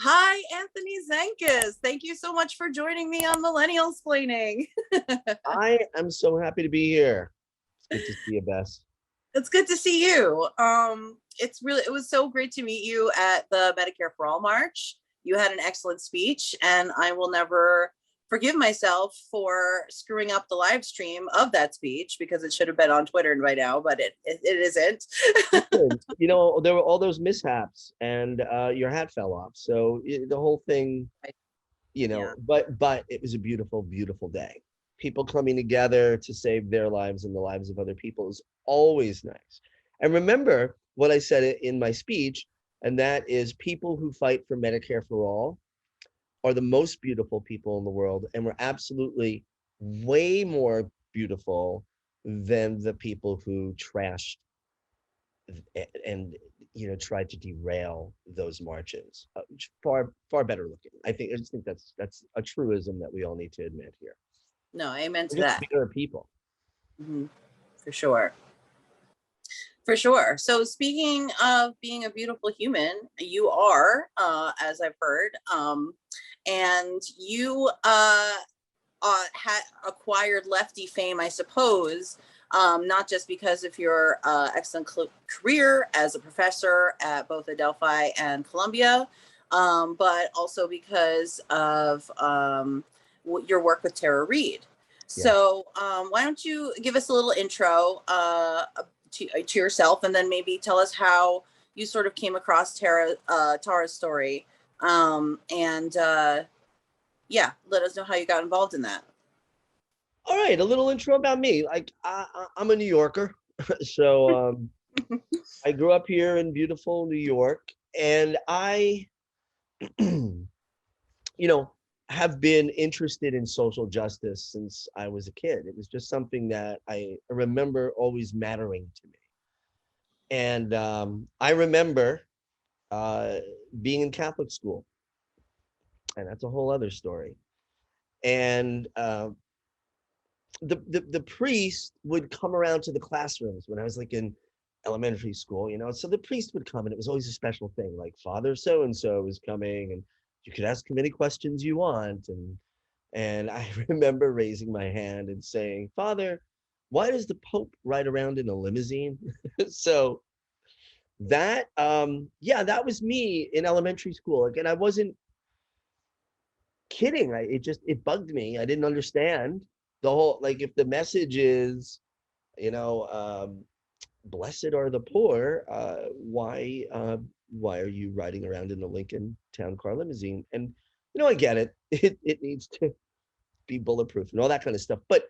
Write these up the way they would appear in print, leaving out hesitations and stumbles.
Hi, Anthony Zenkus. Thank you so much for joining me on Millennial Splaining. I am so happy to be here. It's good to see you, Bess. It's good to see you. It was so great to meet you at the Medicare for All March. You had an excellent speech, and I will never forgive myself for screwing up the live stream of that speech because it should have been on Twitter by now, but it isn't. Listen, there were all those mishaps, and your hat fell off. So the whole thing, Yeah. but it was a beautiful, beautiful day. People coming together to save their lives and the lives of other people is always nice. And remember what I said in my speech, and that is people who fight for Medicare for all are the most beautiful people in the world, and we're absolutely way more beautiful than the people who trashed and tried to derail those marches. Far better looking. I just think that's a truism that we all need to admit here. No, amen to We're just that. bigger people. Mm-hmm. For sure. For sure. So, speaking of being a beautiful human, you are, as I've heard, and you had acquired lefty fame, I suppose, not just because of your excellent career as a professor at both Adelphi and Columbia, but also because of your work with Tara Reade. Yeah. So, why don't you give us a little intro to yourself, and then maybe tell us how you sort of came across Tara's story, and yeah, let us know how you got involved in that. All right, a little intro about me. Like I'm a New Yorker, so I grew up here in beautiful New York, and I, you know, have been interested in social justice since I was a kid. It was just something that I remember always mattering to me. And I remember uh, being in Catholic school, and that's a whole other story. And the priest would come around to the classrooms when I was like in elementary school, So the priest would come, and it was always a special thing, like Father so and so is coming, and you could ask him any questions you want. And I remember raising my hand and saying, Father, why does the Pope ride around in a limousine? So yeah, that was me in elementary school. Like, and I wasn't kidding. It bugged me. I didn't understand the whole, like, if the message is, you know, blessed are the poor, why are you riding around in the Lincoln Town Car limousine? And I get it. It needs to be bulletproof and all that kind of stuff. But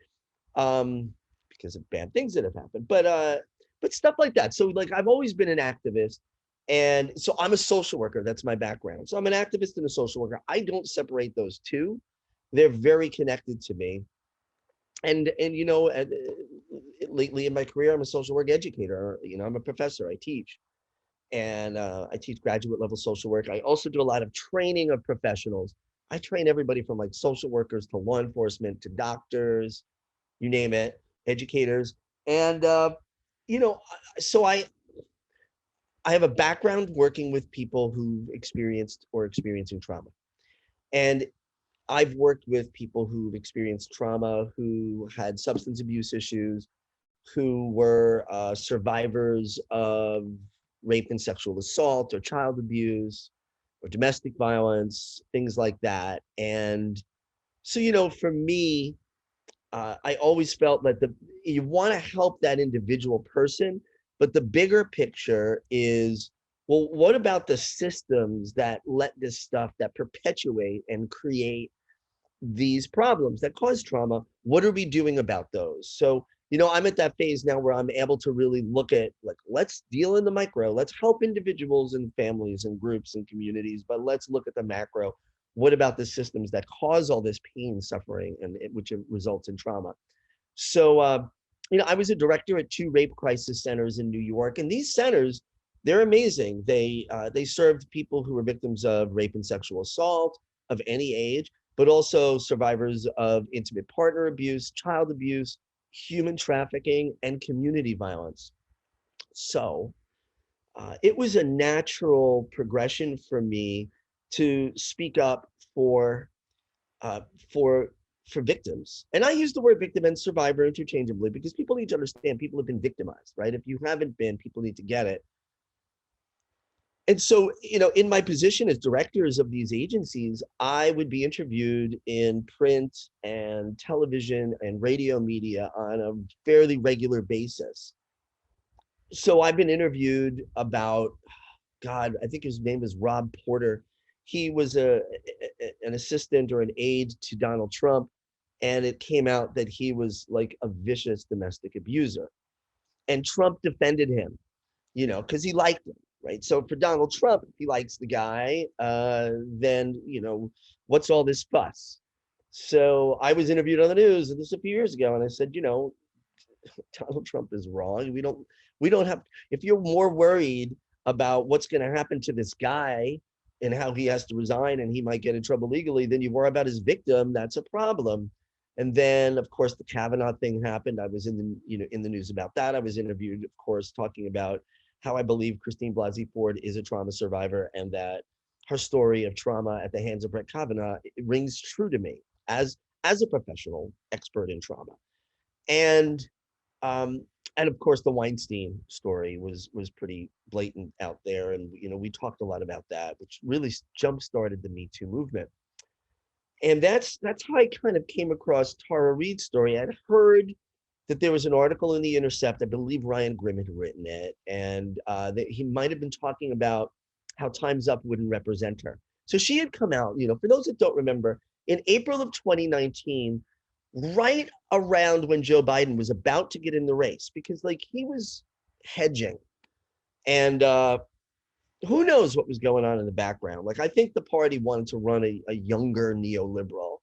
because of bad things that have happened. But stuff like that. So like I've always been an activist. And so I'm a social worker. That's my background. So I'm an activist and a social worker. I don't separate those two. They're very connected to me. And lately in my career, I'm a social work educator. I'm a professor. I teach. And I teach graduate level social work. I also do a lot of training of professionals. I train everybody from like social workers to law enforcement to doctors, you name it, educators. And you know, so I have a background working with people who experienced or experiencing trauma. And I've worked with people who've experienced trauma, who had substance abuse issues, who were survivors of rape and sexual assault or child abuse or domestic violence, things like that. And so, for me, I always felt that you want to help that individual person, but the bigger picture is, well, what about the systems that let this stuff that perpetuate and create these problems that cause trauma? What are we doing about those? So, I'm at that phase now where I'm able to really look at, like, let's deal in the micro, let's help individuals and families and groups and communities, but let's look at the macro. What about the systems that cause all this pain, suffering, and which results in trauma? So, I was a director at 2 rape crisis centers in New York, and these centers, they're amazing. They served people who were victims of rape and sexual assault of any age, but also survivors of intimate partner abuse, child abuse, human trafficking, and community violence. So it was a natural progression for me to speak up uh, for for victims. And I use the word victim and survivor interchangeably because people need to understand people have been victimized, right? If you haven't been, people need to get it. And so, in my position as directors of these agencies, I would be interviewed in print and television and radio media on a fairly regular basis. So I've been interviewed about, God, I think his name is Rob Porter. He was an assistant or an aide to Donald Trump, and it came out that he was like a vicious domestic abuser. And Trump defended him, because he liked him, right? So for Donald Trump, if he likes the guy, then, what's all this fuss? So I was interviewed on the news, and this a few years ago, and I said, Donald Trump is wrong. We don't have, if you're more worried about what's going to happen to this guy and how he has to resign and he might get in trouble legally than you worry about his victim, that's a problem. And then, of course, the Kavanaugh thing happened. I was in the news about that. I was interviewed, of course, talking about how I believe Christine Blasey Ford is a trauma survivor and that her story of trauma at the hands of Brett Kavanaugh rings true to me as a professional expert in trauma. And um, and of course, the Weinstein story was pretty blatant out there, and we talked a lot about that, which really jump started the Me Too movement. And that's how I kind of came across Tara Reade's story. I'd heard that there was an article in The Intercept. I believe Ryan Grimm had written it, and that he might have been talking about how Time's Up wouldn't represent her. So she had come out. For those that don't remember, in April of 2019, right around when Joe Biden was about to get in the race, because like he was hedging, and who knows what was going on in the background. Like I think the party wanted to run a younger neoliberal,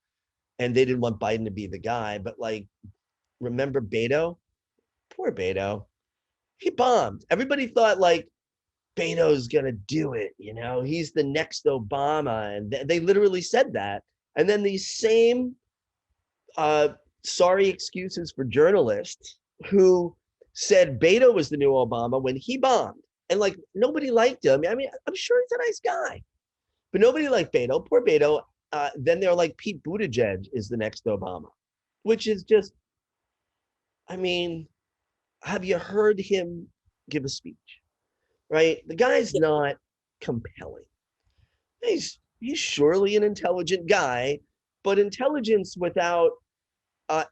and they didn't want Biden to be the guy. But like, remember Beto? Poor Beto. He bombed. Everybody thought like Beto's gonna do it. He's the next Obama, and they literally said that. And then these same uh, sorry excuses for journalists who said Beto was the new Obama when he bombed. And like nobody liked him. I mean, I'm sure he's a nice guy, but nobody liked Beto. Poor Beto. Then they're like Pete Buttigieg is the next Obama, which is just, I mean, have you heard him give a speech? Right? The guy's not compelling. He's surely an intelligent guy, but intelligence without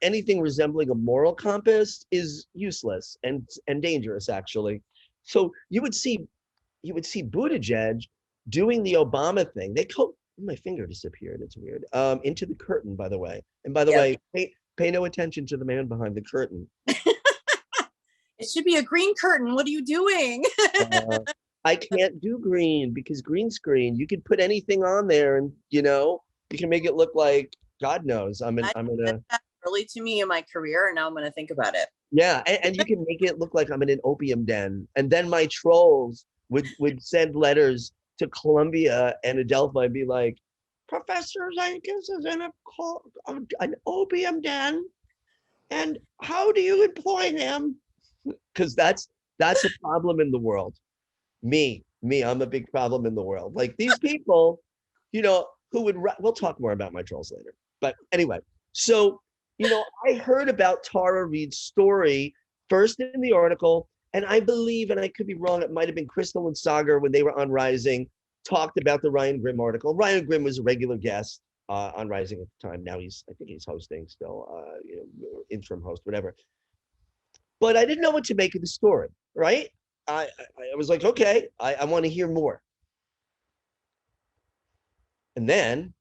anything resembling a moral compass is useless and dangerous, actually. So you would see Buttigieg doing the Obama thing. They call my finger disappeared. It's weird. Into the curtain, by the way. And by the way, pay no attention to the man behind the curtain. It should be a green curtain. What are you doing? I can't do green because green screen. You could put anything on there, and you can make it look like God knows. I'm gonna early to me in my career, and now I'm gonna think about it. Yeah, and you can make it look like I'm in an opium den, and then my trolls would send letters to Columbia and Adelphi and be like, Professor Zenkus is in an opium den, and how do you employ him? Because that's a problem in the world. Me, I'm a big problem in the world. Like these people, who would, we'll talk more about my trolls later. But anyway, so, I heard about Tara Reade's story first in the article, and I believe, and I could be wrong, it might have been Crystal and Sagar when they were on Rising, talked about the Ryan Grimm article. Ryan Grimm was a regular guest on Rising at the time. Now I think he's hosting still, interim host, whatever. But I didn't know what to make of the story, right? I was like, okay, I want to hear more. And then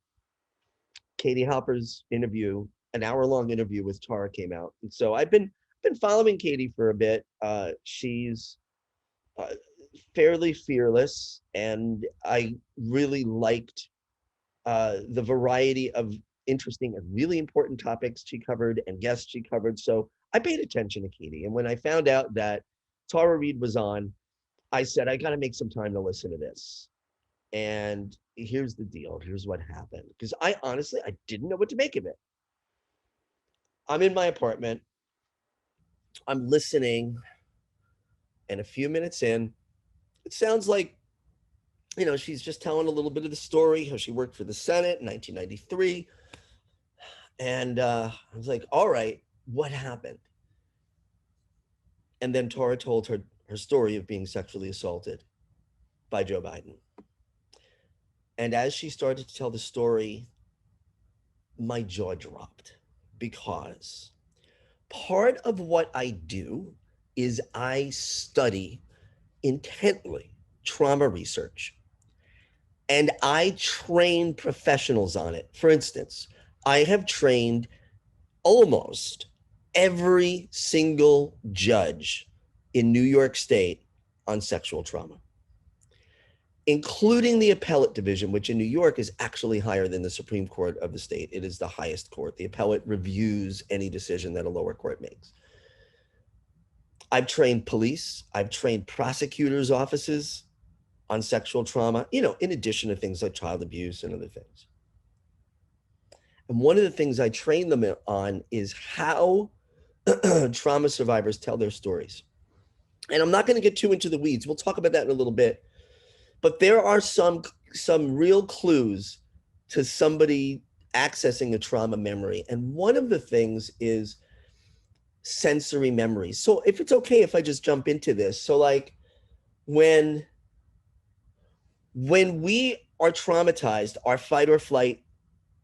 Katie Halper's interview, an hour-long interview with Tara, came out. And so I've been following Katie for a bit. She's fairly fearless, and I really liked the variety of interesting and really important topics she covered and guests she covered. So I paid attention to Katie. And when I found out that Tara Reade was on, I said, I got to make some time to listen to this. And here's the deal. Here's what happened. Because I didn't know what to make of it. I'm in my apartment. I'm listening. And a few minutes in, it sounds like she's just telling a little bit of the story, how she worked for the Senate in 1993. And I was like, all right, what happened? And then Tara told her story of being sexually assaulted by Joe Biden. And as she started to tell the story, my jaw dropped, because part of what I do is I study intently trauma research, and I train professionals on it. For instance, I have trained almost every single judge in New York State on sexual trauma, including the appellate division, which in New York is actually higher than the Supreme Court of the state. It is the highest court. The appellate reviews any decision that a lower court makes. I've trained police, I've trained prosecutors' offices on sexual trauma, in addition to things like child abuse and other things. And one of the things I train them on is how trauma survivors tell their stories. And I'm not going to get too into the weeds. We'll talk about that in a little bit. But there are some real clues to somebody accessing a trauma memory. And one of the things is sensory memories. So if it's okay if I just jump into this. So like when we are traumatized, our fight or flight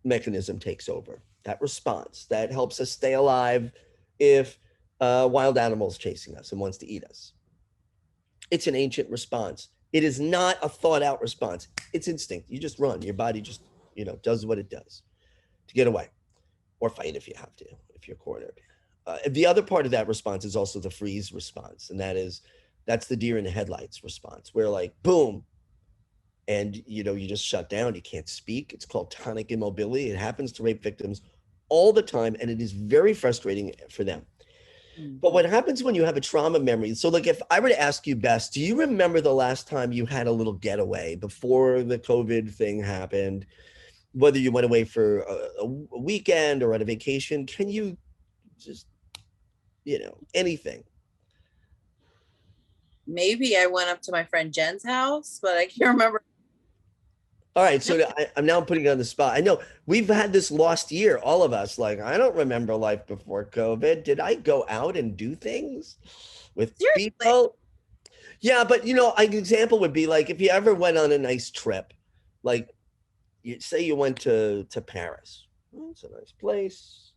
mechanism takes over. That response that helps us stay alive if a wild animal is chasing us and wants to eat us. It's an ancient response. It is not a thought out response. It's instinct. You just run. Your body just, does what it does to get away, or fight if you have to, if you're cornered. The other part of that response is also the freeze response. And that's the deer in the headlights response, where like, boom, and you just shut down. You can't speak. It's called tonic immobility. It happens to rape victims all the time, and it is very frustrating for them. But what happens when you have a trauma memory? So like if I were to ask you, Bess, do you remember the last time you had a little getaway before the COVID thing happened, whether you went away for a weekend or on a vacation? Can you just, anything? Maybe I went up to my friend Jen's house, but I can't remember. All right, so I'm now putting you on the spot. I know we've had this lost year, all of us. Like, I don't remember life before COVID. Did I go out and do things with Seriously? people? Yeah, but an example would be like if you ever went on a nice trip, like you say you went to Paris. Well, it's a nice place.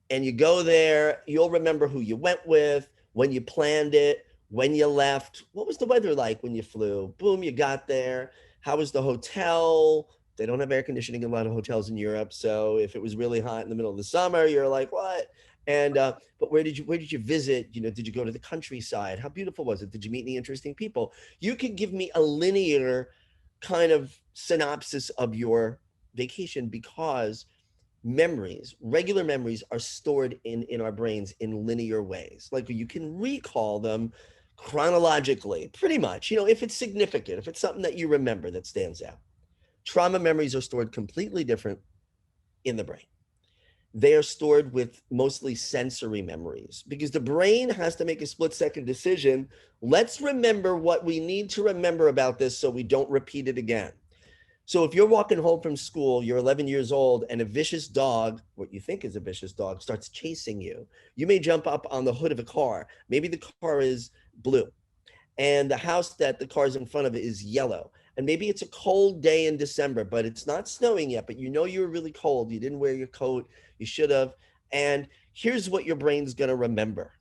And you go there, you'll remember who you went with, when you planned it, when you left. What was the weather like when you flew? Boom, you got there. How was the hotel? They don't have air conditioning in a lot of hotels in Europe. So if it was really hot in the middle of the summer, you're like, what? And but where did you visit? Did you go to the countryside? How beautiful was it? Did you meet any interesting people? You could give me a linear kind of synopsis of your vacation, because regular memories are stored in our brains in linear ways. Like you can recall them chronologically, pretty much, if it's significant, if it's something that you remember that stands out. Trauma memories are stored completely different in the brain. They are stored with mostly sensory memories, because the brain has to make a split-second decision. Let's remember what we need to remember about this so we don't repeat it again. So if you're walking home from school, you're 11 years old, and a vicious dog, what you think is a vicious dog, starts chasing you, you may jump up on the hood of a car. Maybe the car is blue, and the house that the car's in front of is yellow. And maybe it's a cold day in December, but it's not snowing yet, but you were really cold. You didn't wear your coat. You should have. And here's what your brain's going to remember.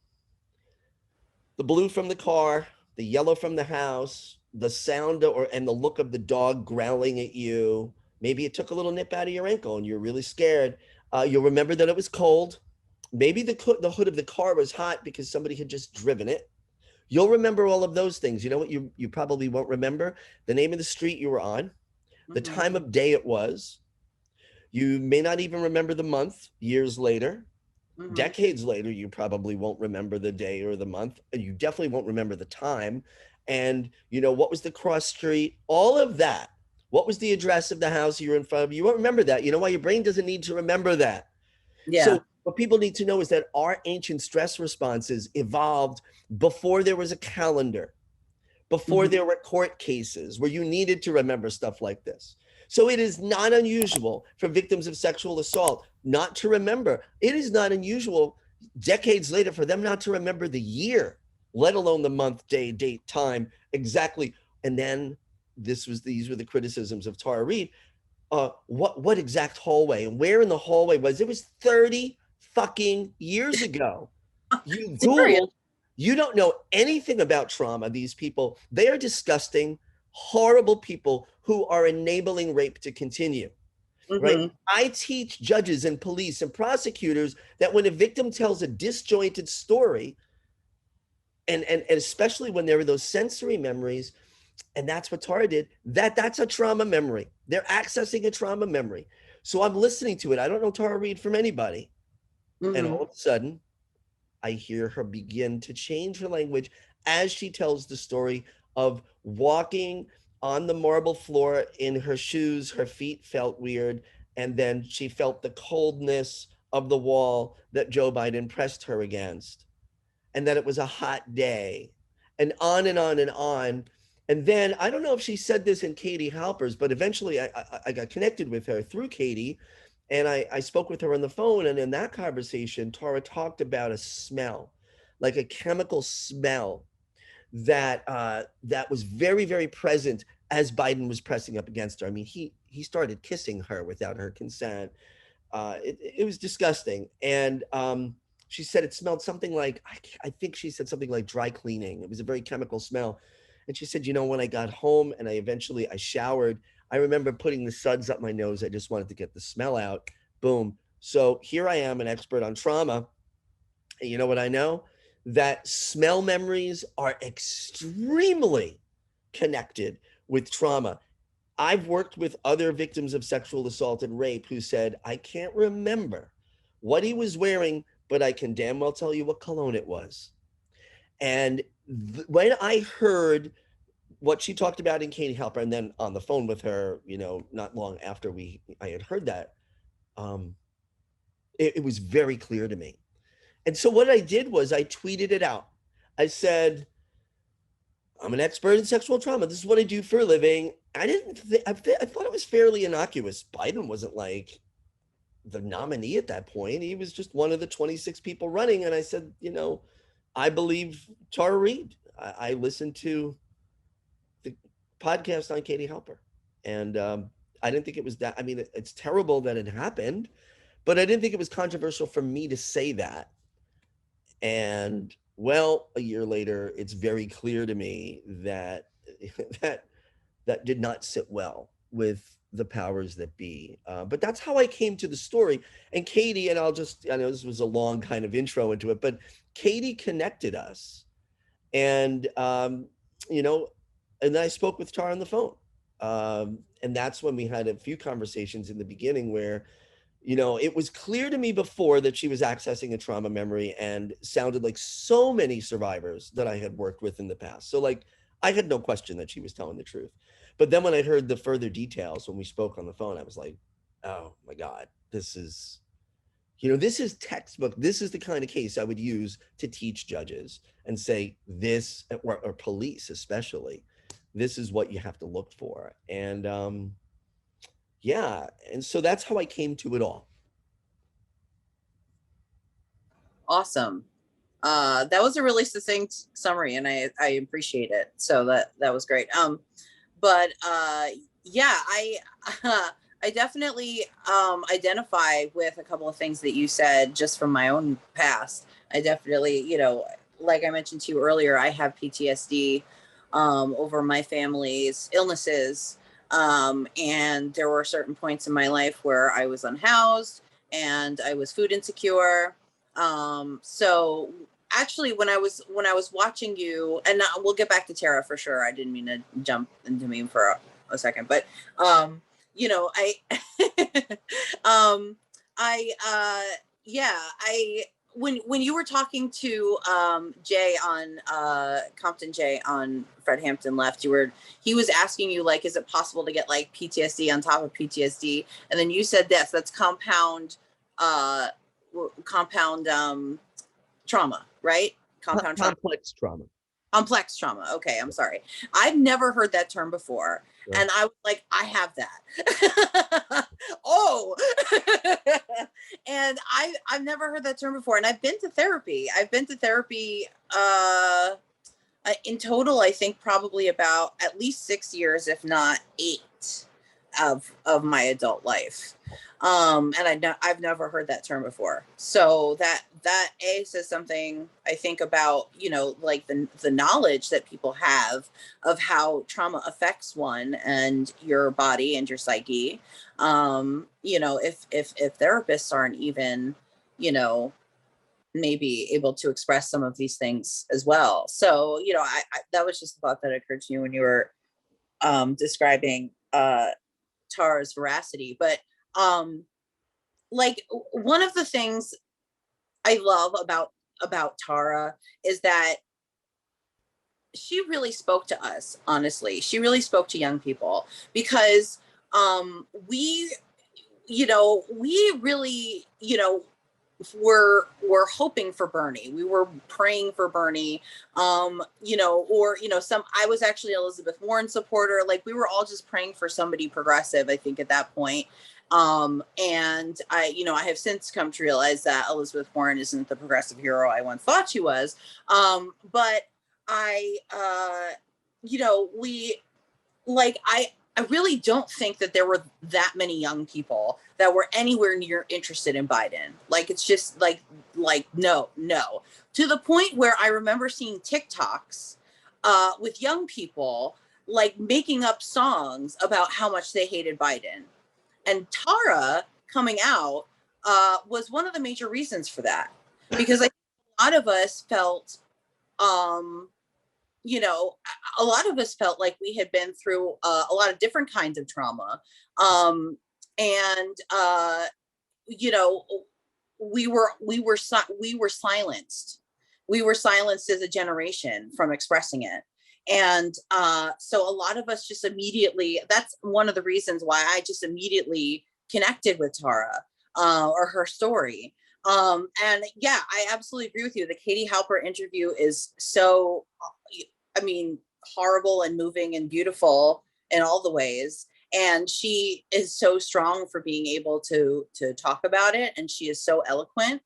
The blue from the car, the yellow from the house, the sound and the look of the dog growling at you. Maybe it took a little nip out of your ankle and you're really scared. You'll remember that it was cold. Maybe the hood of the car was hot because somebody had just driven it. You'll remember all of those things. You know what you probably won't remember? The name of the street you were on, the time of day it was. You may not even remember the month years later. Decades later, you probably won't remember the day or the month. And you definitely won't remember the time. And, what was the cross street? All of that. What was the address of the house you were in front of? You won't remember that. You know why? Your brain doesn't need to remember that. Yeah. So what people need to know is that our ancient stress responses evolved before there was a calendar, before there were court cases where you needed to remember stuff like this. So it is not unusual for victims of sexual assault not to remember. It is not unusual decades later for them not to remember the year, let alone the month, day, date, time, exactly. And then these were the criticisms of Tara Reade. What exact hallway and where in the hallway was it? Was 30 fucking years ago. You Serious. Googled, you don't know anything about trauma. These people, they are disgusting, horrible people who are enabling rape to continue. Right? I teach judges and police and prosecutors that when a victim tells a disjointed story, and especially when there are those sensory memories, and that's what Tara did, that's a trauma memory. They're accessing a trauma memory. So I'm listening to it. I don't know Tara Reade from anybody. And all of a sudden, I hear her begin to change her language as she tells the story of walking on the marble floor in her shoes. Her feet felt weird. And then she felt the coldness of the wall that Joe Biden pressed her against. And that it was a hot day. And on and on and on. And then I don't know if she said this in Katie Halper's, but eventually I got connected with her through Katie. And I spoke with her on the phone. And in that conversation, Tara talked about a smell, like a chemical smell that that was very, very present as Biden was pressing up against her. I mean, he started kissing her without her consent. It was disgusting. And she said it smelled something like, I think she said something like dry cleaning. It was a very chemical smell. And she said, you know, when I got home and I showered, I remember putting the suds up my nose. I just wanted to get the smell out. Boom. So here I am, an expert on trauma. And you know what I know? That smell memories are extremely connected with trauma. I've worked with other victims of sexual assault and rape who said, I can't remember what he was wearing, but I can damn well tell you what cologne it was. And when I heard what she talked about in Katie Halper, and then on the phone with her, you know, not long after I had heard that, it was very clear to me. And so what I did was I tweeted it out. I said, I'm an expert in sexual trauma. This is what I do for a living. I thought it was fairly innocuous. Biden wasn't like the nominee at that point. He was just one of the 26 people running. And I said, you know, I believe Tara Reade. I listened to the podcast on Katie Halper. And I didn't think it was that. I mean, it's terrible that it happened, but I didn't think it was controversial for me to say that. And well, a year later, it's very clear to me that that did not sit well with the powers that be. But that's how I came to the story. And Katie, and I know this was a long kind of intro into it, but Katie connected us. And, you know, and then I spoke with Tara on the phone. And that's when we had a few conversations in the beginning where, you know, it was clear to me before that she was accessing a trauma memory and sounded like so many survivors that I had worked with in the past. So like, I had no question that she was telling the truth. But then when I heard the further details, when we spoke on the phone, I was like, oh my God, this is, you know, this is textbook. This is the kind of case I would use to teach judges and say this, or police especially, this is what you have to look for. And yeah, and so that's how I came to it all. Awesome. That was a really succinct summary, and I appreciate it. So that was great. But yeah, I definitely identify with a couple of things that you said just from my own past. I definitely, you know, like I mentioned to you earlier, I have PTSD over my family's illnesses. And there were certain points in my life where I was unhoused and I was food insecure. So actually when I was watching you, and we'll get back to Tara for sure. I didn't mean to jump into me for a second, but, you know, when you were talking to Jay on Compton Jay on Fred Hampton Left, he was asking you, like, is it possible to get like PTSD on top of PTSD? And then you said that's compound trauma, right? Complex trauma. Complex trauma. Okay, I'm sorry. I've never heard that term before. Sure. And I was like, I have that. Oh. And I've never heard that term before. And I've been to therapy. I've been to therapy in total, I think probably about at least 6 years, if not 8 of my adult life. And I've never heard that term before. So that says something, I think, about, like the knowledge that people have of how trauma affects one and your body and your psyche. If therapists aren't even, maybe able to express some of these things as well. So, I that was just a thought that occurred to me when you were describing Tara's veracity. But like, one of the things I love about Tara is that she really spoke to us. Honestly, she really spoke to young people, because we really, we're hoping for Bernie. We were praying for Bernie, I was actually Elizabeth Warren supporter. Like, we were all just praying for somebody progressive, I think, at that point. And I have since come to realize that Elizabeth Warren isn't the progressive hero I once thought she was. But I really don't think that there were that many young people that were anywhere near interested in Biden. Like, it's just like no, to the point where I remember seeing TikToks with young people like making up songs about how much they hated Biden. And Tara coming out was one of the major reasons for that, because I think a lot of us felt a lot of us felt like we had been through a lot of different kinds of trauma. And we were silenced. We were silenced as a generation from expressing it. And so a lot of us just immediately, that's one of the reasons why I just immediately connected with Tara or her story. And yeah, I absolutely agree with you. The Katie Halper interview is so, horrible and moving and beautiful in all the ways. And she is so strong for being able to talk about it. And she is so eloquent.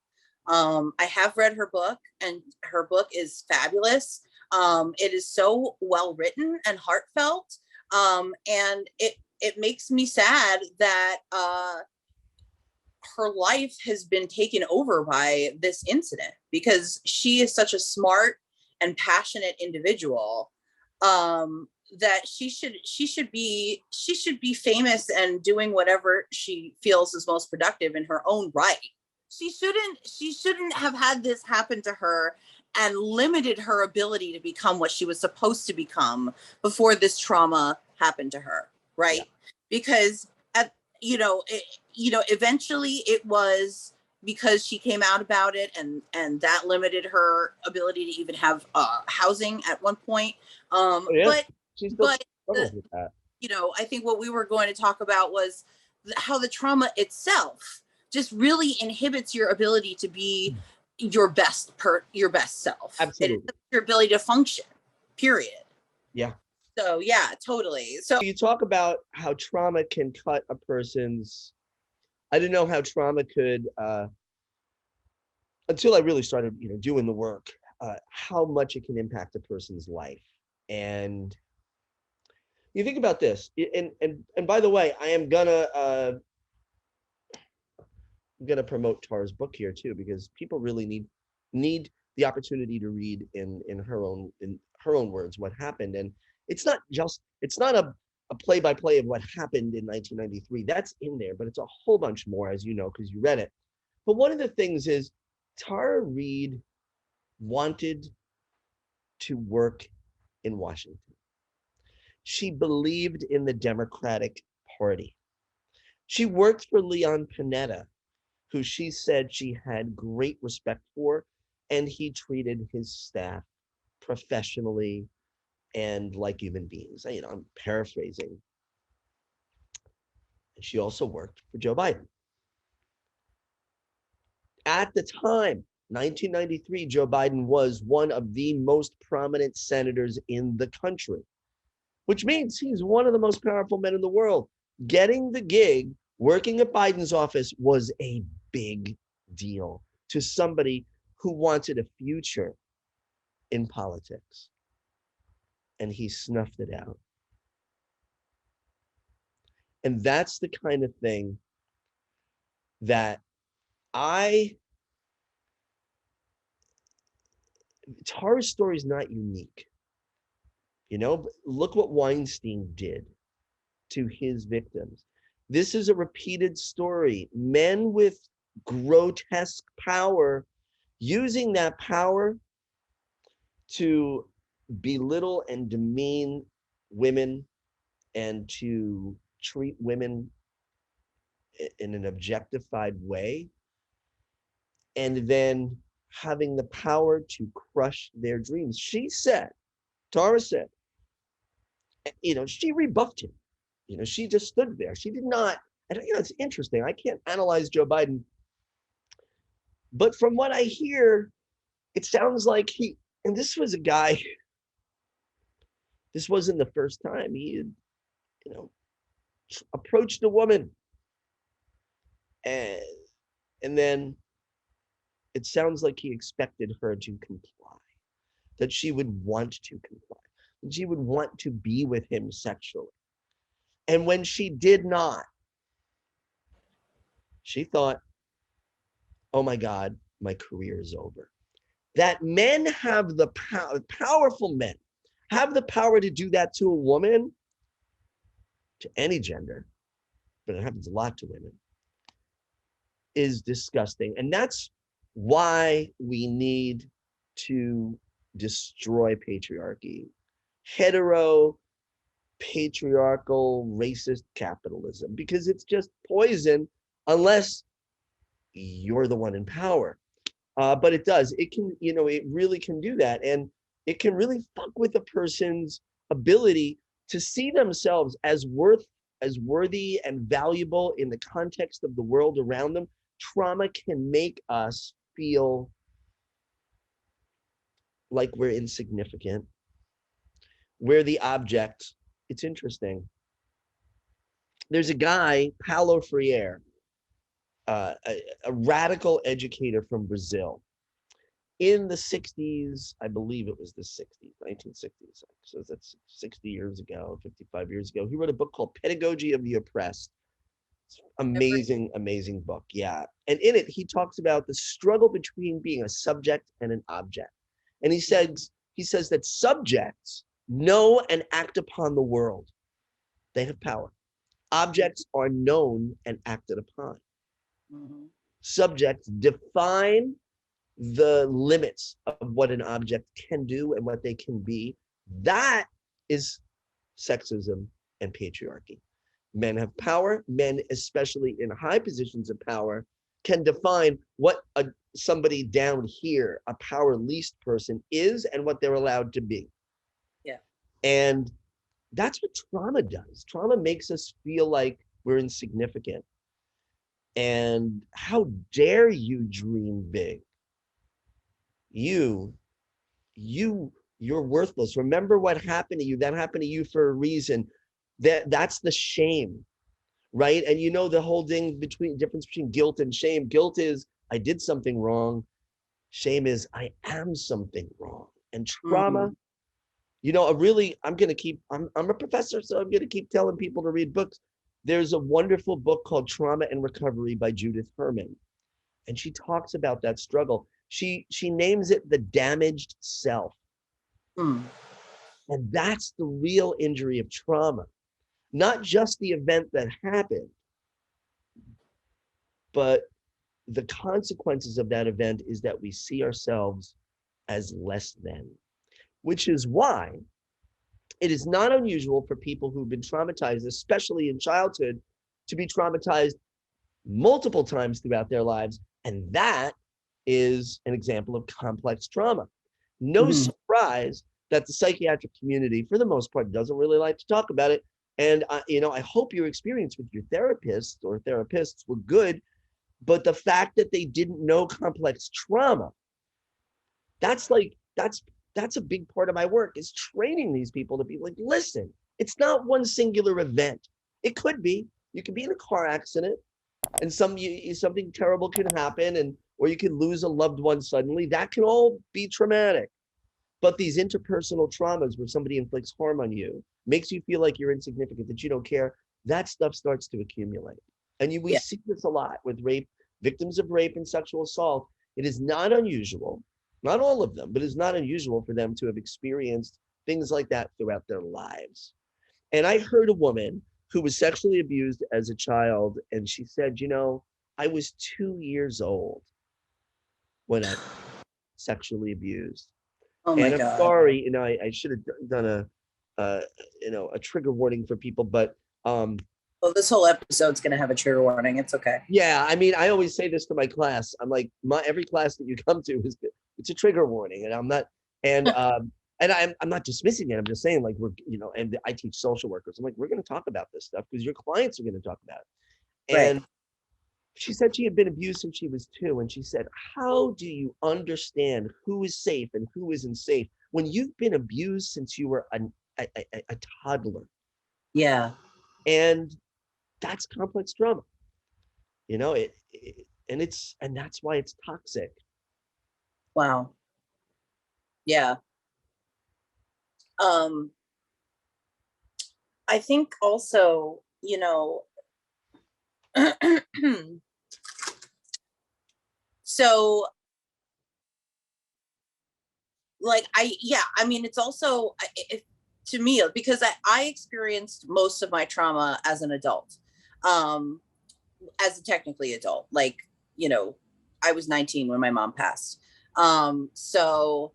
I have read her book, and her book is fabulous. It is so well written and heartfelt. And it makes me sad that her life has been taken over by this incident, because she is such a smart and passionate individual, that she should be famous and doing whatever she feels is most productive in her own right. She shouldn't have had this happen to her and limited her ability to become what she was supposed to become before this trauma happened to her, right? Yeah. Because eventually it was because she came out about it, and that limited her ability to even have housing at one point. But I think what we were going to talk about was how the trauma itself just really inhibits your ability to be your best self. Absolutely. It your ability to function, period. Yeah. So yeah, totally. So you talk about how trauma can cut a person's, I didn't know how trauma could, until I really started, doing the work, how much it can impact a person's life. And you think about this, and by the way, I am gonna promote Tara's book here too, because people really need the opportunity to read in her own words what happened. And it's not a play-by-play of what happened in 1993. That's in there, but it's a whole bunch more, as you know, because you read it. But one of the things is Tara Reade wanted to work in Washington. She believed in the Democratic Party. She worked for Leon Panetta, who she said she had great respect for, and he treated his staff professionally and like human beings. I'm paraphrasing. She also worked for Joe Biden. At the time, 1993, Joe Biden was one of the most prominent senators in the country, which means he's one of the most powerful men in the world. Getting the gig, working at Biden's office was a big deal to somebody who wanted a future in politics. And he snuffed it out. And that's the kind of thing that Tara's story is not unique. You know, but look what Weinstein did to his victims. This is a repeated story. Men with grotesque power using that power to belittle and demean women and to treat women in an objectified way, and then having the power to crush their dreams. Tara said, she rebuffed him. She just stood there. She did not, and it's interesting. I can't analyze Joe Biden, but from what I hear, it sounds like and this was a guy, this wasn't the first time he had, approached a woman. And then it sounds like he expected her to comply, that she would want to comply, that she would want to be with him sexually. And when she did not, she thought, oh my God, my career is over. That men have the power, powerful men have the power to do that to a woman, to any gender, but it happens a lot to women, is disgusting. And that's why we need to destroy patriarchy. Hetero, patriarchal, racist capitalism, because it's just poison unless you're the one in power. But it does. It can, it really can do that. And it can really fuck with a person's ability to see themselves as worthy and valuable in the context of the world around them. Trauma can make us feel like we're insignificant. We're the object. It's interesting. There's a guy, Paulo Freire, a radical educator from Brazil. In the 60s, I believe it was the 60s, 1960s. So that's 60 years ago, 55 years ago. He wrote a book called Pedagogy of the Oppressed. Amazing, amazing book. Yeah. And in it, he talks about the struggle between being a subject and an object. And he says that subjects know and act upon the world. They have power. Objects are known and acted upon. Mm-hmm. Subjects define the limits of what an object can do and what they can be. That is sexism and patriarchy. Men have power. Men, especially in high positions of power, can define what somebody down here, a power least person, is and what they're allowed to be. Yeah. And that's what trauma does. Trauma makes us feel like we're insignificant. And how dare you dream big? You're worthless. Remember what happened to you. That happened to you for a reason. That's the shame, right? And the whole thing difference between guilt and shame. Guilt is I did something wrong. Shame is I am something wrong. And trauma, I'm a professor, so I'm gonna keep telling people to read books. There's a wonderful book called Trauma and Recovery by Judith Hermann. And she talks about that struggle. She names it the damaged self. And that's the real injury of trauma. Not just the event that happened, but the consequences of that event is that we see ourselves as less than, which is why it is not unusual for people who've been traumatized, especially in childhood, to be traumatized multiple times throughout their lives. And that is an example of complex trauma. No surprise that the psychiatric community, for the most part, doesn't really like to talk about it. And I hope your experience with your therapist or therapists were good, But the fact that they didn't know complex trauma, that's a big part of my work, is training these people to be like, listen, it's not one singular event. It could be. You could be in a car accident and something terrible can happen, and or you can lose a loved one suddenly. That can all be traumatic. But these interpersonal traumas where somebody inflicts harm on you, makes you feel like you're insignificant, that you don't care, that stuff starts to accumulate. And we see this a lot with rape, victims of rape and sexual assault. It is not unusual, not all of them, but it's not unusual for them to have experienced things like that throughout their lives. And I heard a woman who was sexually abused as a child, and she said, I was 2 years old when I was sexually abused. Oh my And I'm God. sorry, I should have done a trigger warning for people, but Well, this whole episode's going to have a trigger warning. It's okay. yeah, I mean, I always say this to my class. I'm like, every class that you come to it's a trigger warning, and I'm not, and I'm not dismissing it. I'm just saying, like, and I teach social workers. I'm like, we're going to talk about this stuff because your clients are going to talk about it. And Right. she said she had been abused since she was 2. And she said, how do you understand who is safe and who isn't safe when you've been abused since you were a toddler? Yeah. And that's complex trauma. And that's why it's toxic. Wow. Yeah. I think also, so like, I mean, it's also to me, because I experienced most of my trauma as an adult, as a technically adult, like, I was 19 when my mom passed. So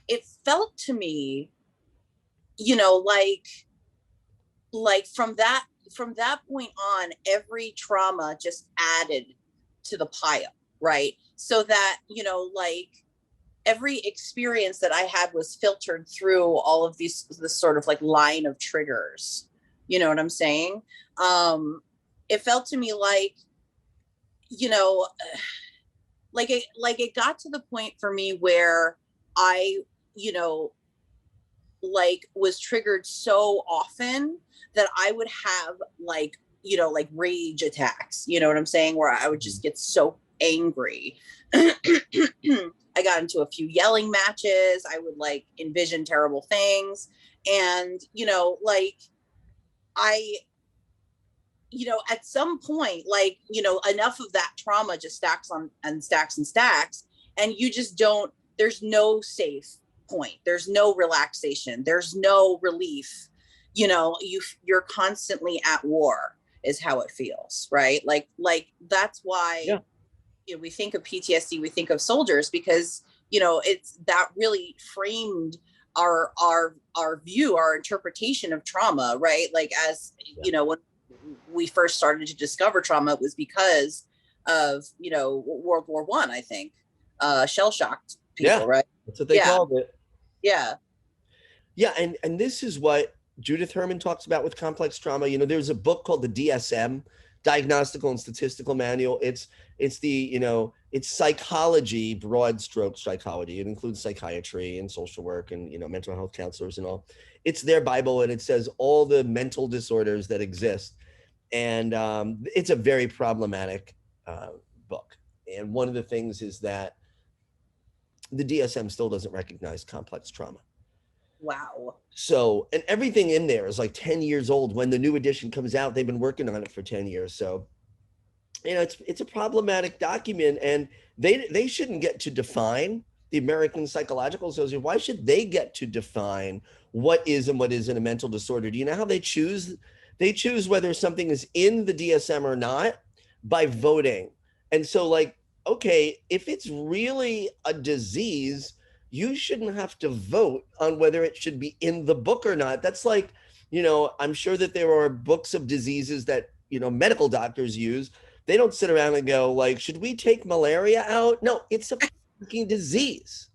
it felt to me, like from that point on, every trauma just added to the pile, right? So that, like, every experience that I had was filtered through all of this sort of like line of triggers. You know what I'm saying? It felt to me like, it got to the point for me where I, like, was triggered so often that I would have like rage attacks, you know what I'm saying? Where I would just get so angry. I got into a few yelling matches. I would like envision terrible things. And, at some point, like, enough of that trauma just stacks on and stacks and stacks. And you just don't, there's no safe point. There's no relaxation. There's no relief. You're constantly at war is how it feels, right? Like that's why, we think of PTSD, we think of soldiers, because, it's that really framed our view, our interpretation of trauma, right? Like, as when we first started to discover trauma, it was because of World War I, I think, shell shocked people, right? That's what they called it. Yeah. And this is what Judith Hermann talks about with complex trauma. There's a book called the DSM, Diagnostical and Statistical Manual. It's it's psychology, broad stroke psychology. It includes psychiatry and social work and mental health counselors and all. It's their Bible, and it says all the mental disorders that exist. And it's a very problematic book. And one of the things is that the DSM still doesn't recognize complex trauma. Wow. So, and everything in there is like 10 years old. When the new edition comes out, they've been working on it for 10 years. So, it's a problematic document, and they shouldn't get to define, the American Psychological Association. Why should they get to define what is and what isn't a mental disorder? Do you know how they choose? They choose whether something is in the DSM or not by voting. And so, like, okay, if it's really a disease, you shouldn't have to vote on whether it should be in the book or not. That's like, I'm sure that there are books of diseases that, medical doctors use. They don't sit around and go like, should we take malaria out? No, it's a fucking disease.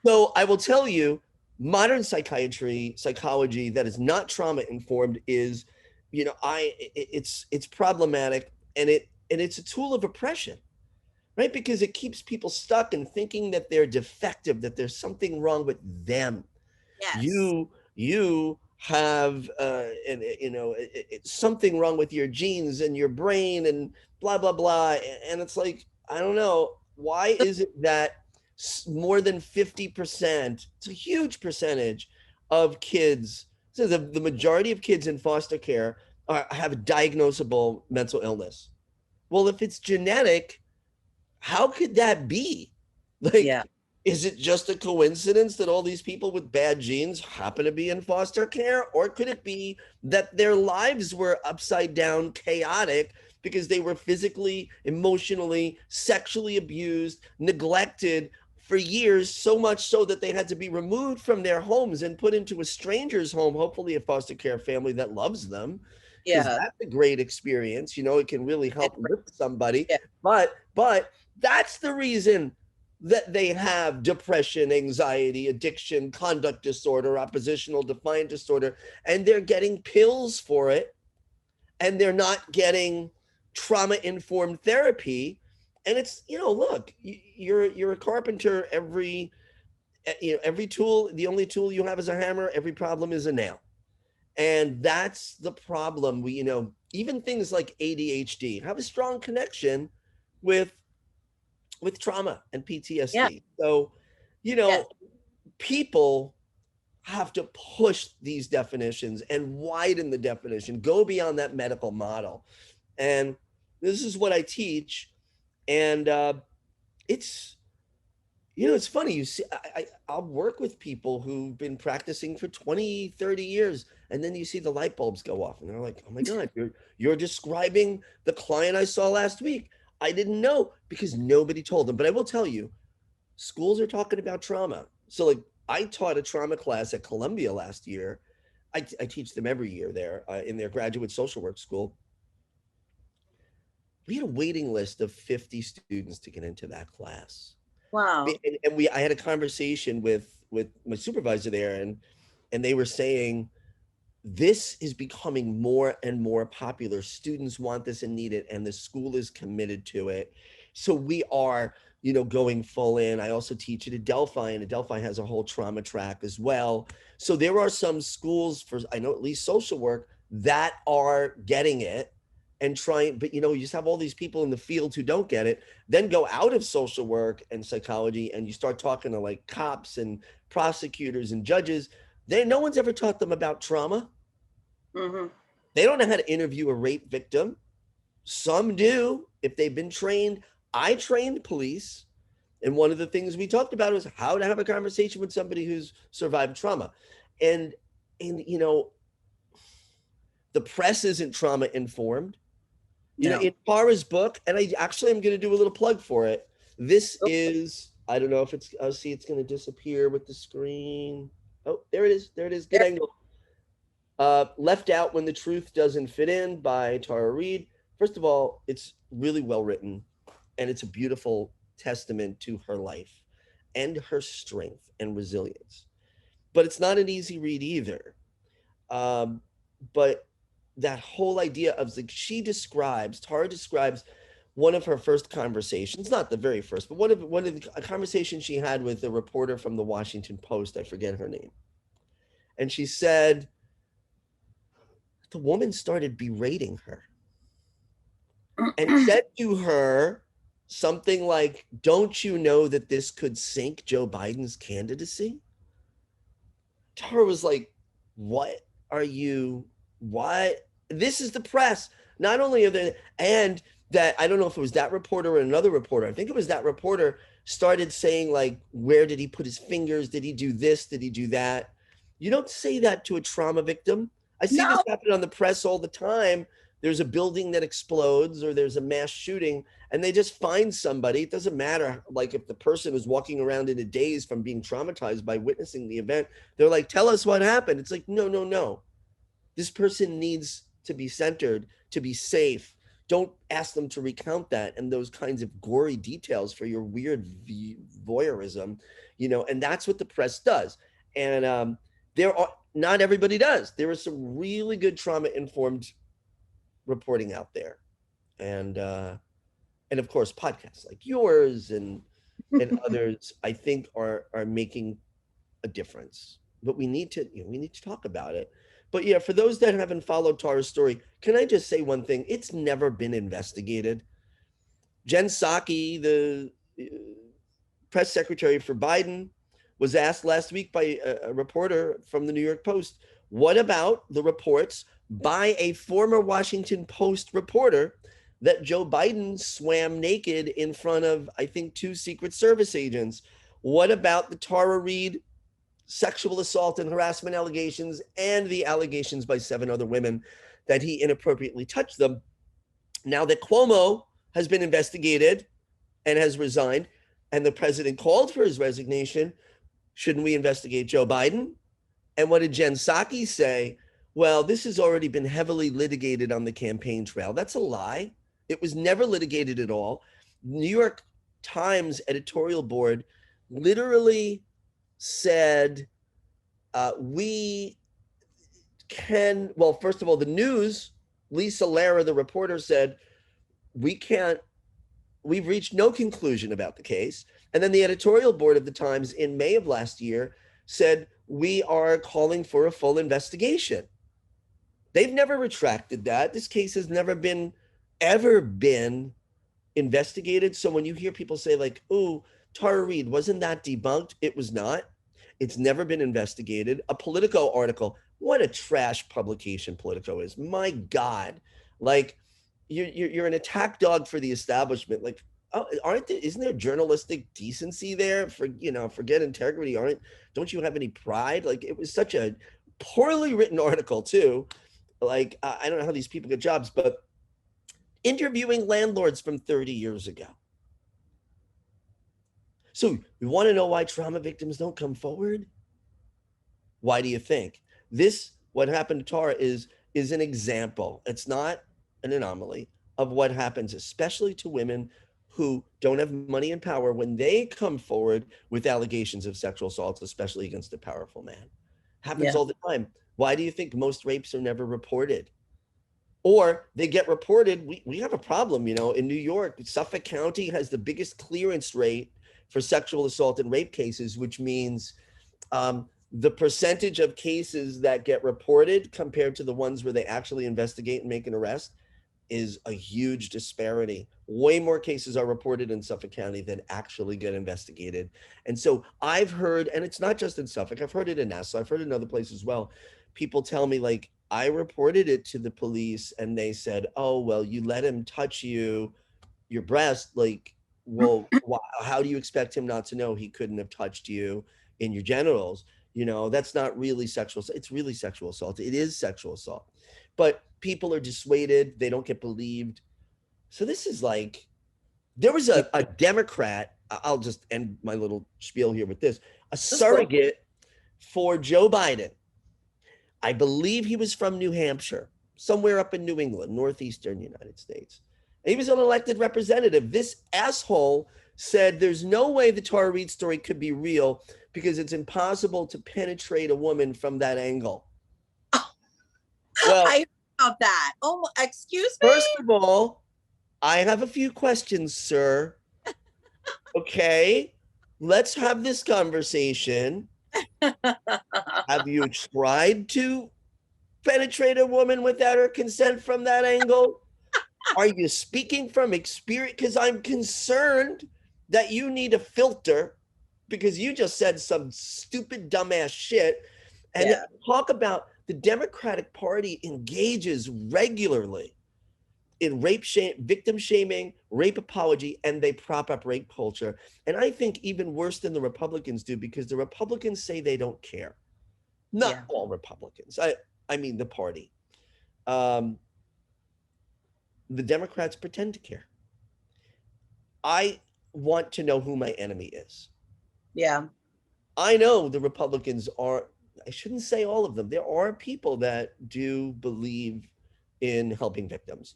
So I will tell you, modern psychology that is not trauma informed is, it's problematic, and and it's a tool of oppression, right? Because it keeps people stuck and thinking that they're defective, that there's something wrong with them. Yes. You have and it's something wrong with your genes and your brain and blah blah blah. And it's like, I don't know, why is it that more than 50%, it's a huge percentage of kids, so the majority of kids in foster care have a diagnosable mental illness. Well, if it's genetic, how could that be? Yeah. Like, is it just a coincidence that all these people with bad genes happen to be in foster care? Or could it be that their lives were upside down, chaotic, because they were physically, emotionally, sexually abused, neglected for years, so much so that they had to be removed from their homes and put into a stranger's home, hopefully a foster care family that loves them, because Yeah. that's a great experience. It can really help lift somebody. Yeah. But that's the reason that they have depression, anxiety, addiction, conduct disorder, oppositional defiant disorder, and they're getting pills for it, and they're not getting trauma informed therapy. And it's, look, you're a carpenter. Every tool, the only tool you have is a hammer. Every problem is a nail. And that's the problem. Even things like ADHD have a strong connection with trauma and Yeah. PTSD. So, you Yeah. know, people have to push these definitions and widen the definition, go beyond that medical model. And this is what I teach. And it's, it's funny. You see, I'll work with people who've been practicing for 20, 30 years. And then you see the light bulbs go off and they're like, oh my God, you're describing the client I saw last week. I didn't know, because nobody told them. But I will tell you, schools are talking about trauma. So, like, I taught a trauma class at Columbia last year. I teach them every year there in their graduate social work school. We had a waiting list of 50 students to get into that class. Wow. And I had a conversation with my supervisor there, and they were saying, this is becoming more and more popular. Students want this and need it, and the school is committed to it. So we are, going full in. I also teach at Adelphi, and Adelphi has a whole trauma track as well. So there are some schools, for I know at least social work, that are getting it and trying, but you just have all these people in the field who don't get it, then go out of social work and psychology, and you start talking to like cops and prosecutors and judges. No one's ever taught them about trauma. Mm-hmm. They don't know how to interview a rape victim. Some do if they've been trained. I trained police, and one of the things we talked about was how to have a conversation with somebody who's survived trauma. And the press isn't trauma informed. No. In Tara's book, and I actually am going to do a little plug for it. This is, I don't know if it's, I'll see, it's going to disappear with the screen. Oh, there it is. There it is. Good angle. Left Out When the Truth Doesn't Fit In by Tara Reade. First of all, it's really well written, and it's a beautiful testament to her life and her strength and resilience. But it's not an easy read either. But that whole idea of, like, Tara describes one of her first conversations, not the very first, but one of the conversations she had with a reporter from the Washington Post. I forget her name. And she said, the woman started berating her and said to her something like, don't you know that this could sink Joe Biden's candidacy? Tara was like, what? This is the press. Not only are there, and that, I don't know if it was that reporter or another reporter. I think it was that reporter started saying, like, where did he put his fingers? Did he do this? Did he do that? You don't say that to a trauma victim. I see this happen on the press all the time. There's a building that explodes or there's a mass shooting, and they just find somebody. It doesn't matter, like, if the person is walking around in a daze from being traumatized by witnessing the event. They're like, tell us what happened. It's like, no. This person needs to be centered, to be safe. Don't ask them to recount that and those kinds of gory details for your weird voyeurism, and that's what the press does. And not everybody does. There is some really good trauma-informed reporting out there. and of course podcasts like yours and others, I think are making a difference. But we need to, we need to talk about it. But yeah, for those that haven't followed Tara's story, can I just say one thing? It's never been investigated. Jen Psaki, the press secretary for Biden, was asked last week by a reporter from the New York Post, what about the reports by a former Washington Post reporter that Joe Biden swam naked in front of, I think, 2 Secret Service agents? What about the Tara Reade sexual assault and harassment allegations and the allegations by 7 other women that he inappropriately touched them? Now that Cuomo has been investigated and has resigned, and the president called for his resignation, shouldn't we investigate Joe Biden? And what did Jen Psaki say? Well, this has already been heavily litigated on the campaign trail. That's a lie. It was never litigated at all. New York Times editorial board literally said, we can, well, first of all, the news, Lisa Lara, the reporter, said, we've reached no conclusion about the case. And then the editorial board of the Times in May of last year said, we are calling for a full investigation. They've never retracted that. This case has never ever been investigated. So when you hear people say like, oh, Tara Reade, wasn't that debunked? It was not. It's never been investigated. A Politico article, what a trash publication Politico is. My God. Like, you're an attack dog for the establishment. Like, oh, isn't there journalistic decency there? Forget integrity. Don't you have any pride? Like, it was such a poorly written article too. Like, I don't know how these people get jobs, but interviewing landlords from 30 years ago. So you want to know why trauma victims don't come forward? Why do you think? What happened to Tara is an example. It's not an anomaly of what happens, especially to women who don't have money and power when they come forward with allegations of sexual assault, especially against a powerful man. Happens all the time. Why do you think most rapes are never reported? Or they get reported, we have a problem, in New York, Suffolk County has the biggest clearance rate for sexual assault and rape cases, which means the percentage of cases that get reported compared to the ones where they actually investigate and make an arrest is a huge disparity. Way more cases are reported in Suffolk County than actually get investigated. And so I've heard, and it's not just in Suffolk, I've heard it in Nassau, I've heard it in other places as well. People tell me like, I reported it to the police and they said, oh, well, you let him touch your breast. Like, well, how do you expect him not to know he couldn't have touched you in your genitals? That's not really sexual. It's really sexual assault. It is sexual assault. But people are dissuaded. They don't get believed. So this is like, there was a Democrat, I'll just end my little spiel here with this, a surrogate for Joe Biden. I believe he was from New Hampshire, somewhere up in New England, northeastern United States. And he was an elected representative. This asshole said there's no way the Tara Reade story could be real because it's impossible to penetrate a woman from that angle. Well, I heard about that. Oh, excuse me? First of all, I have a few questions, sir. Okay, let's have this conversation. Have you tried to penetrate a woman without her consent from that angle? Are you speaking from experience? Because I'm concerned that you need a filter because you just said some stupid dumbass shit. And talk about the Democratic Party engages regularly in rape victim shaming, rape apology, and they prop up rape culture. And I think even worse than the Republicans do, because the Republicans say they don't care. Not all Republicans. I mean the party. The Democrats pretend to care. I want to know who my enemy is. Yeah. I know the Republicans are, I shouldn't say all of them. There are people that do believe in helping victims,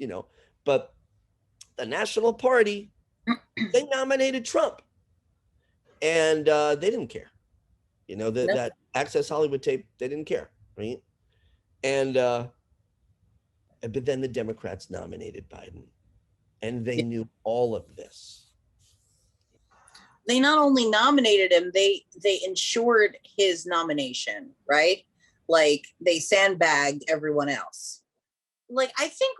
but the National Party, they nominated Trump and they didn't care. That Access Hollywood tape, they didn't care, right? And but then the Democrats nominated Biden. and they knew all of this. They not only nominated him, they ensured his nomination, right? Like they sandbagged everyone else. Like I think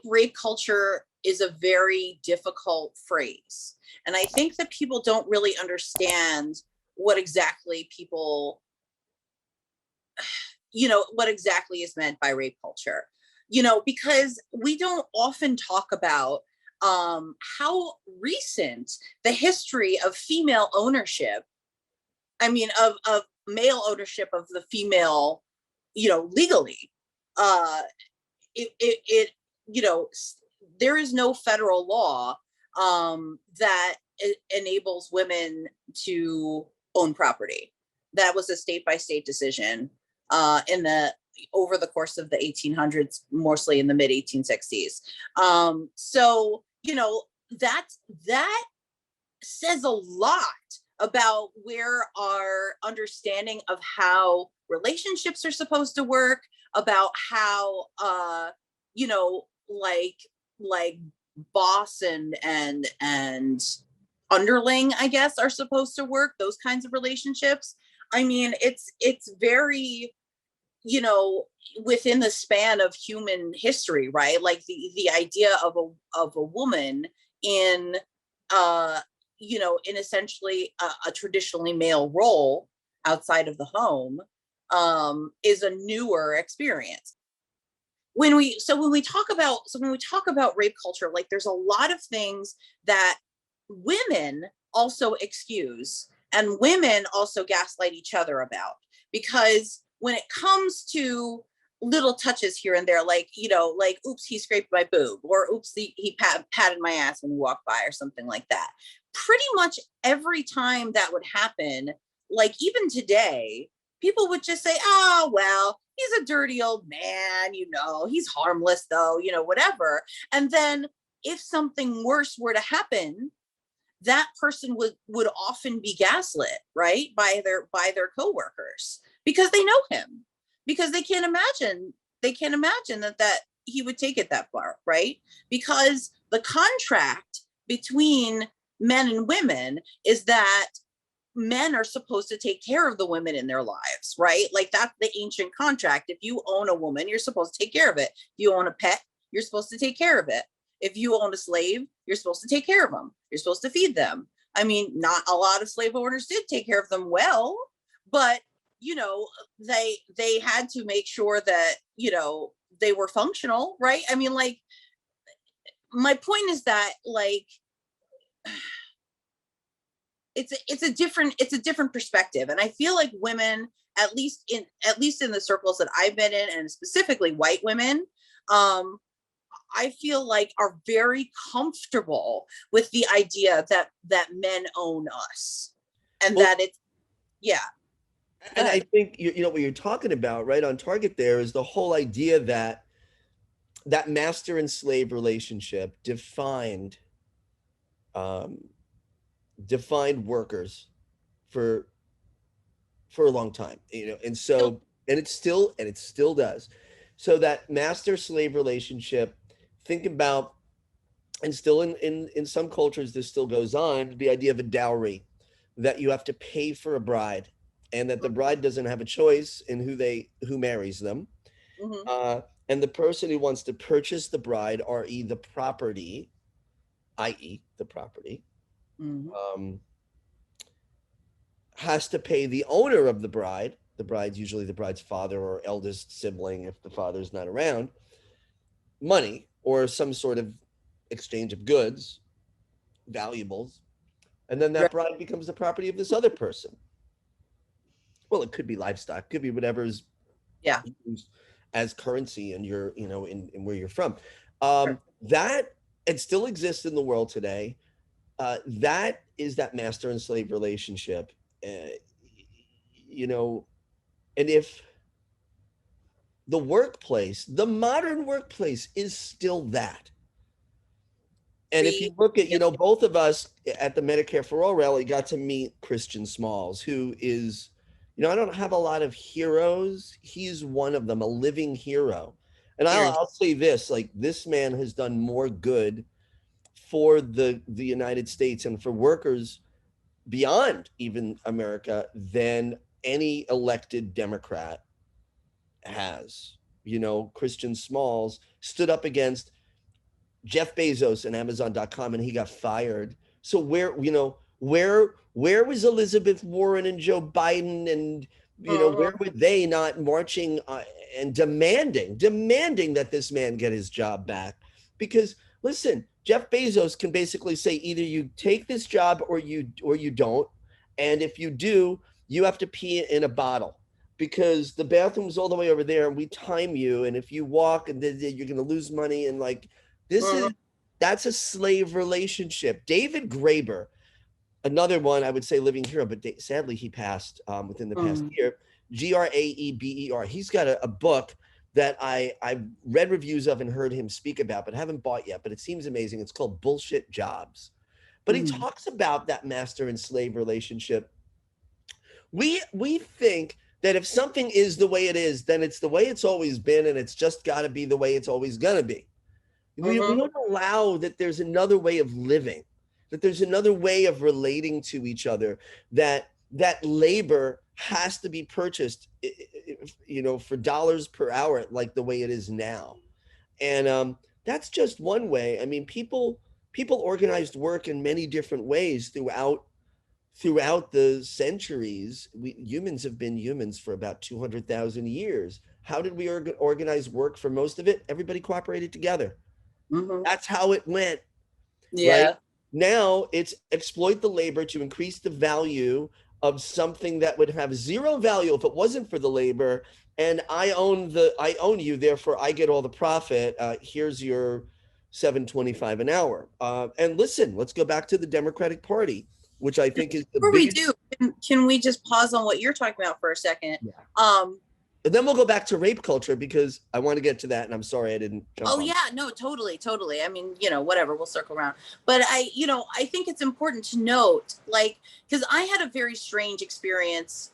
rape culture is a very difficult phrase. And I think that people don't really understand what exactly what exactly is meant by rape culture. Because we don't often talk about how recent the history of female ownership, of male ownership of the female, legally. There is no federal law that enables women to own property. That was a state by state decision over the course of the 1800s, mostly in the mid 1860s. So that says a lot about where our understanding of how relationships are supposed to work, about how like boss and underling, I guess, are supposed to work, those kinds of relationships. It's very, within the span of human history, right? Like the idea of a woman in in essentially a traditionally male role outside of the home is a newer experience. When we talk about rape culture, like there's a lot of things that women also excuse and women also gaslight each other about, because when it comes to little touches here and there, like oops, he scraped my boob, or oops, he patted my ass when he walked by, or something like that, pretty much every time that would happen, like even today, people would just say, oh, well, he's a dirty old man, he's harmless though, whatever. And then if something worse were to happen, that person would often be gaslit, right, by their coworkers, because they know him, because they can't imagine that he would take it that far, right? Because the contract between men and women is that men are supposed to take care of the women in their lives, right? Like that's the ancient contract. If you own a woman, you're supposed to take care of it. If you own a pet, you're supposed to take care of it. If you own a slave, you're supposed to take care of them. You're supposed to feed them. Not a lot of slave owners did take care of them well, but they had to make sure that they were functional, right? My point is that, like, it's a different perspective, and I feel like women, at least in the circles that I've been in, and specifically white women, I feel like are very comfortable with the idea that men own us, and that it's, yeah. And I think what you're talking about right on target there is the whole idea that master and slave relationship defined workers for a long time, and so and it still does. So that master slave relationship, think about, and still in some cultures this still goes on, the idea of a dowry, that you have to pay for a bride, and that the bride doesn't have a choice in who marries them. Mm-hmm. And the person who wants to purchase the bride, i.e. the property, mm-hmm. Has to pay the owner of the bride. The bride's usually the bride's father or eldest sibling, if the father's not around, money or some sort of exchange of goods, valuables, and then that bride becomes the property of this other person. Well, it could be livestock, could be whatever's used as currency in your, in where you're from. That, it still exists in the world today. That is that master and slave relationship. And if the workplace, the modern workplace, is still that. And if you look at, both of us at the Medicare for All rally got to meet Christian Smalls, who is, I don't have a lot of heroes. He's one of them, a living hero. And I'll say this, like, this man has done more good for the United States and for workers beyond even America than any elected Democrat has. You know, Christian Smalls stood up against Jeff Bezos and Amazon.com and he got fired. So where was Elizabeth Warren and Joe Biden, and where were they not marching and demanding that this man get his job back? Because listen, Jeff Bezos can basically say either you take this job or you don't, and if you do, you have to pee in a bottle because the bathroom's all the way over there and we time you, and if you walk and then you're going to lose money, and like that's a slave relationship. David Graeber, another one I would say living hero, but sadly he passed within the past year. Graeber. He's got a book that I've read reviews of and heard him speak about, but haven't bought yet. But it seems amazing. It's called Bullshit Jobs. But he talks about that master and slave relationship. We think that if something is the way it is, then it's the way it's always been, and it's just got to be the way it's always going to be. We don't allow that there's another way of living, that there's another way of relating to each other, that labor has to be purchased, for dollars per hour, like the way it is now. And that's just one way. I mean, people organized work in many different ways throughout the centuries. Humans have been humans for about 200,000 years. How did we organize work for most of it? Everybody cooperated together. That's how it went. Yeah. Right? Now it's exploit the labor to increase the value of something that would have zero value if it wasn't for the labor. And I own you, therefore I get all the profit. Here's your $7.25 an hour. And listen, let's go back to the Democratic Party, which I think is the Before biggest. we do, can we just pause on what you're talking about for a second? Yeah. And then we'll go back to rape culture because I want to get to that, and I'm sorry I didn't jump on. Yeah, no, totally. I mean, whatever, we'll circle around. But I think it's important to note, like, because I had a very strange experience.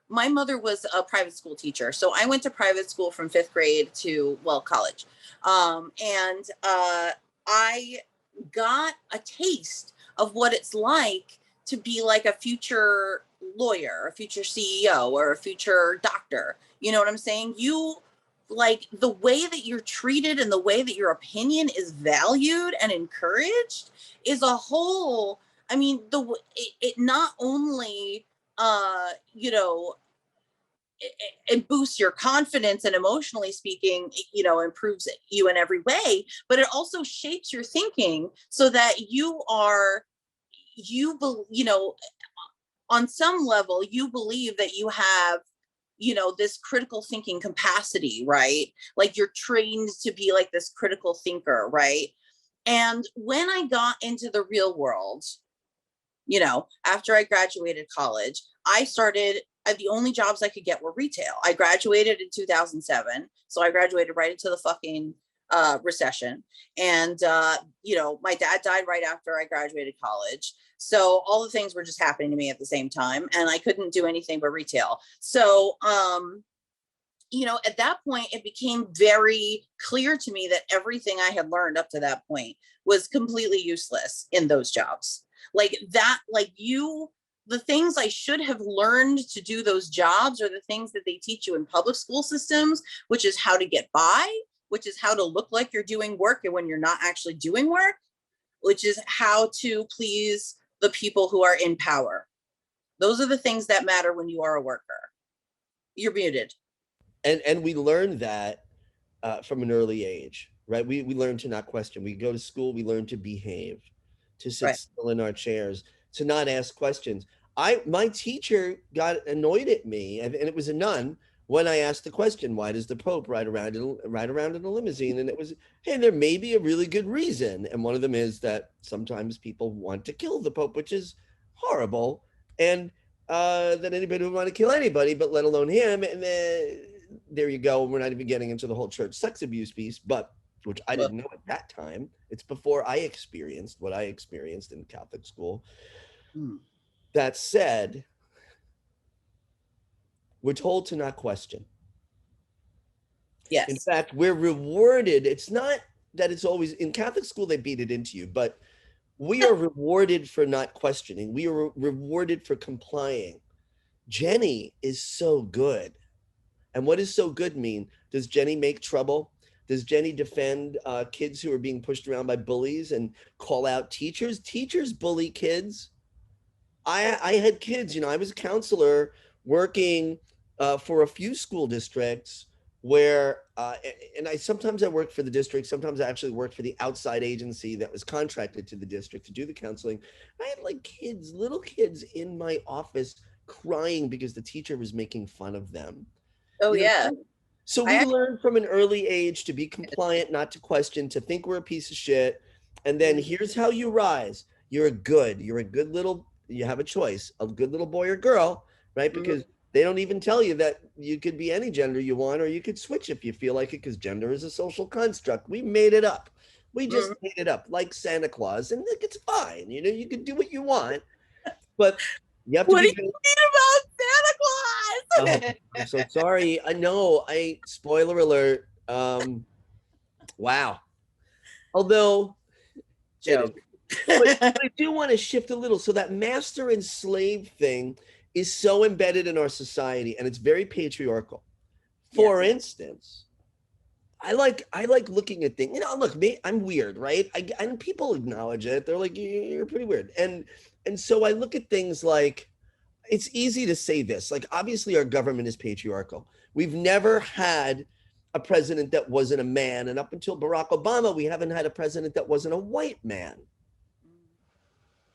My mother was a private school teacher, so I went to private school from 5th grade to college, and I got a taste of what it's like to be like a future lawyer, a future CEO, or a future doctor. You know what I'm saying? You, like, the way that you're treated and the way that your opinion is valued and encouraged is a whole, I mean, it not only, it boosts your confidence and emotionally speaking, improves you in every way, but it also shapes your thinking so that on some level, you believe that you have, this critical thinking capacity, right? Like you're trained to be like this critical thinker, right? And when I got into the real world, after I graduated college, the only jobs I could get were retail. I graduated in 2007. So I graduated right into the fucking recession. And, my dad died right after I graduated college. So all the things were just happening to me at the same time, and I couldn't do anything but retail. So, at that point, it became very clear to me that everything I had learned up to that point was completely useless in those jobs. The things I should have learned to do those jobs are the things that they teach you in public school systems, which is how to get by, which is how to look like you're doing work and when you're not actually doing work, which is how to please the people who are in power. Those are the things that matter when you are a worker. You're muted. And we learn that from an early age, right? We learn to not question. We go to school, we learn to behave, to sit still in our chairs, to not ask questions. My teacher got annoyed at me, and it was a nun, when I asked the question, why does the Pope ride around in a limousine? And it was, hey, there may be a really good reason. And one of them is that sometimes people want to kill the Pope, which is horrible. And that anybody would want to kill anybody, but let alone him. And there you go. We're not even getting into the whole church sex abuse piece, which I didn't know at that time. It's before I experienced what I experienced in Catholic school. That said, we're told to not question. Yes. In fact, we're rewarded. It's not that it's always in Catholic school, they beat it into you, but we are rewarded for not questioning. We are rewarded for complying. Jenny is so good. And what does so good mean? Does Jenny make trouble? Does Jenny defend kids who are being pushed around by bullies and call out teachers? Teachers bully kids. I had kids, I was a counselor working for a few school districts where, and sometimes I worked for the district, sometimes I actually worked for the outside agency that was contracted to the district to do the counseling. I had like kids, little kids in my office crying because the teacher was making fun of them. Oh yeah. So we learn from an early age to be compliant, not to question, to think we're a piece of shit. And then here's how you rise. You're a good little, you have a choice, a good little boy or girl, right? Because they don't even tell you that you could be any gender you want, or you could switch if you feel like it, because gender is a social construct. We made it up. We just made it up, like Santa Claus, and it's fine. You can do what you want, but you have to What be do you mean about Santa Claus? Oh, I'm so sorry. I know. Spoiler alert. Wow. Although Joke. but I do want to shift a little. So that master and slave thing is so embedded in our society, and it's very patriarchal. For instance, I like looking at things. Look, me, I'm weird, right? And people acknowledge it. They're like, you're pretty weird. And so I look at things like, it's easy to say this. Like, obviously, our government is patriarchal. We've never had a president that wasn't a man. And up until Barack Obama, we haven't had a president that wasn't a white man.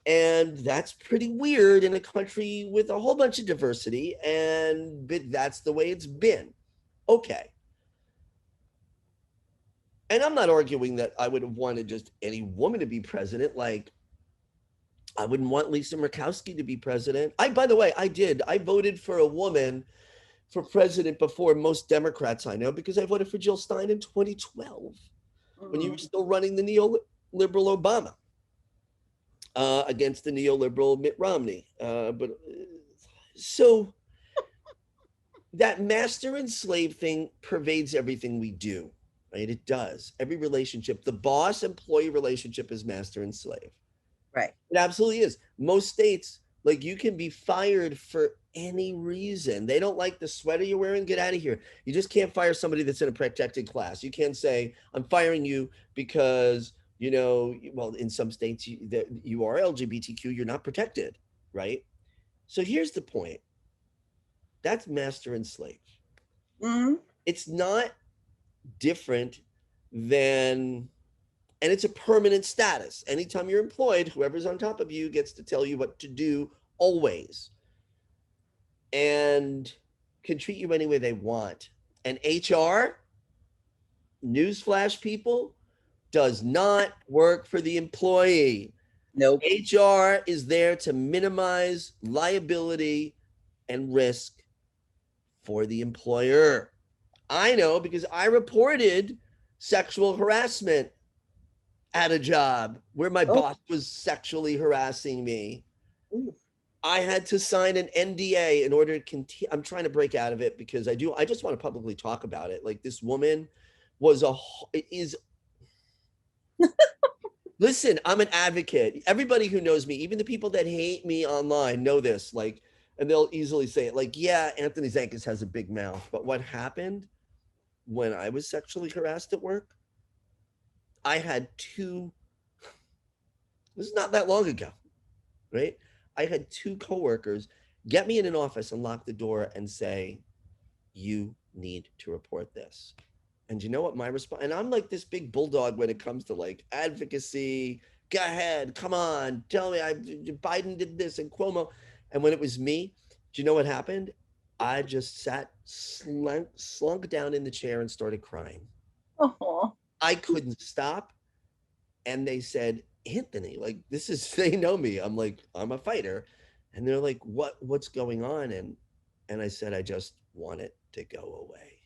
And that's pretty weird in a country with a whole bunch of diversity. But that's the way it's been. Okay. And I'm not arguing that I would have wanted just any woman to be president. Like, I wouldn't want Lisa Murkowski to be president. By the way, I did. I voted for a woman for president before most Democrats I know, because I voted for Jill Stein in 2012 when you were still running the neoliberal Obama against the neoliberal Mitt Romney. So that master and slave thing pervades everything we do, right? It does. Every relationship, the boss-employee relationship is master and slave. Right. It absolutely is. Most states, like, you can be fired for any reason. They don't like the sweater you're wearing, get out of here. You just can't fire somebody that's in a protected class. You can't say, I'm firing you because, well, in some states, you are LGBTQ, you're not protected, right? So here's the point. That's master and slave. It's not different than... And it's a permanent status. Anytime you're employed, whoever's on top of you gets to tell you what to do always. And can treat you any way they want. And HR, newsflash people, does not work for the employee. Nope. HR is there to minimize liability and risk for the employer. I know, because I reported sexual harassment at a job where my boss was sexually harassing me. I had to sign an NDA in order to continue. I'm trying to break out of it because I just want to publicly talk about it. Like, this woman listen, I'm an advocate. Everybody who knows me, even the people that hate me online, know this. Like, and they'll easily say it. Like, yeah, Anthony Zenkus has a big mouth, but what happened when I was sexually harassed at work? I had this is not that long ago, right? I had two coworkers get me in an office and lock the door and say, you need to report this. And you know what my response? And I'm like this big bulldog when it comes to like advocacy. Go ahead, come on, tell me. Biden did this and Cuomo. And when it was me, do you know what happened? I just slunk down in the chair and started crying. Oh. I couldn't stop. And they said, Anthony, like, they know me. I'm like, I'm a fighter. And they're like, what's going on? And I said, I just want it to go away.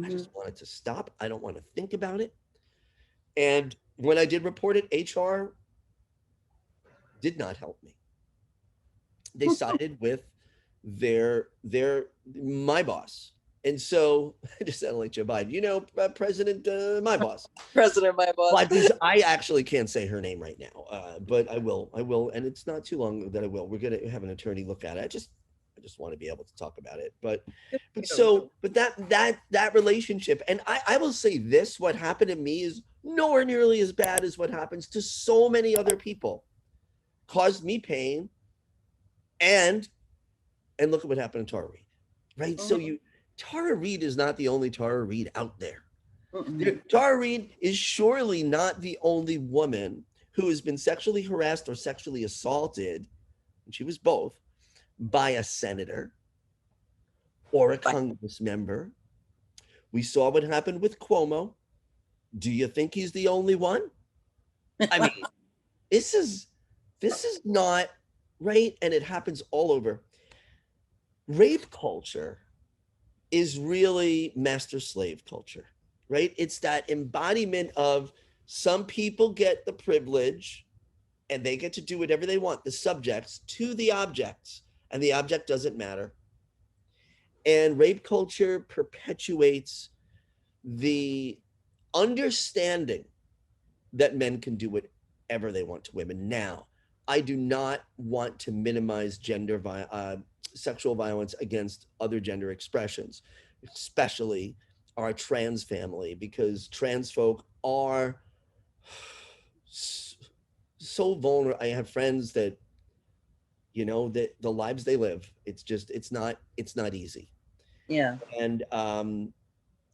I just want it to stop. I don't want to think about it. And when I did report it, HR did not help me. They sided with my boss. And so I just sounded like Joe Biden, President, my boss. President, my boss. But this, I actually can't say her name right now, but I will, and it's not too long that I will. We're gonna have an attorney look at it. I just want to be able to talk about it. But that relationship, and I will say this: what happened to me is nowhere nearly as bad as what happens to so many other people. Caused me pain, and look at what happened to Tara Reade, right? So Tara Reade is not the only Tara Reade out there. Tara Reade is surely not the only woman who has been sexually harassed or sexually assaulted, and she was both, by a senator or a Congress member. We saw what happened with Cuomo. Do you think he's the only one? I mean, this is not right, and it happens all over. Rape culture is really master-slave culture. Right? It's that embodiment of some people get the privilege and they get to do whatever they want, the subjects to the objects, and the object doesn't matter. And rape culture perpetuates the understanding that men can do whatever they want to women. Now, I do not want to minimize sexual violence against other gender expressions, especially our trans family, because trans folk are so vulnerable. I have friends that, that the lives they live, it's not easy. Yeah. And,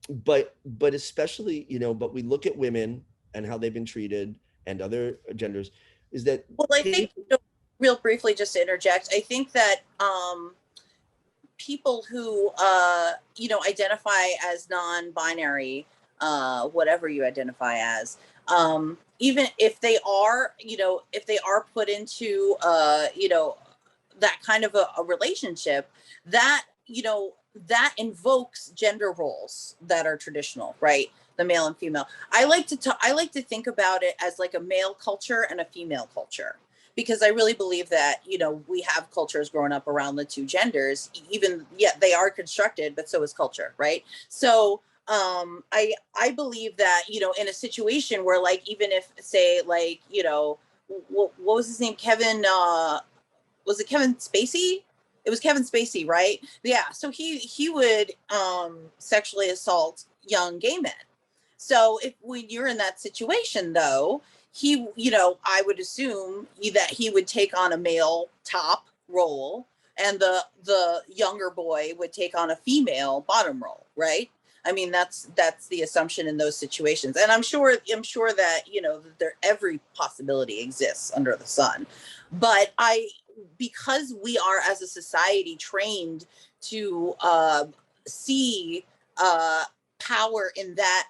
but especially, but we look at women and how they've been treated and other genders is that. Well, I think, real briefly, just to interject, I think that, people who identify as non-binary, whatever you identify as, even if they are put into that kind of a relationship, that that invokes gender roles that are traditional, right? The male and female. I like to think about it as like a male culture and a female culture, because I really believe that, we have cultures growing up around the two genders, they are constructed, but so is culture, right? So I believe that, in a situation where, like, even if, say, like, what was his name? Kevin, was it Kevin Spacey? It was Kevin Spacey, right? Yeah. So he would sexually assault young gay men. So when you're in that situation, though, he, I would assume that he would take on a male top role, and the younger boy would take on a female bottom role, right? I mean, that's the assumption in those situations, and I'm sure that there every possibility exists under the sun, but because we are as a society trained to see power in that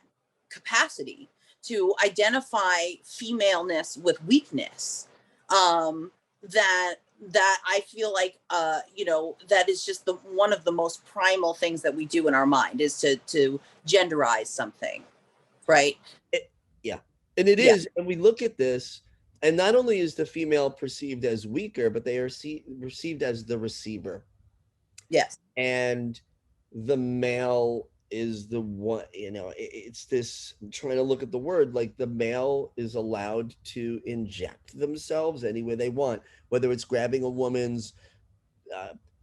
capacity, to identify femaleness with weakness, that I feel like that is just one of the most primal things that we do in our mind, is to genderize something, right? And it is, and we look at this, and not only is the female perceived as weaker, but they are perceived as the receiver. Yes. And the male is the one, it's this, I'm trying to look at the word, like the male is allowed to inject themselves any way they want, whether it's grabbing a woman's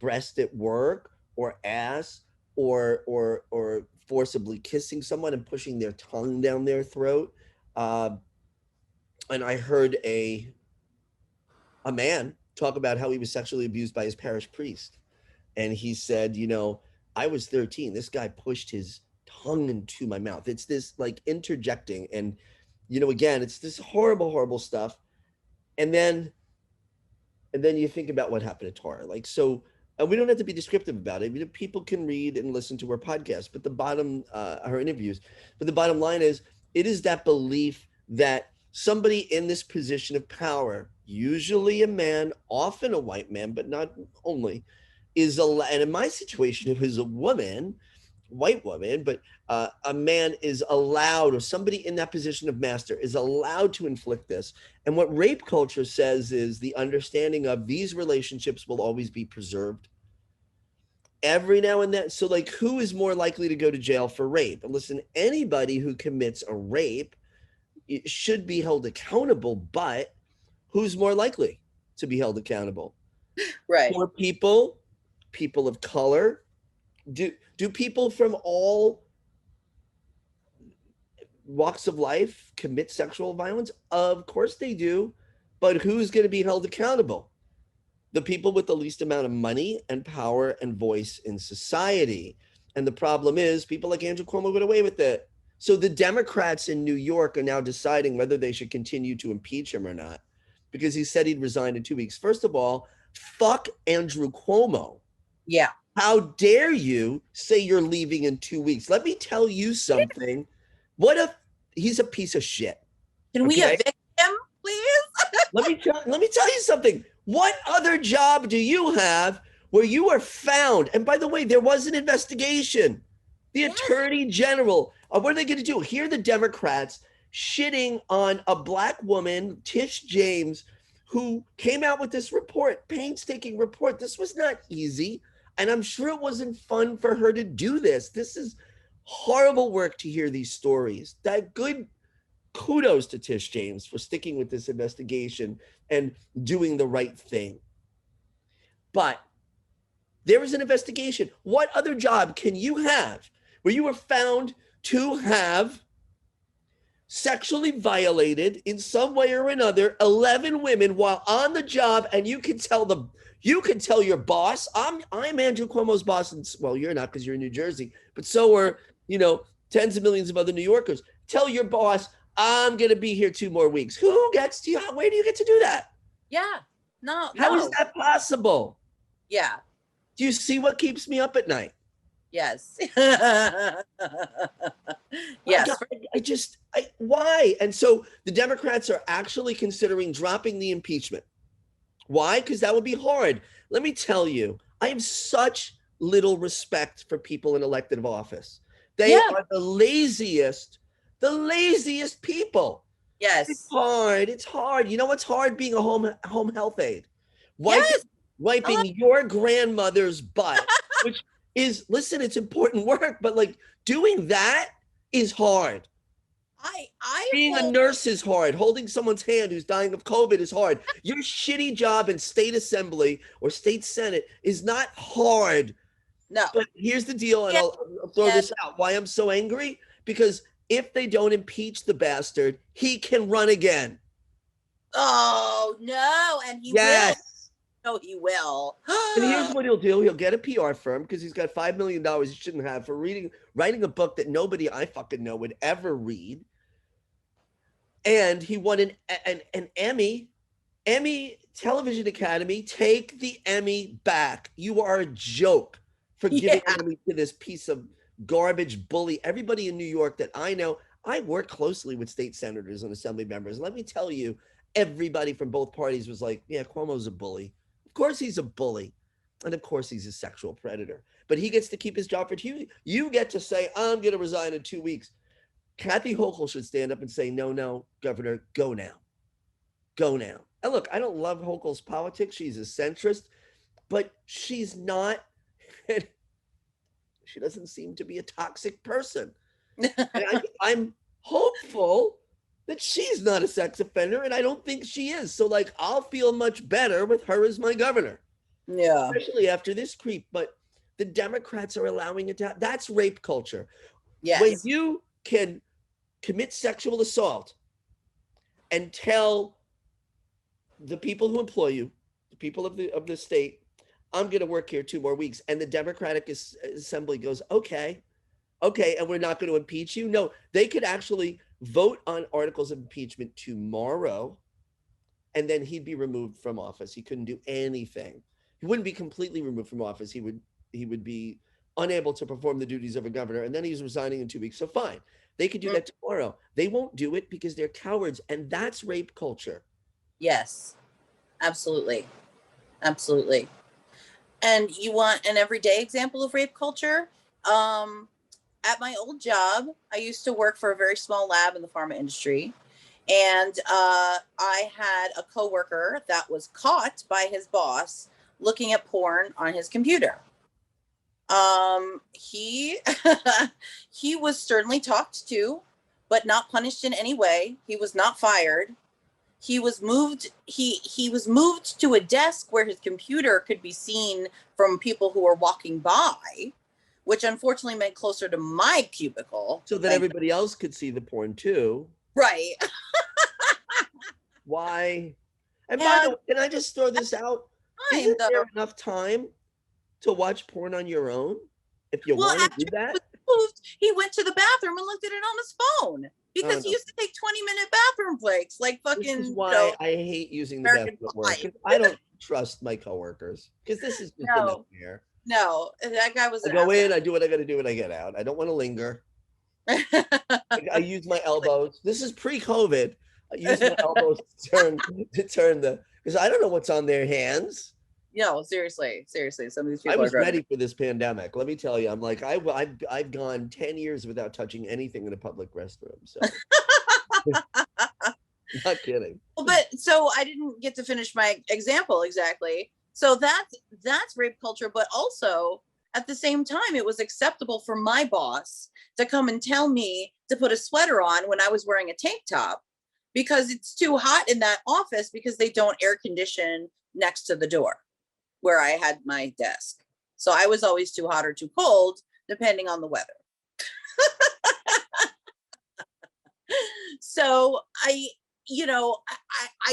breast at work or ass, or forcibly kissing someone and pushing their tongue down their throat. And I heard a man talk about how he was sexually abused by his parish priest. And he said, I was 13. This guy pushed his tongue into my mouth. It's this like interjecting. And, again, it's this horrible, horrible stuff. And then you think about what happened to Tara. Like, so we don't have to be descriptive about it. People can read and listen to her podcast, but her interviews. But the bottom line is, it is that belief that somebody in this position of power, usually a man, often a white man, but not only, and in my situation, it was a woman, white woman, but a man is allowed, or somebody in that position of master is allowed to inflict this. And what rape culture says is the understanding of these relationships will always be preserved. every now and then. So like, who is more likely to go to jail for rape? And listen, anybody who commits a rape should be held accountable, but who's more likely to be held accountable? Right. Poor people, people of color. Do people from all walks of life commit sexual violence? Of course they do, but who's going to be held accountable? The people with the least amount of money and power and voice in society. And the problem is people like Andrew Cuomo get away with it. So the Democrats in New York are now deciding whether they should continue to impeach him or not, because he said he'd resign in 2 weeks. First of all, fuck Andrew Cuomo. Yeah. How dare you say you're leaving in 2 weeks? Let me tell you something. What if he's a piece of shit? Can we evict him, please? Let me tell you something. What other job do you have where you are found? And by the way, there was an investigation. The attorney general, what are they going to do? Here are the Democrats shitting on a black woman, Tish James, who came out with this report, painstaking report. This was not easy. And I'm sure it wasn't fun for her to do this. This is horrible work to hear these stories. That good kudos to Tish James for sticking with this investigation and doing the right thing. But there is an investigation. What other job can you have where you are found to have sexually violated in some way or another 11 women while on the job, and you can tell your boss, I'm Andrew Cuomo's boss, and well, you're not because you're in New Jersey, but so are, tens of millions of other New Yorkers. Tell your boss, I'm going to be here 2 more weeks. Who gets to you? Where do you get to do that? Yeah. No. How is that possible? Yeah. Do you see what keeps me up at night? Yes. Yes. Why? And so the Democrats are actually considering dropping the impeachment. Why? Because that would be hard. Let me tell you, I have such little respect for people in elected office. They are the laziest people. Yes. It's hard. You know what's hard? Being a home health aide. Wiping your grandmother's butt, which is, listen, it's important work, but like doing that is hard. Being a nurse is hard. Holding someone's hand who's dying of COVID is hard. Your shitty job in state assembly or state senate is not hard. No. But here's the deal, and I'll throw this out. Why I'm so angry? Because if they don't impeach the bastard, he can run again. Oh, no. And he will. No, he will. And here's what he'll do. He'll get a PR firm because he's got $5 million he shouldn't have for writing a book that nobody I fucking know would ever read. And he won an Emmy Television Academy. Take the Emmy back. You are a joke for giving an Emmy to this piece of garbage bully. Everybody in New York that I know, I work closely with state senators and assembly members. Let me tell you, everybody from both parties was like, yeah, Cuomo's a bully. Of course he's a bully. And of course he's a sexual predator. But he gets to keep his job for 2 weeks. You get to say, I'm going to resign in 2 weeks. Kathy Hochul should stand up and say, no, Governor, go now. Go now. And look, I don't love Hochul's politics. She's a centrist, but she's not, she doesn't seem to be a toxic person. And I'm hopeful that she's not a sex offender, and I don't think she is. So, like, I'll feel much better with her as my governor. Yeah. Especially after this creep. But the Democrats are allowing it to happen. That's rape culture. Yes. When you can commit sexual assault and tell the people who employ you, the people of the state, I'm going to work here 2 more weeks. And the Democratic Assembly goes, okay, and we're not going to impeach you. No, they could actually vote on articles of impeachment tomorrow, and then he'd be removed from office. He couldn't do anything. He wouldn't be completely removed from office. He would be unable to perform the duties of a governor, and then he's resigning in 2 weeks. So fine, they could do that tomorrow. They won't do it because they're cowards, and that's rape culture. Yes, absolutely. Absolutely. And you want an everyday example of rape culture? At my old job, I used to work for a very small lab in the pharma industry. And I had a coworker that was caught by his boss looking at porn on his computer. He he was sternly talked to, but not punished in any way. He was not fired. He was moved. He was moved to a desk where his computer could be seen from people who were walking by, which unfortunately meant closer to my cubicle. So that everybody else could see the porn too. Right. Why? And by the way, can I just throw this out? Isn't there enough time to watch porn on your own if you want to do that? He went to the bathroom and looked at it on his phone because he used to take 20-minute bathroom breaks, like fucking. This is why I hate using the bathroom at work. I don't trust my coworkers because this is just a nightmare. No, that guy was. I go in, I do what I got to do, and I get out. I don't want to linger. I use my elbows. This is pre-COVID. I use my elbows to turn the, because I don't know what's on their hands. No, seriously. Some of these people I was ready for this pandemic. Let me tell you, I'm like, I've gone 10 years without touching anything in a public restroom. So, not kidding. Well, but so I didn't get to finish my example exactly. So that's rape culture, but also at the same time, it was acceptable for my boss to come and tell me to put a sweater on when I was wearing a tank top because it's too hot in that office because they don't air condition next to the door where I had my desk. So I was always too hot or too cold, depending on the weather. So I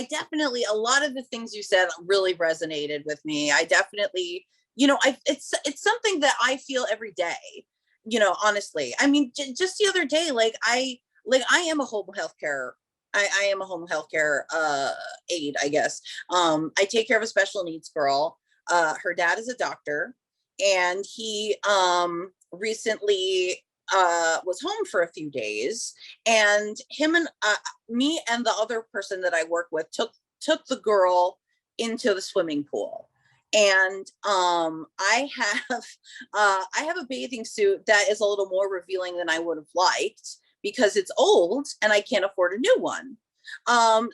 definitely, a lot of the things you said really resonated with me. I definitely, it's something that I feel every day, honestly. I mean, just the other day, I am a home healthcare. I am a home healthcare aide, I guess. I take care of a special needs girl. Her dad is a doctor, and he recently was home for a few days, and him and me and the other person that I work with took the girl into the swimming pool. And I have a bathing suit that is a little more revealing than I would have liked because it's old and I can't afford a new one.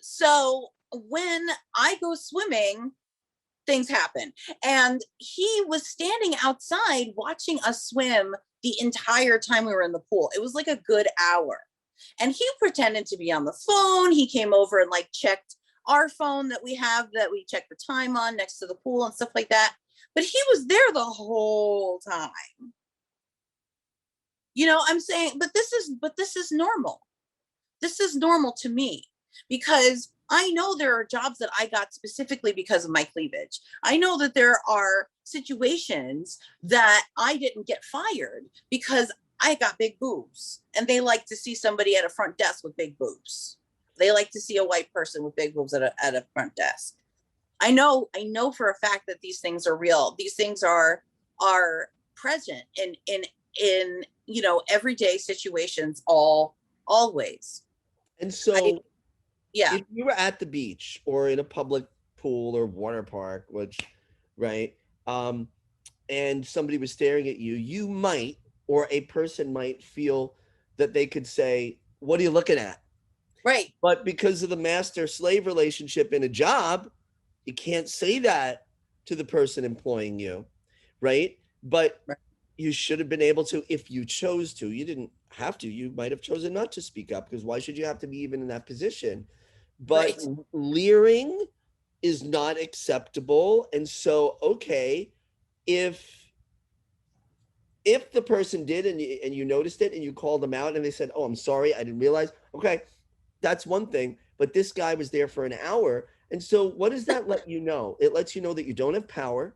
So when I go swimming, things happen. And he was standing outside watching us swim the entire time we were in the pool. It was like a good hour. And he pretended to be on the phone. He came over and checked our phone that we check the time on next to the pool and stuff like that. But he was there the whole time. I'm saying, but this is normal. This is normal to me because I know there are jobs that I got specifically because of my cleavage. I know that there are situations that I didn't get fired because I got big boobs, and they like to see somebody at a front desk with big boobs. They like to see a white person with big boobs at a front desk. I know for a fact that these things are real. These things are present in everyday situations always. And so yeah, if you were at the beach or in a public pool or water park, right, and somebody was staring at you, you might, or a person might feel that they could say, "What are you looking at?" Right. But because of the master-slave relationship in a job, you can't say that to the person employing you, right? But you should have been able to if you chose to. You didn't have to. You might have chosen not to speak up because why should you have to be even in that position? But leering is not acceptable. And so, okay, if the person did and you noticed it and you called them out and they said, "Oh, I'm sorry, I didn't realize." Okay, that's one thing. But this guy was there for an hour. And so what does that let you know? It lets you know that you don't have power.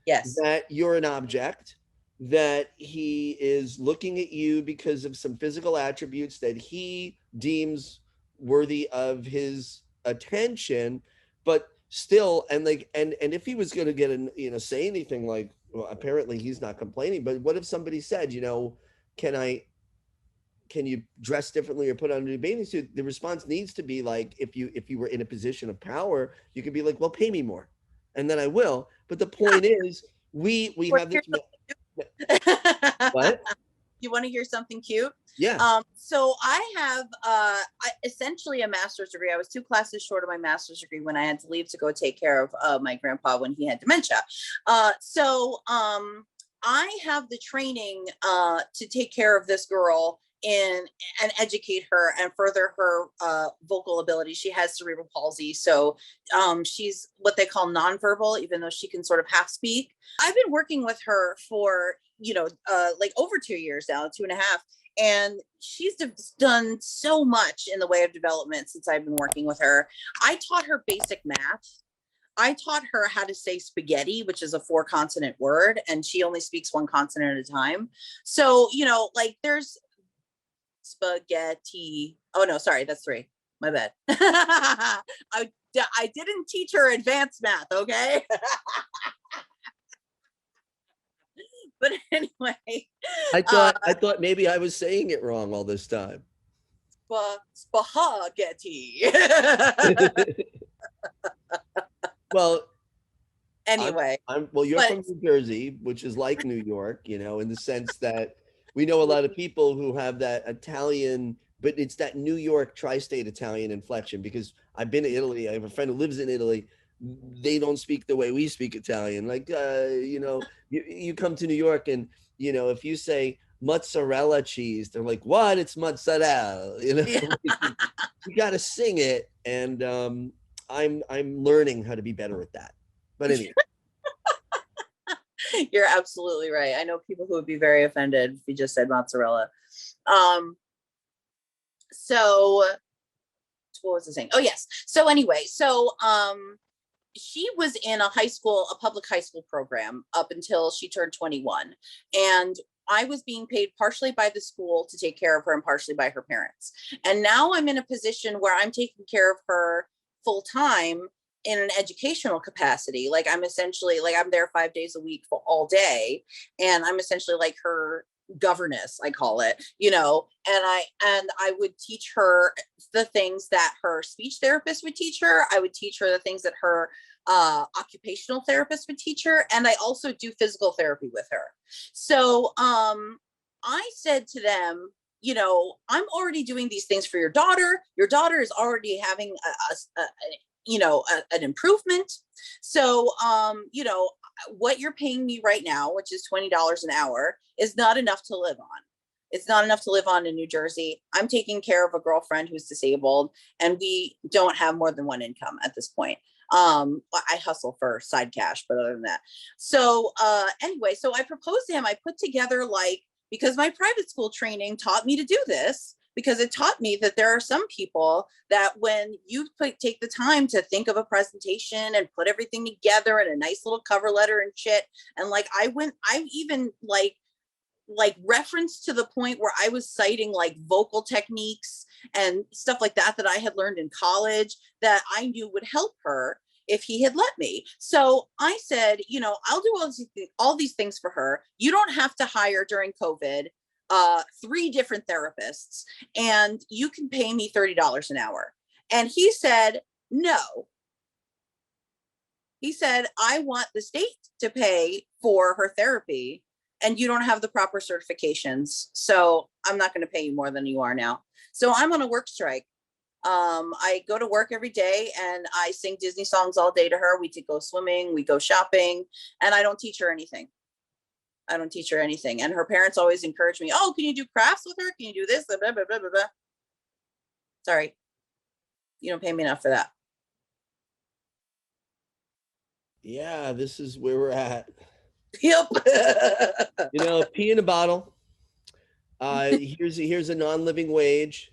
Yes. That you're an object, that he is looking at you because of some physical attributes that he deems worthy of his attention, but still, and if he was going to get say anything like, well, apparently he's not complaining, but what if somebody said, can you dress differently or put on a new bathing suit? The response needs to be like, if you were in a position of power, you could be like, well, pay me more, and then I will. But the point is, we have this. What? You want to hear something cute? Yeah. So I have essentially a master's degree. I was 2 classes short of my master's degree when I had to leave to go take care of my grandpa when he had dementia. So I have the training to take care of this girl and educate her and further her vocal ability. She has cerebral palsy, so she's what they call nonverbal, even though she can sort of half speak. I've been working with her for like over 2 years now, 2.5. And she's done so much in the way of development since I've been working with her. I taught her basic math. I taught her how to say spaghetti, which is a 4-consonant word, and she only speaks 1 consonant at a time. So, like there's spaghetti. Oh no, sorry, that's 3. My bad. I didn't teach her advanced math, okay? But anyway, I thought maybe I was saying it wrong all this time. Spaghetti. Well, anyway, you're from New Jersey, which is like New York, in the sense that we know a lot of people who have that Italian, but it's that New York tri-state Italian inflection, because I've been to Italy. I have a friend who lives in Italy. They don't speak the way we speak Italian. Like, you come to New York and, if you say mozzarella cheese, they're like, what? It's mozzarella, Yeah. You got to sing it. And I'm learning how to be better at that. But anyway. You're absolutely right. I know people who would be very offended if you just said mozzarella. So what was I saying? Oh yes. So anyway, she was in a public high school program up until she turned 21. And I was being paid partially by the school to take care of her and partially by her parents. And now I'm in a position where I'm taking care of her full time in an educational capacity. Like I'm there 5 days a week for all day. And I'm essentially like her governess, I call it, and I would teach her the things that her speech therapist would teach her. I would teach her the things that her occupational therapist would teach her. And I also do physical therapy with her. So I said to them, I'm already doing these things for your daughter. Your daughter is already having an improvement. So, what you're paying me right now, which is $20 an hour, is not enough to live on. It's not enough to live on in New Jersey. I'm taking care of a girlfriend who's disabled, and we don't have more than one income at this point. I hustle for side cash, but other than that. So anyway, so I proposed to him. I put together because my private school training taught me to do this, because it taught me that there are some people that when you take the time to think of a presentation and put everything together in a nice little cover letter and shit. And I even reference to the point where I was citing vocal techniques and stuff like that I had learned in college that I knew would help her if he had let me. So I said, I'll do all these things for her. You don't have to hire during COVID 3 different therapists, and you can pay me $30 an hour. And he said, no. He said, I want the state to pay for her therapy, and you don't have the proper certifications. So I'm not going to pay you more than you are now. So I'm on a work strike. I go to work every day and I sing Disney songs all day to her. We go swimming, we go shopping, and I don't teach her anything. And her parents always encourage me, oh, can you do crafts with her? Can you do this? Blah, blah, blah, blah, blah. Sorry. You don't pay me enough for that. Yeah, this is where we're at. Yep. Pee in a bottle. Here's a non-living wage.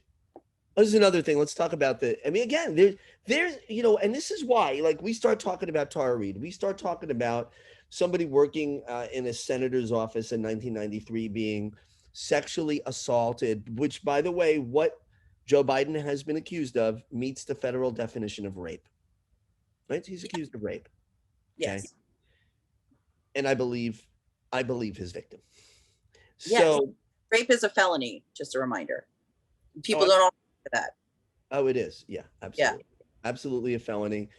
This is another thing. Let's talk about again, there's and this is why, we start talking about Tara Reade. We start talking about somebody working in a senator's office in 1993 being sexually assaulted, which, by the way, what Joe Biden has been accused of meets the federal definition of rape. Right? He's accused of rape. Yes. Okay? And I believe his victim. Yes. So rape is a felony, just a reminder. People don't know that. Oh, it is. Yeah, absolutely. Yeah. Absolutely a felony.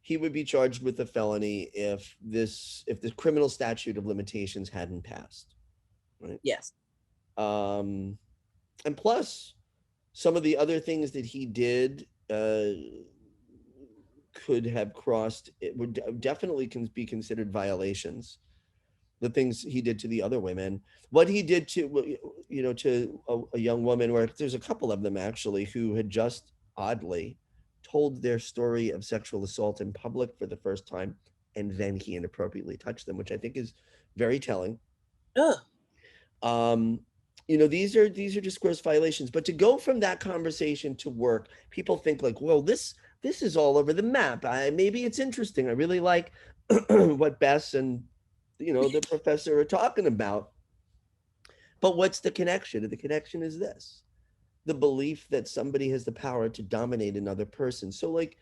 He would be charged with a felony if the criminal statute of limitations hadn't passed. Right? Yes. And plus, some of the other things that he did could have crossed, it would definitely be considered violations the things he did to the other women, what he did to, to a young woman, where there's a couple of them actually who had just oddly told their story of sexual assault in public for the first time, and then he inappropriately touched them, which I think is very telling. Ugh. These are just gross violations. But to go from that conversation to work, people think like, well, this is all over the map. Maybe it's interesting. I really like what Bess and the professor are talking about. But what's the connection? The connection is this: the belief that somebody has the power to dominate another person. So like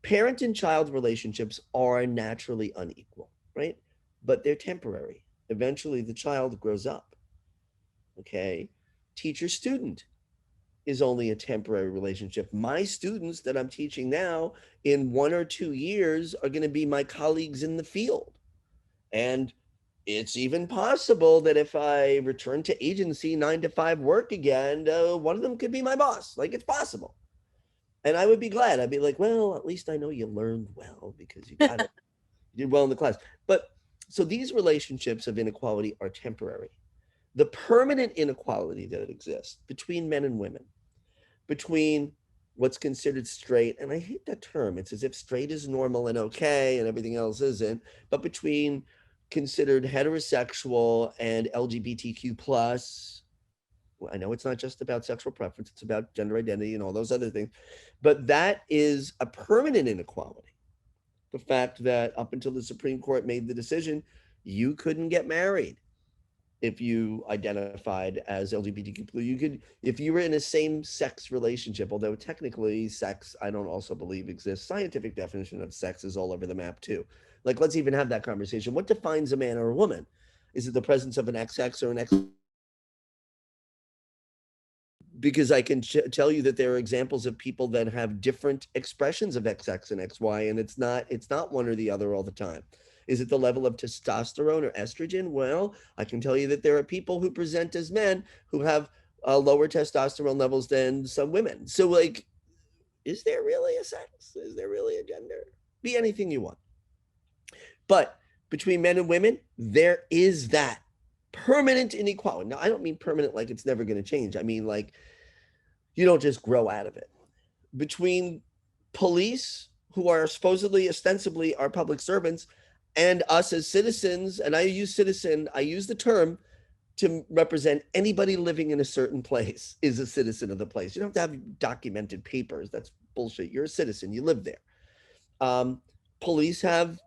parent and child relationships are naturally unequal, right? But they're temporary. Eventually the child grows up. Okay. Teacher student is only a temporary relationship. My students that I'm teaching now in 1 or 2 years are going to be my colleagues in the field. And it's even possible that if I return to agency 9 to 5 work again, one of them could be my boss. Like, it's possible. And I would be glad. I'd be like, well, at least I know you learned well because you got it. You did well in the class. But so these relationships of inequality are temporary. The permanent inequality that exists between men and women, between what's considered straight, and I hate that term. It's as if straight is normal and okay and everything else isn't, but between considered heterosexual and LGBTQ plus. I know it's not just about sexual preference, it's about gender identity and all those other things, but that is a permanent inequality. The fact that up until the Supreme Court made the decision, you couldn't get married if you identified as LGBTQ. You could, if you were in a same-sex relationship, although technically sex, I don't also believe exists. Scientific definition of sex is all over the map too. Like, let's even have that conversation. What defines a man or a woman? Is it the presence of an XX or an X? Because I can tell you that there are examples of people that have different expressions of XX and XY, and it's not one or the other all the time. Is it the level of testosterone or estrogen? Well, I can tell you that there are people who present as men who have lower testosterone levels than some women. So, like, is there really a sex? Is there really a gender? Be anything you want. But between men and women, there is that permanent inequality. Now, I don't mean permanent like it's never going to change. I mean, like, you don't just grow out of it. Between police, who are supposedly, ostensibly, our public servants, and us as citizens, and I use the term to represent anybody living in a certain place is a citizen of the place. You don't have to have documented papers. That's bullshit. You're a citizen. You live there. Police have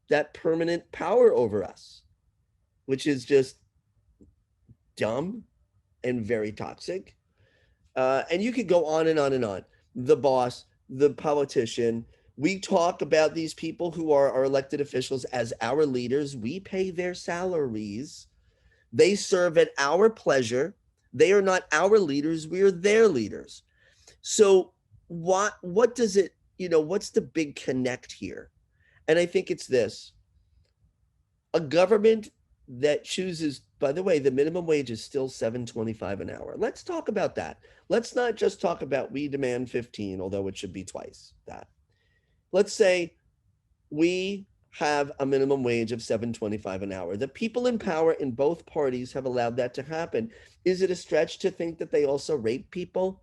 that permanent power over us, which is just dumb and very toxic. And you could go on and on and on. The boss, the politician. We talk about these people who are our elected officials as our leaders. We pay their salaries. They serve at our pleasure. They are not our leaders. We are their leaders. So what does it, what's the big connect here? And I think it's this: a government that chooses, by the way, the minimum wage is still $7.25 an hour. Let's talk about that. Let's not just talk about we demand 15, although it should be twice that. Let's say we have a minimum wage of $7.25 an hour. The people in power in both parties have allowed that to happen. Is it a stretch to think that they also rape people?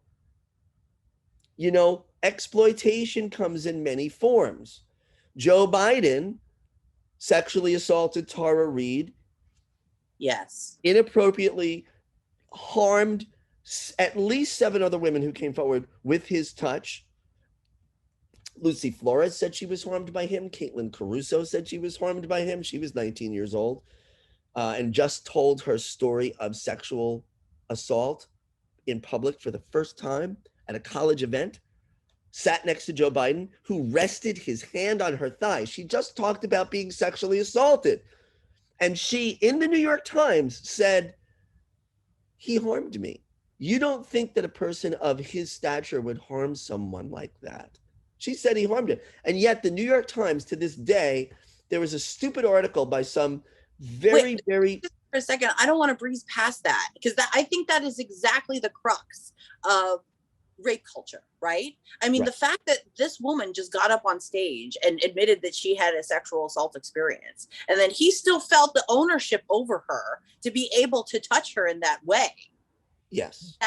Exploitation comes in many forms. Joe Biden sexually assaulted Tara Reade. Yes. Inappropriately harmed at least 7 other women who came forward with his touch. Lucy Flores said she was harmed by him. Caitlyn Caruso said she was harmed by him. She was 19 years old and just told her story of sexual assault in public for the first time at a college event. Sat next to Joe Biden, who rested his hand on her thigh. She just talked about being sexually assaulted. And she, in the New York Times, said, he harmed me. You don't think that a person of his stature would harm someone like that? She said he harmed him. And yet the New York Times, to this day, there was a stupid article by some very for a second, I don't want to breeze past that, because I think that is exactly the crux of rape culture, right? I mean, Right. the fact that this woman just got up on stage and admitted that she had a sexual assault experience, and then he still felt the ownership over her to be able to touch her in that way. Yes.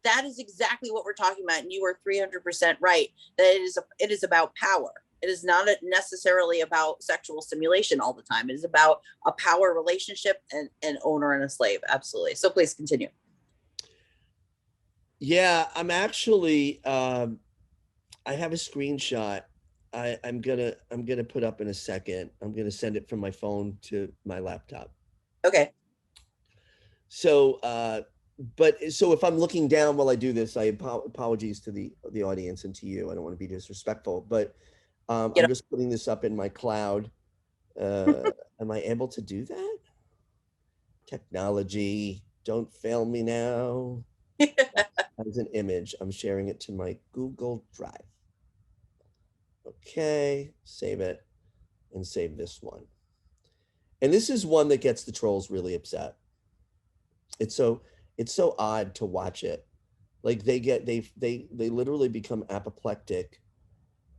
That is exactly what we're talking about. And you are 300% right that it is about power. It is not necessarily about sexual stimulation all the time. It is about a power relationship and an owner and a slave. Absolutely. So please continue. Yeah, I'm actually I have a screenshot. I'm gonna put up in a second. I'm gonna send it from my phone to my laptop. Okay. So so if I'm looking down while I do this, I apologies to the audience and to you. I don't want to be disrespectful, but I'm just putting this up in my cloud. Am I able to do that? Technology, don't fail me now. As an image, I'm sharing it to my Google Drive. Okay, save it and save this one. And this is one that gets the trolls really upset. It's so odd to watch it. Like they literally become apoplectic.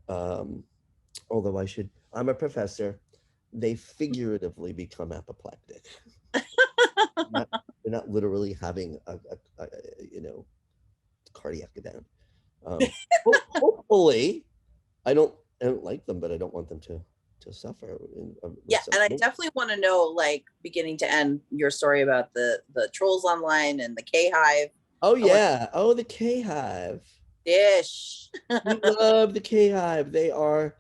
Although I'm a professor, they figuratively become apoplectic. They're not literally having a cardiac event. Hopefully, I don't like them, but I don't want them to suffer. Yeah, and I definitely want to know, like, beginning to end, your story about the trolls online and the K Hive. Oh yeah, the K Hive. Dish. We love the K Hive. They are,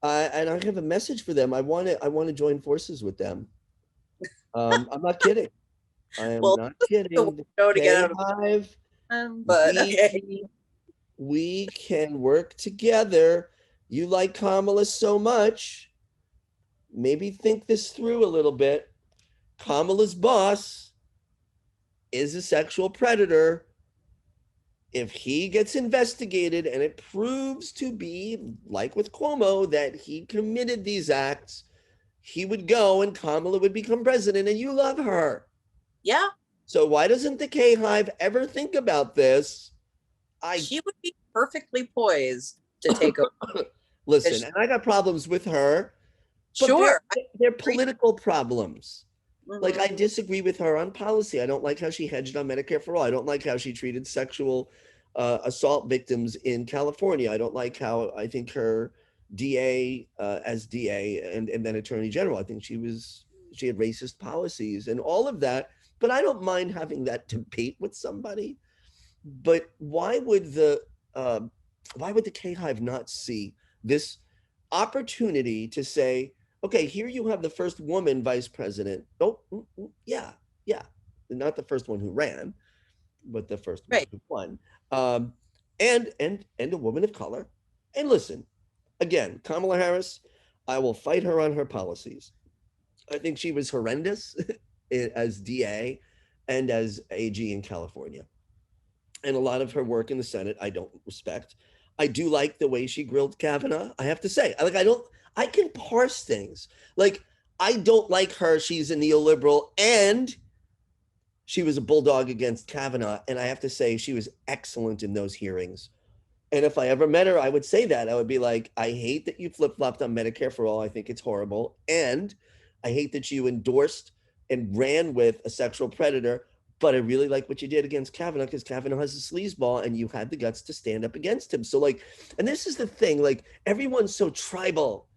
and I have a message for them. I want to join forces with them. I'm not kidding. I am not kidding. The K Hive. But we can work together. You like Kamala so much, maybe think this through a little bit. Kamala's boss is a sexual predator. If he gets investigated and it proves to be, like with Cuomo, that he committed these acts, he would go and Kamala would become president, and you love her. Yeah. So why doesn't the K Hive ever think about this? She would be perfectly poised to take over. Listen, and I got problems with her. Sure. They're political problems. Mm-hmm. Like, I disagree with her on policy. I don't like how she hedged on Medicare for all. I don't like how she treated sexual assault victims in California. I don't like how I think her DA as DA and then Attorney General, I think she had racist policies and all of that. But I don't mind having that debate with somebody. But why would the K Hive not see this opportunity to say, okay, here you have the first woman vice president. Oh, yeah. Not the first one who ran, but the first one who won. And a woman of color. And listen, again, Kamala Harris, I will fight her on her policies. I think she was horrendous as DA and as AG in California. And a lot of her work in the Senate, I don't respect. I do like the way she grilled Kavanaugh. I have to say, I can parse things. Like, I don't like her. She's a neoliberal, and she was a bulldog against Kavanaugh. And I have to say, she was excellent in those hearings. And if I ever met her, I would say that. I would be like, I hate that you flip-flopped on Medicare for all. I think it's horrible. And I hate that you endorsed and ran with a sexual predator. But I really like what you did against Kavanaugh, because Kavanaugh has a sleazeball and you had the guts to stand up against him. So, like, and this is the thing, like, everyone's so tribal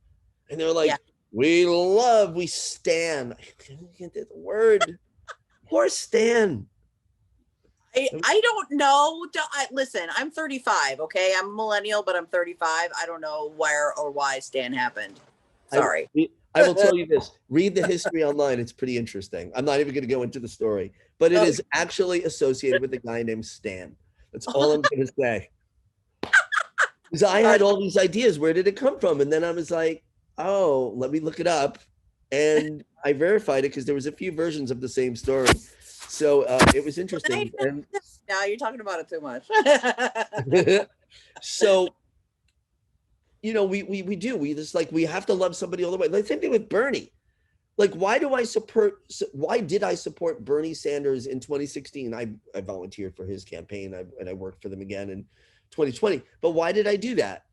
and they're like, we stand. I can't get the word. Poor Stan. I don't know. Listen, I'm 35, okay? I'm a millennial, but I'm 35. I don't know where or why Stan happened. Sorry. I will tell you this. Read the history online. It's pretty interesting. I'm not even going to go into the story, but it is actually associated with a guy named Stan. That's all I'm going to say. Because I had all these ideas. Where did it come from? And then I was like, oh, let me look it up. And I verified it because there was a few versions of the same story. So it was interesting. And now you're talking about it too much. So, you know, we just, like, we have to love somebody all the way. The same thing with Bernie. Like, why did I support Bernie Sanders in 2016? I volunteered for his campaign and I worked for them again in 2020. But why did I do that?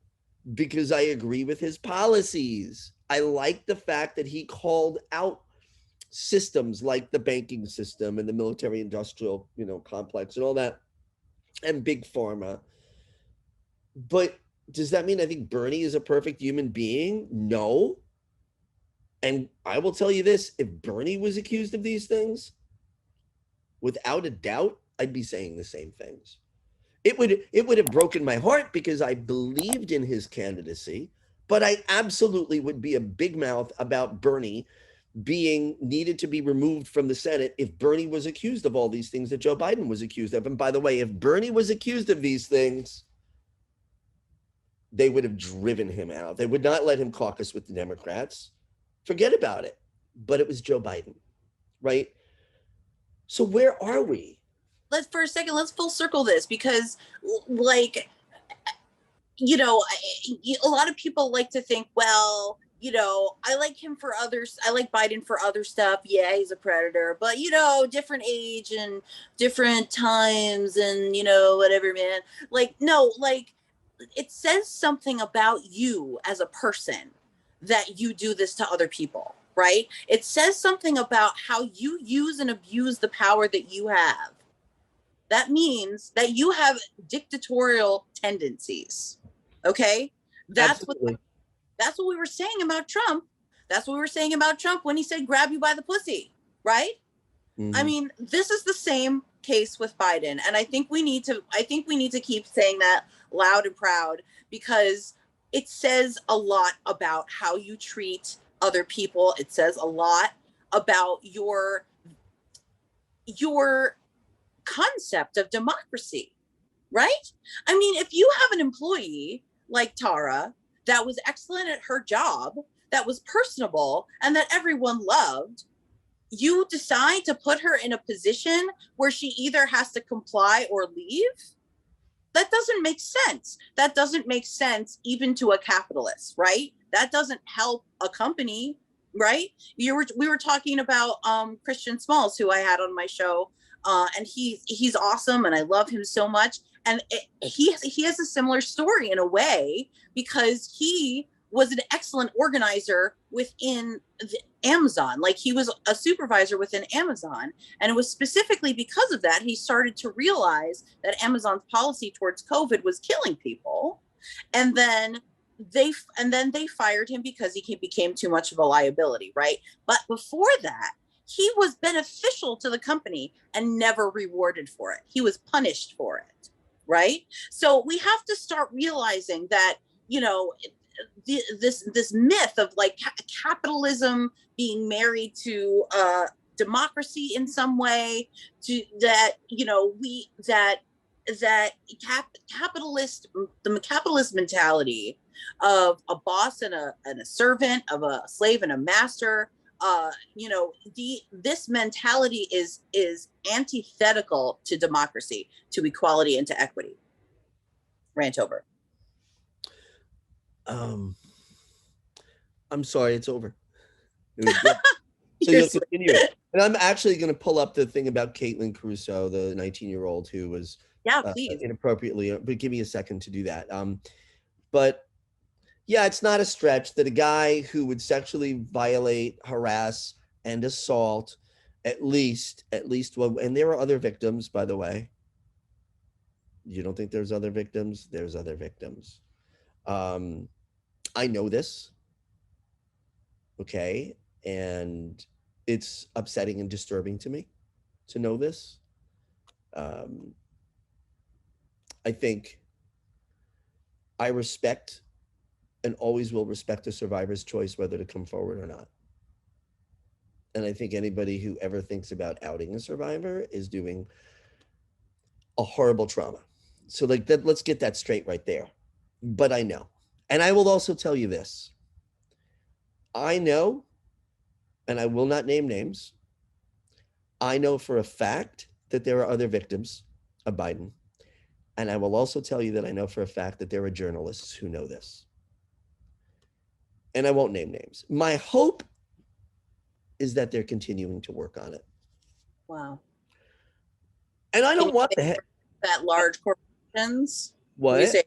Because I agree with his policies. I like the fact that he called out systems like the banking system and the military industrial, complex and all that, and big pharma. But does that mean I think Bernie is a perfect human being? No. And I will tell you this, if Bernie was accused of these things, without a doubt, I'd be saying the same things. It would have broken my heart because I believed in his candidacy, but I absolutely would be a big mouth about Bernie being needed to be removed from the Senate if Bernie was accused of all these things that Joe Biden was accused of. And by the way, if Bernie was accused of these things, they would have driven him out. They would not let him caucus with the Democrats. Forget about it. But it was Joe Biden, right? So where are we? For a second, let's full circle this, because like, a lot of people like to think, well, I like him for others. I like Biden for other stuff. Yeah, he's a predator, but different age and different times and whatever, man. Like, no, like it says something about you as a person that you do this to other people, right? It says something about how you use and abuse the power that you have. That means that you have dictatorial tendencies. Okay? That's what we were saying about Trump. That's what we were saying about Trump when he said grab you by the pussy, right? I mean, this is the same case with Biden, and I think we need to keep saying that loud and proud, because it says a lot about how you treat other people. It says a lot about your concept of democracy, right? I mean, if you have an employee like Tara that was excellent at her job, that was personable, and that everyone loved, you decide to put her in a position where she either has to comply or leave. That doesn't make sense. That doesn't make sense even to a capitalist, right? That doesn't help a company, right? We were talking about Christian Smalls, who I had on my show, and he's awesome, and I love him so much. And he has a similar story in a way, because he was an excellent organizer within Amazon. Like, he was a supervisor within Amazon. And it was specifically because of that he started to realize that Amazon's policy towards COVID was killing people. And then they fired him because he became too much of a liability, right? But before that, he was beneficial to the company and never rewarded for it. He was punished for it, right? So we have to start realizing that, this myth of like capitalism being married to democracy in some way, to that the capitalist mentality of a boss and a servant, of a slave and a master, this mentality is antithetical to democracy, to equality, and to equity. Rant over. I'm sorry, it's over. It was good. So you'll continue. And I'm actually going to pull up the thing about Caitlyn Caruso, the 19-year-old who was inappropriately, but give me a second to do that. But yeah, it's not a stretch that a guy who would sexually violate, harass, and assault, at least one, and there are other victims, by the way. You don't think there's other victims? There's other victims. I know this. Okay. And it's upsetting and disturbing to me to know this. I think I respect and always will respect a survivor's choice whether to come forward or not. And I think anybody who ever thinks about outing a survivor is doing a horrible trauma. So like that, let's get that straight right there. But I know. And I will also tell you this. I know, and I will not name names, I know for a fact that there are other victims of Biden. And I will also tell you that I know for a fact that there are journalists who know this. And I won't name names. My hope is that they're continuing to work on it. Wow. And I don't want that large corporations. You What? say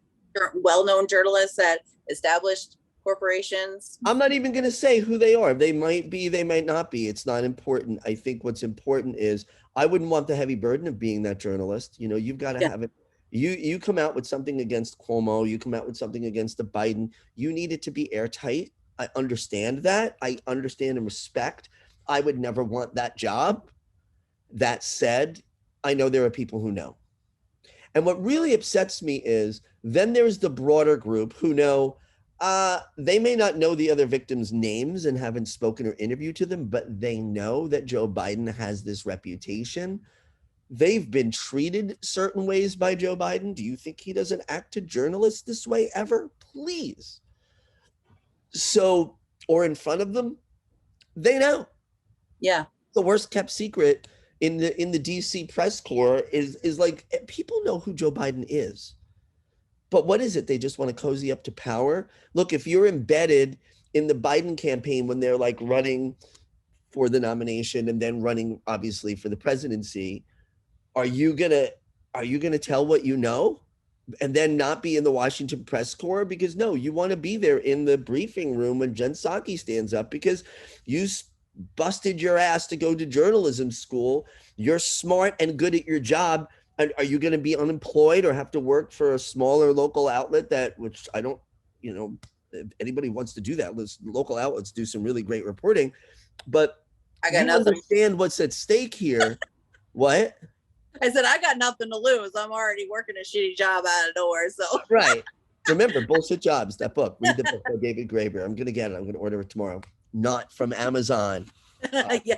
well-known journalists at established corporations. I'm not even going to say who they are. They might be, they might not be. It's not important. I think what's important is I wouldn't want the heavy burden of being that journalist. You know, you've got to Yeah. have it. You come out with something against Cuomo, you come out with something against the Biden. You need it to be airtight. I understand that. I understand and respect. I would never want that job. That said, I know there are people who know. And what really upsets me is then there's the broader group who know they may not know the other victims' names and haven't spoken or interviewed to them, but they know that Joe Biden has this reputation. They've been treated certain ways by Joe Biden. Do you think he doesn't act to journalists this way ever? Please. So, or in front of them, they know. Yeah. The worst kept secret in the DC press corps is like people know who Joe Biden is. But what is it? They just want to cozy up to power. Look, if you're embedded in the Biden campaign when they're like running for the nomination and then running obviously for the presidency, are you gonna tell what you know and then not be in the Washington press corps? Because no, you want to be there in the briefing room when Jen Psaki stands up because you busted your ass to go to journalism school. You're smart and good at your job. And are you going to be unemployed or have to work for a smaller local outlet that, which I don't, you know, if anybody wants to do that, local outlets do some really great reporting, but I got you nothing. understand what's at stake here. What? I said, I got nothing to lose. I'm already working a shitty job out of nowhere. So Right. Remember, Bullshit Jobs, that book. Read the book by David Graeber. I'm going to get it. I'm going to order it tomorrow. Not from Amazon. yeah.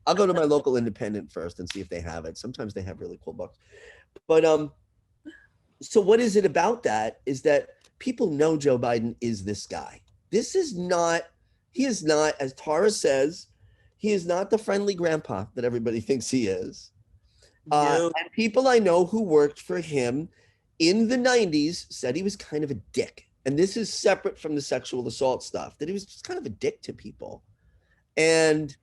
I'll go to my local independent first and see if they have it. Sometimes they have really cool books. But so what is it about that is that people know Joe Biden is this guy. He is not, as Tara says, he is not the friendly grandpa that everybody thinks he is. No. And people I know who worked for him in the 90s said he was kind of a dick. And this is separate from the sexual assault stuff, that he was just kind of a dick to people. And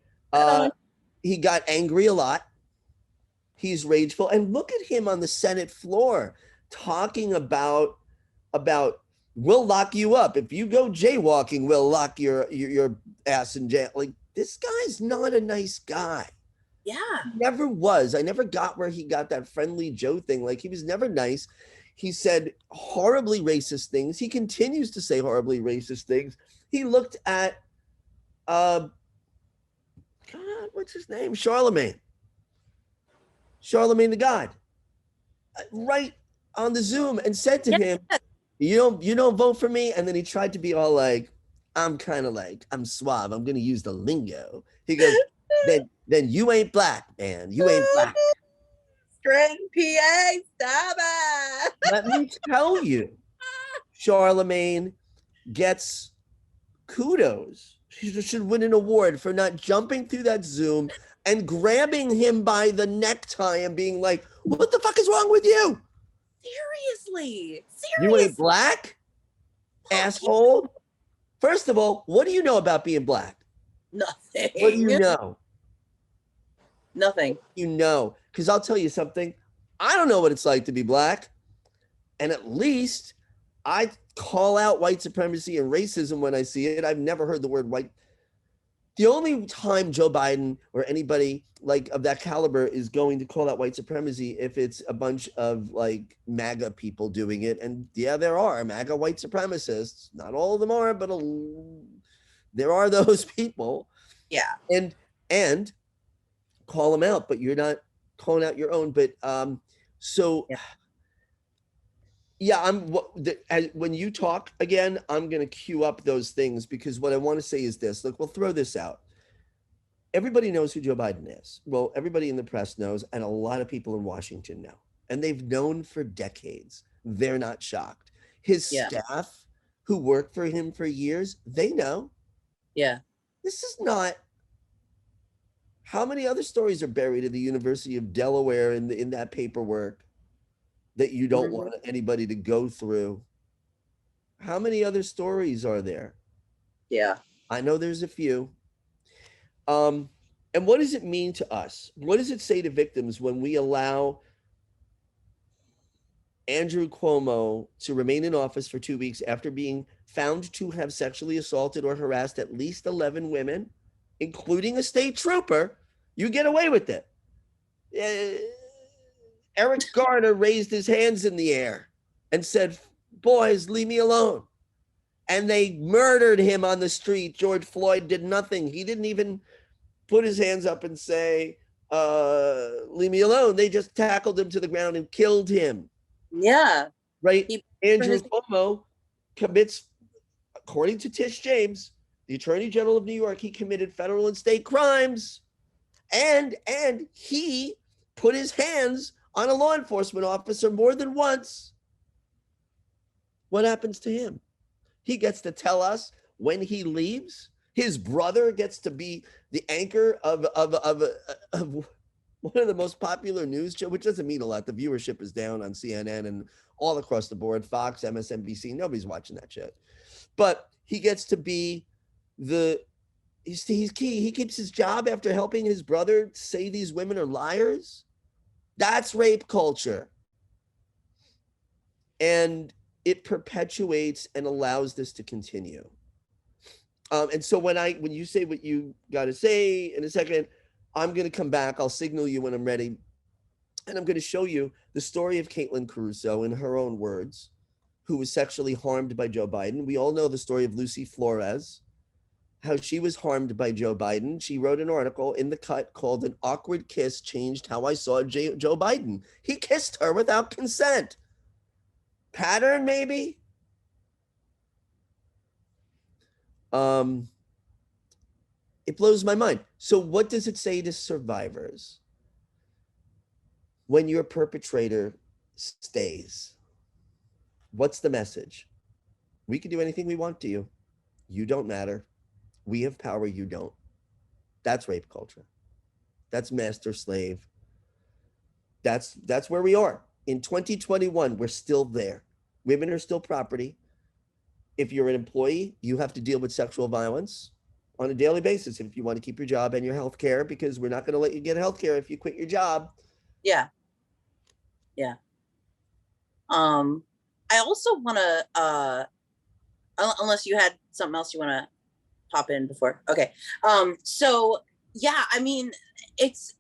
he got angry a lot. He's rageful. And look at him on the Senate floor talking about we'll lock you up. If you go jaywalking, we'll lock your ass in jail. Like, this guy's not a nice guy. Yeah. He never was. I never got where he got that friendly Joe thing. Like, he was never nice. He said horribly racist things. He continues to say horribly racist things. He looked at God, what's his name? Charlemagne the God, right on the Zoom, and said to him, you don't vote for me. And then he tried to be all like, I'm kind of like, I'm suave. I'm going to use the lingo. He goes, then you ain't black, man. You ain't black. String PA, stop it. Let me tell you, Charlemagne gets kudos. She should win an award for not jumping through that Zoom and grabbing him by the necktie and being like, what the fuck is wrong with you? Seriously. You ain't black, asshole. First of all, what do you know about being black? Nothing. What do you know? Nothing. You know, because I'll tell you something. I don't know what it's like to be black. And at least I call out white supremacy and racism when I see it. I've never heard the word white. The only time Joe Biden or anybody like of that caliber is going to call out white supremacy if it's a bunch of like MAGA people doing it. And yeah, there are MAGA white supremacists. Not all of them are, but there are those people. Yeah. And call them out, but you're not calling out your own. But when you talk again, I'm going to queue up those things because what I want to say is this. Look, we'll throw this out. Everybody knows who Joe Biden is. Well, everybody in the press knows, and a lot of people in Washington know, and they've known for decades. They're not shocked. His staff who worked for him for years, they know. Yeah. This is not. How many other stories are buried at the University of Delaware in that paperwork that you don't want anybody to go through? How many other stories are there? Yeah. I know there's a few. And what does it mean to us? What does it say to victims when we allow Andrew Cuomo to remain in office for 2 weeks after being found to have sexually assaulted or harassed at least 11 women, including a state trooper. You get away with it. Eric Garner raised his hands in the air and said, "Boys, leave me alone." And they murdered him on the street. George Floyd did nothing. He didn't even put his hands up and say, leave me alone. They just tackled him to the ground and killed him. Yeah. Right? Andrew Cuomo commits, according to Tish James, the Attorney General of New York, he committed federal and state crimes. And he put his hands on a law enforcement officer more than once. What happens to him? He gets to tell us when he leaves. His brother gets to be the anchor of one of the most popular news show, which doesn't mean a lot. The viewership is down on CNN and all across the board. Fox, MSNBC, nobody's watching that shit. But he gets to be he's key. He keeps his job after helping his brother say these women are liars. That's rape culture. And it perpetuates and allows this to continue. And so when you say what you got to say in a second, I'm going to come back. I'll signal you when I'm ready. And I'm going to show you the story of Caitlyn Caruso in her own words, who was sexually harmed by Joe Biden. We all know the story of Lucy Flores, how she was harmed by Joe Biden. She wrote an article in The Cut called "An Awkward Kiss Changed How I Saw Joe Biden." He kissed her without consent. Pattern, maybe? It blows my mind. So what does it say to survivors when your perpetrator stays? What's the message? We can do anything we want to you. You don't matter. We have power, you don't. That's rape culture. That's master slave. That's where we are. In 2021, we're still there. Women are still property. If you're an employee, you have to deal with sexual violence on a daily basis if you want to keep your job and your health care, because we're not going to let you get health care if you quit your job. Yeah. Yeah. I also want to, unless you had something else you want to pop in before. Okay. So yeah, I mean, it's,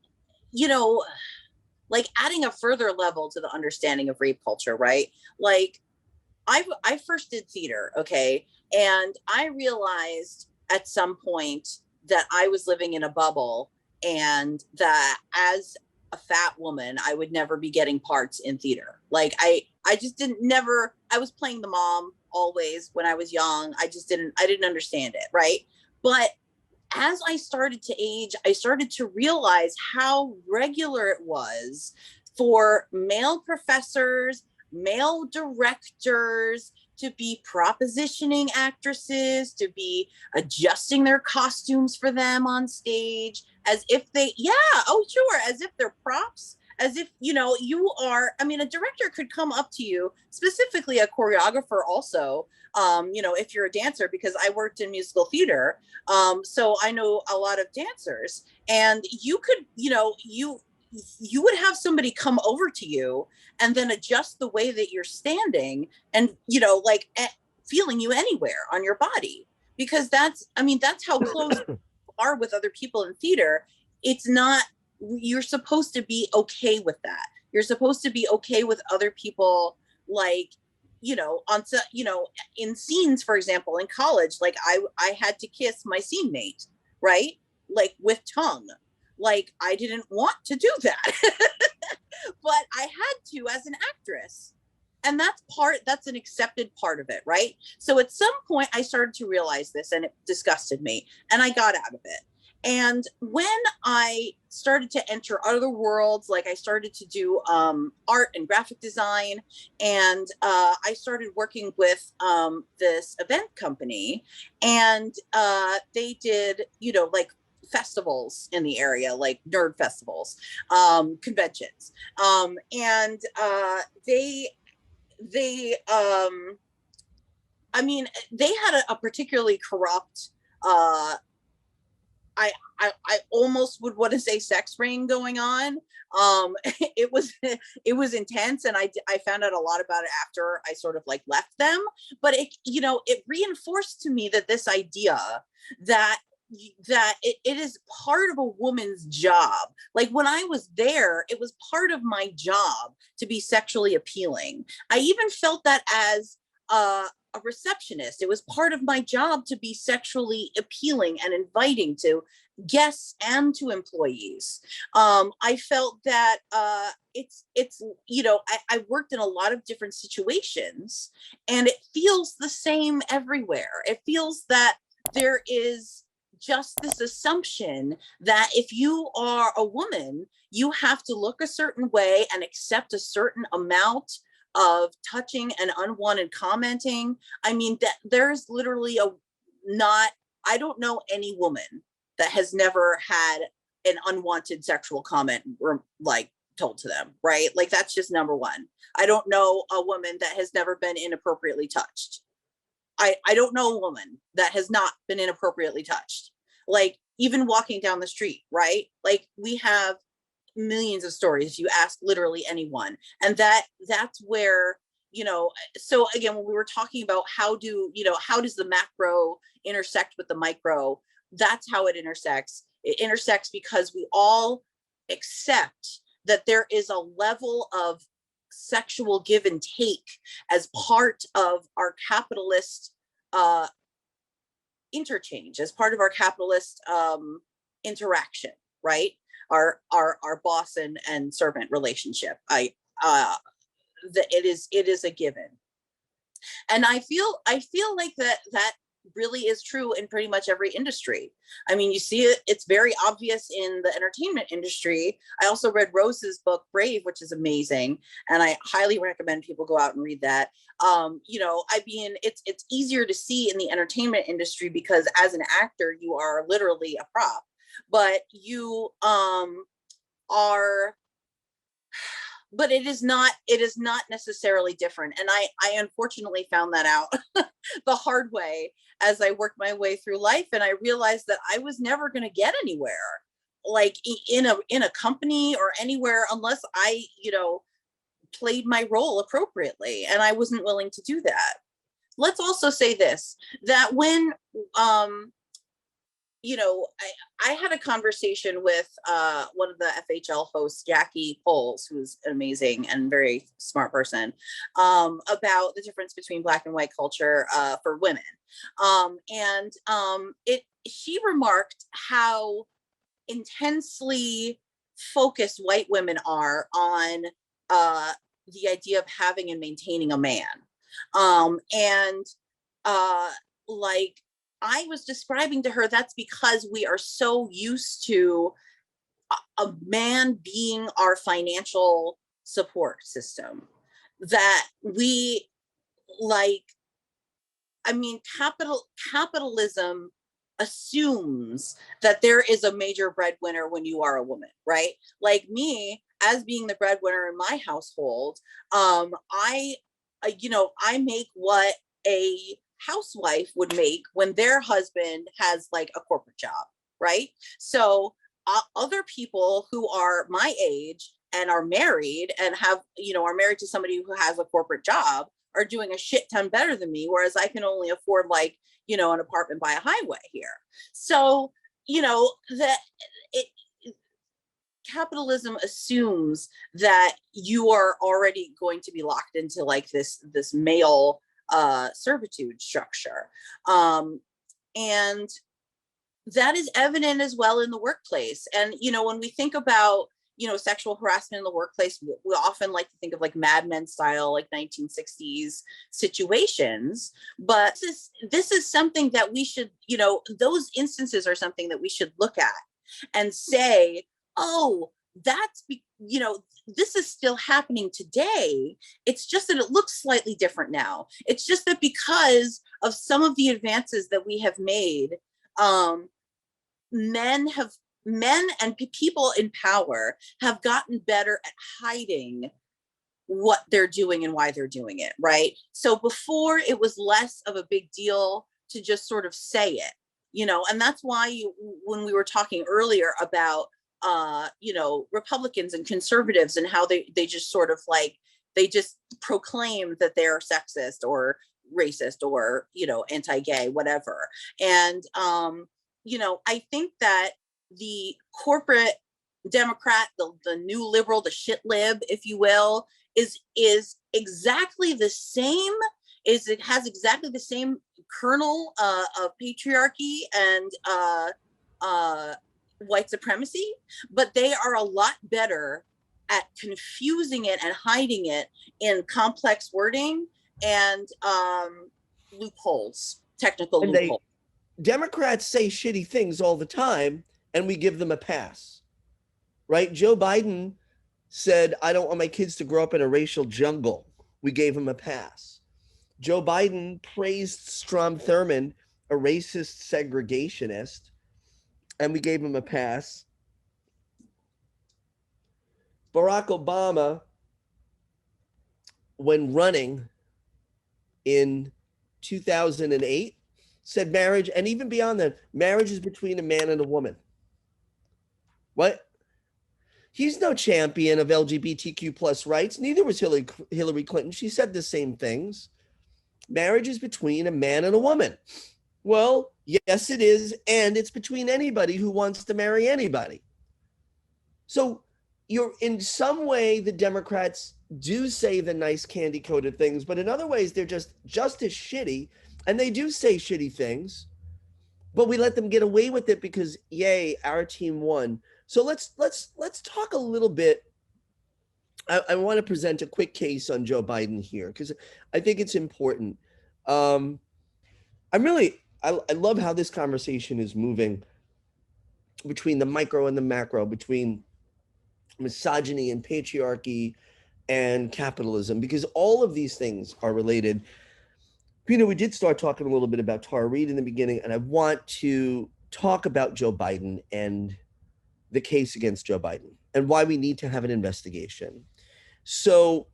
like adding a further level to the understanding of rape culture, right? Like I first did theater. Okay. And I realized at some point that I was living in a bubble, and that as a fat woman, I would never be getting parts in theater. Like I just I was playing the mom always when I was young. I didn't understand it. Right. But as I started to age, I started to realize how regular it was for male professors, male directors to be propositioning actresses, to be adjusting their costumes for them on stage, as if as if they're props, as if, you are, I mean, a director could come up to you, specifically a choreographer also, if you're a dancer, because I worked in musical theater. So I know a lot of dancers, and you could, you would have somebody come over to you and then adjust the way that you're standing, and, feeling you anywhere on your body, because that's how close you are with other people in theater. It's not, you're supposed to be okay with that. You're supposed to be okay with other people, like, in scenes, for example, in college, like I had to kiss my scene mate, right? Like with tongue. Like I didn't want to do that, but I had to as an actress. And that's an accepted part of it, right? So at some point I started to realize this, and it disgusted me, and I got out of it. And when I started to enter other worlds, like I started to do art and graphic design, and I started working with this event company, and they did, like festivals in the area, like nerd festivals, conventions, and they I mean, they had a particularly corrupt I almost would want to say sex ring going on. It was intense, and I found out a lot about it after I sort of like left them. But it, you know, it reinforced to me that this idea that it is part of a woman's job. Like when I was there, it was part of my job to be sexually appealing. I even felt that as a receptionist. It was part of my job to be sexually appealing and inviting to guests and to employees. I felt that it's you know, I worked in a lot of different situations, and it feels the same everywhere. It feels that there is just this assumption that if you are a woman, you have to look a certain way and accept a certain amount of touching and unwanted commenting. I mean, that there's literally I don't know any woman that has never had an unwanted sexual comment like told to them, right? Like that's just number one. I don't know a woman that has never been inappropriately touched. I don't know a woman that has not been inappropriately touched. Like even walking down the street, right? Like we have millions of stories if you ask literally anyone. And that's where, you know, so again, when we were talking about how does the macro intersect with the micro, that's how it intersects. It intersects because we all accept that there is a level of sexual give and take as part of our capitalist interchange, as part of our capitalist interaction, right? Our boss and servant relationship. It is a given, and I feel like that really is true in pretty much every industry. I mean, you see it, it's very obvious in the entertainment industry. I also read Rose's book, Brave, which is amazing. And I highly recommend people go out and read that. You know, I mean, it's easier to see in the entertainment industry because as an actor, you are literally a prop, but you but it is not necessarily different. And I unfortunately found that out the hard way as I worked my way through life. And I realized that I was never going to get anywhere, like in a company or anywhere, unless I, you know, played my role appropriately. And I wasn't willing to do that. Let's also say this, that when, you know, I had a conversation with one of the FHL hosts, Jackie Poles, who's an amazing and very smart person, about the difference between Black and white culture for women. She remarked how intensely focused white women are on the idea of having and maintaining a man. Like, I was describing to her, that's because we are so used to a man being our financial support system that we, like, I mean, capitalism assumes that there is a major breadwinner when you are a woman, right? Like me, as being the breadwinner in my household, I make what a housewife would make when their husband has like a corporate job, right? So other people who are my age and are married and have, you know, are married to somebody who has a corporate job are doing a shit ton better than me, whereas I can only afford, like, you know, an apartment by a highway here. So, you know, that capitalism assumes that you are already going to be locked into like this male servitude structure. And that is evident as well in the workplace. And, you know, when we think about, you know, sexual harassment in the workplace, we often like to think of like Mad Men style, like 1960s situations. But this is something that we should, you know, those instances are something that we should look at and say, oh, you know, this is still happening today. It's just that it looks slightly different now. It's just that because of some of the advances that we have made, men and people in power have gotten better at hiding what they're doing and why they're doing it, right? So before, it was less of a big deal to just sort of say it. and that's why when we were talking earlier about, Republicans and conservatives and how they just sort of like, they just proclaim that they're sexist or racist or, anti-gay, whatever. And, I think that the corporate Democrat, the new liberal, the shit lib, if you will, is exactly the same. It has exactly the same kernel of patriarchy and white supremacy, but they are a lot better at confusing it and hiding it in complex wording and loopholes, technical And loopholes. Democrats say shitty things all the time, and we give them a pass, right? Joe Biden said, I don't want my kids to grow up in a racial jungle. We gave him a pass. Joe Biden praised Strom Thurmond, a racist segregationist, and we gave him a pass. Barack Obama, when running in 2008, said marriage, and even beyond that, marriage is between a man and a woman. What? He's no champion of LGBTQ plus rights. Neither was Hillary Clinton. She said the same things. Marriage is between a man and a woman. Well, yes, it is. And it's between anybody who wants to marry anybody. So you're in some way, the Democrats do say the nice candy coated things, but in other ways, they're just as shitty. And they do say shitty things, but we let them get away with it because, yay, our team won. So let's talk a little bit. I want to present a quick case on Joe Biden here because I think it's important. I love how this conversation is moving between the micro and the macro, between misogyny and patriarchy and capitalism, because all of these things are related. We did start talking a little bit about Tara Reade in the beginning, and I want to talk about Joe Biden and the case against Joe Biden and why we need to have an investigation. So,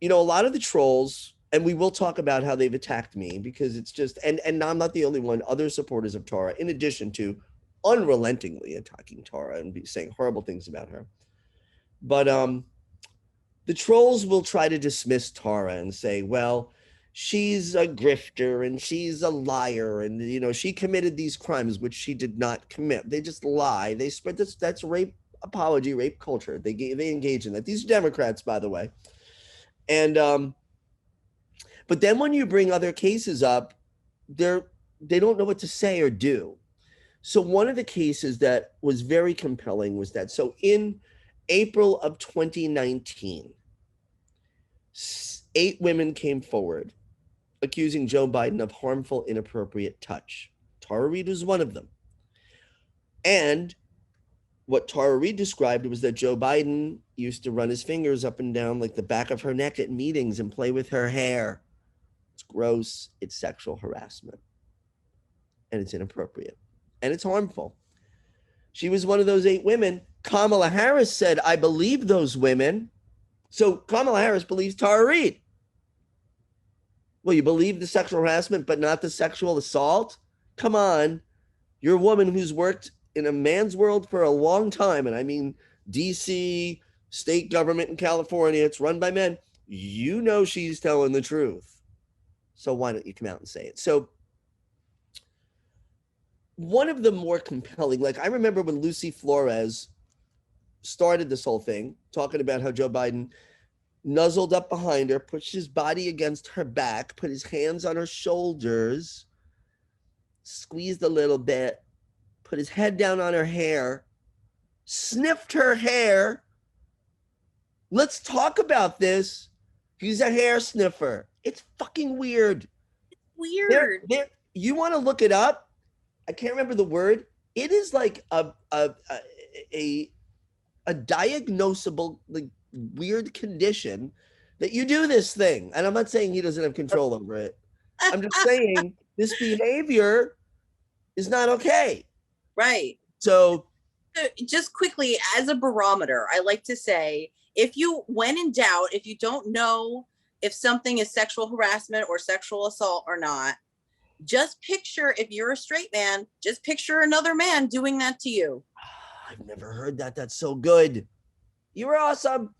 a lot of the trolls, and we will talk about how they've attacked me because it's just, and I'm not the only one, other supporters of Tara, in addition to unrelentingly attacking Tara and saying horrible things about her. But the trolls will try to dismiss Tara and say, well, she's a grifter and she's a liar and, she committed these crimes, which she did not commit. They just lie. They spread this. That's rape apology, rape culture. They engage in that. These Democrats, by the way. And but then when you bring other cases up, they don't know what to say or do. So one of the cases that was very compelling was that, so in April of 2019, 8 women came forward accusing Joe Biden of harmful, inappropriate touch. Tara Reade was one of them. And what Tara Reade described was that Joe Biden used to run his fingers up and down like the back of her neck at meetings and play with her hair. It's gross. It's sexual harassment. And it's inappropriate. And it's harmful. She was one of those 8 women. Kamala Harris said, I believe those women. So Kamala Harris believes Tara Reade. Well, you believe the sexual harassment, but not the sexual assault? Come on. You're a woman who's worked in a man's world for a long time. And I mean, DC, state government in California, it's run by men. You know she's telling the truth. So why don't you come out and say it? So one of the more compelling, like I remember when Lucy Flores started this whole thing, talking about how Joe Biden nuzzled up behind her, pushed his body against her back, put his hands on her shoulders, squeezed a little bit, put his head down on her hair, sniffed her hair. Let's talk about this. He's a hair sniffer. It's fucking weird. Weird. You want to look it up? I can't remember the word. It is like a diagnosable, like, weird condition that you do this thing. And I'm not saying he doesn't have control over it. I'm just saying this behavior is not okay. Right. So just quickly, as a barometer, I like to say, when in doubt, if you don't know if something is sexual harassment or sexual assault or not, Just picture, if you're a straight man, just picture another man doing that to you. I've never heard that. That's so good. You were awesome.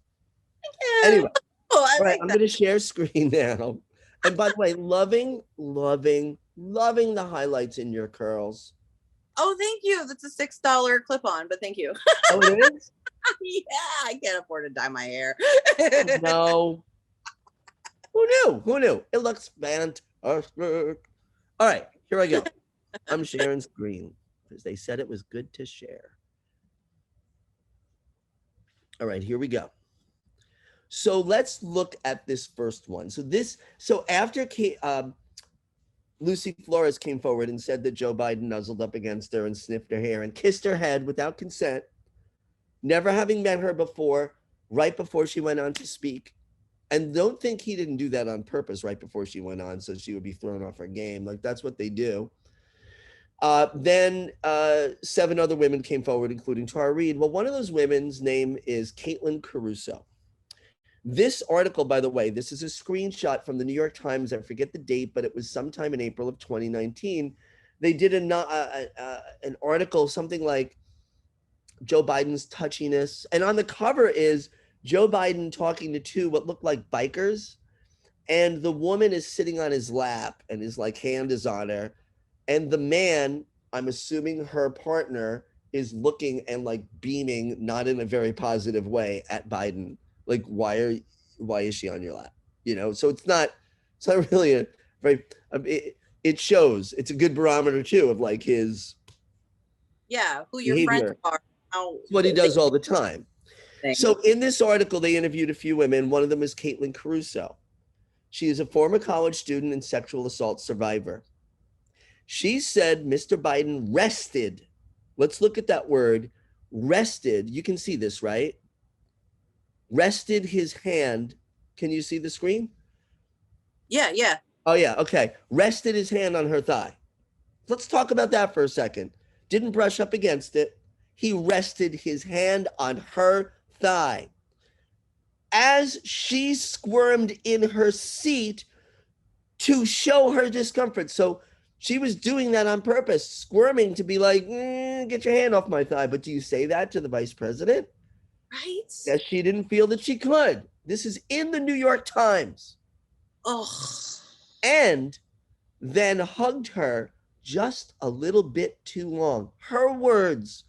Yeah. Anyway, Oh, I all right, like I'm that. going to share screen now. And by the way, loving the highlights in your curls. Oh, thank you. That's a $6 clip-on, but thank you. Oh, it is? Yeah, I can't afford to dye my hair. No. Who knew? Who knew? It looks fantastic. All right, here I go. I'm sharing screen because they said it was good to share. All right, here we go. So let's look at this first one. So after Lucy Flores came forward and said that Joe Biden nuzzled up against her and sniffed her hair and kissed her head without consent, never having met her before, right before she went on to speak. And don't think he didn't do that on purpose right before she went on, so she would be thrown off her game. Like, that's what they do. Then 7 other women came forward, including Tara Reade. Well, one of those women's name is Caitlyn Caruso. This article, by the way, this is a screenshot from the New York Times. I forget the date, but it was sometime in April of 2019. They did an article, something like Joe Biden's touchiness. And on the cover is Joe Biden talking to 2 what look like bikers. And the woman is sitting on his lap and his like hand is on her. And the man, I'm assuming her partner, is looking and like beaming, not in a very positive way, at Biden. Like, why is she on your lap? You know, so it's not really a very, it shows, it's a good barometer too of like his Who your behavior. friends are. It's what he does all the time. So in this article, they interviewed a few women. One of them is Caitlyn Caruso. She is a former college student and sexual assault survivor. She said Mr. Biden rested. Let's look at that word, rested. You can see this, right? Rested his hand. Can you see the screen? Yeah. Oh, yeah. Okay. Rested his hand on her thigh. Let's talk about that for a second. Didn't brush up against it. He rested his hand on her thigh. As she squirmed in her seat to show her discomfort. So she was doing that on purpose, squirming to be like, get your hand off my thigh. But do you say that to the vice president? Right? Yes, she didn't feel that she could. This is in the New York Times. Ugh. And then hugged her just a little bit too long. Her words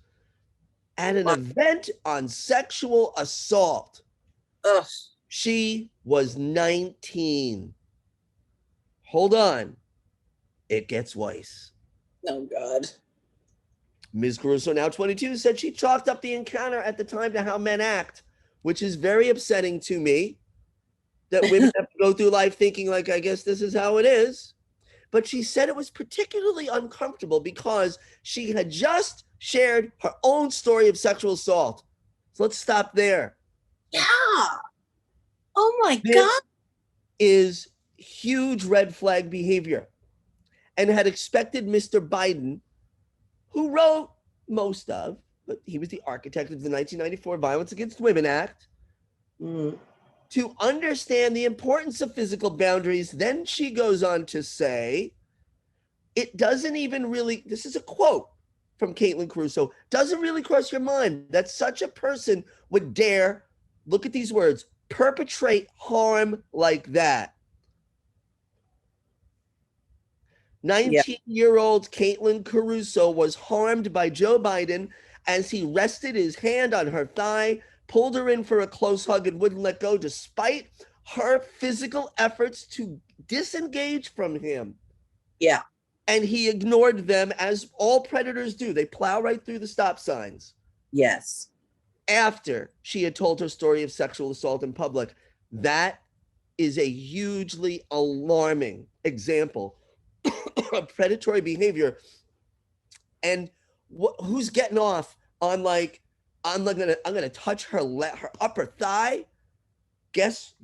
at an event on sexual assault. Ugh. She was 19. Hold on. It gets worse. Oh, God. Ms. Caruso, now 22, said she chalked up the encounter at the time to how men act, which is very upsetting to me, that women have to go through life thinking like, I guess this is how it is. But she said it was particularly uncomfortable because she had just shared her own story of sexual assault. So let's stop there. Yeah. Oh, my This God. is huge red flag behavior, and had expected Mr. Biden, who wrote most of, but he was the architect of the 1994 Violence Against Women Act, to understand the importance of physical boundaries. Then she goes on to say, it doesn't even really, this is a quote from Caitlyn Caruso, doesn't really cross your mind that such a person would dare, look at these words, perpetrate harm like that. 19-year-old Caitlyn Caruso was harmed by Joe Biden as he rested his hand on her thigh, pulled her in for a close hug, and wouldn't let go despite her physical efforts to disengage from him. Yeah. And he ignored them, as all predators do. They plow right through the stop signs. Yes. After she had told her story of sexual assault in public. That is a hugely alarming example of predatory behavior. And who's getting off on like, I'm gonna touch her upper thigh? Guess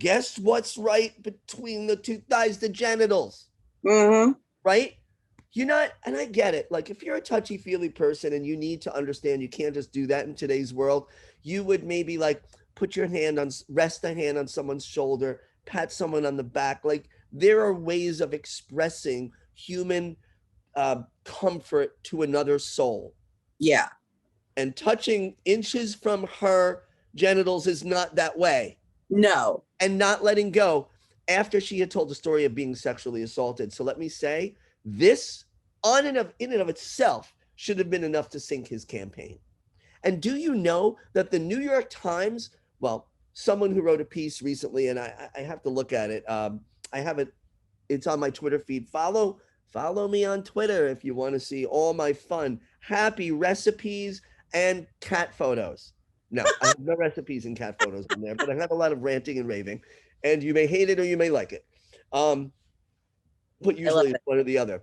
what's right between the 2 thighs? The genitals. Mm-hmm. Right? You're not, and I get it. Like, if you're a touchy-feely person and you need to understand you can't just do that in today's world, you would maybe like put your hand on, rest a hand on someone's shoulder, pat someone on the back. Like, there are ways of expressing human comfort to another soul. Yeah. And touching inches from her genitals is not that way. No. And not letting go after she had told the story of being sexually assaulted. So let me say, this in and of itself should have been enough to sink his campaign. And do you know that the New York Times, well, someone who wrote a piece recently, and I have to look at it. I have it. It's on my Twitter feed. Follow me on Twitter if you want to see all my fun, happy recipes and cat photos. No, I have no recipes and cat photos in there, but I have a lot of ranting and raving, and you may hate it or you may like it. But usually it's one or the other.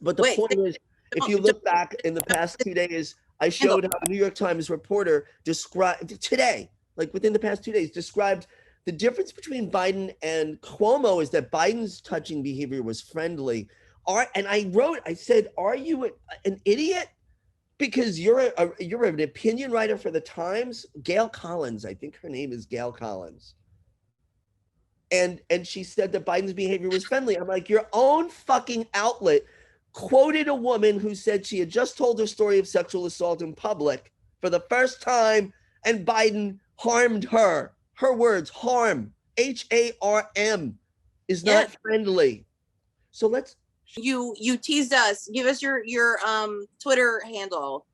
But the point is, if you look back in the past 2 days, I showed how a New York Times reporter described today, like within the past 2 days, described the difference between Biden and Cuomo is that Biden's touching behavior was friendly. And I said, are you an idiot? Because you're an opinion writer for the Times, Gail Collins, I think her name is Gail Collins. And she said that Biden's behavior was friendly. I'm like, your own fucking outlet quoted a woman who said she had just told her story of sexual assault in public for the first time, and Biden harmed her. Her words, harm, HARM, is not friendly. So let's. You teased us. Give us your Twitter handle.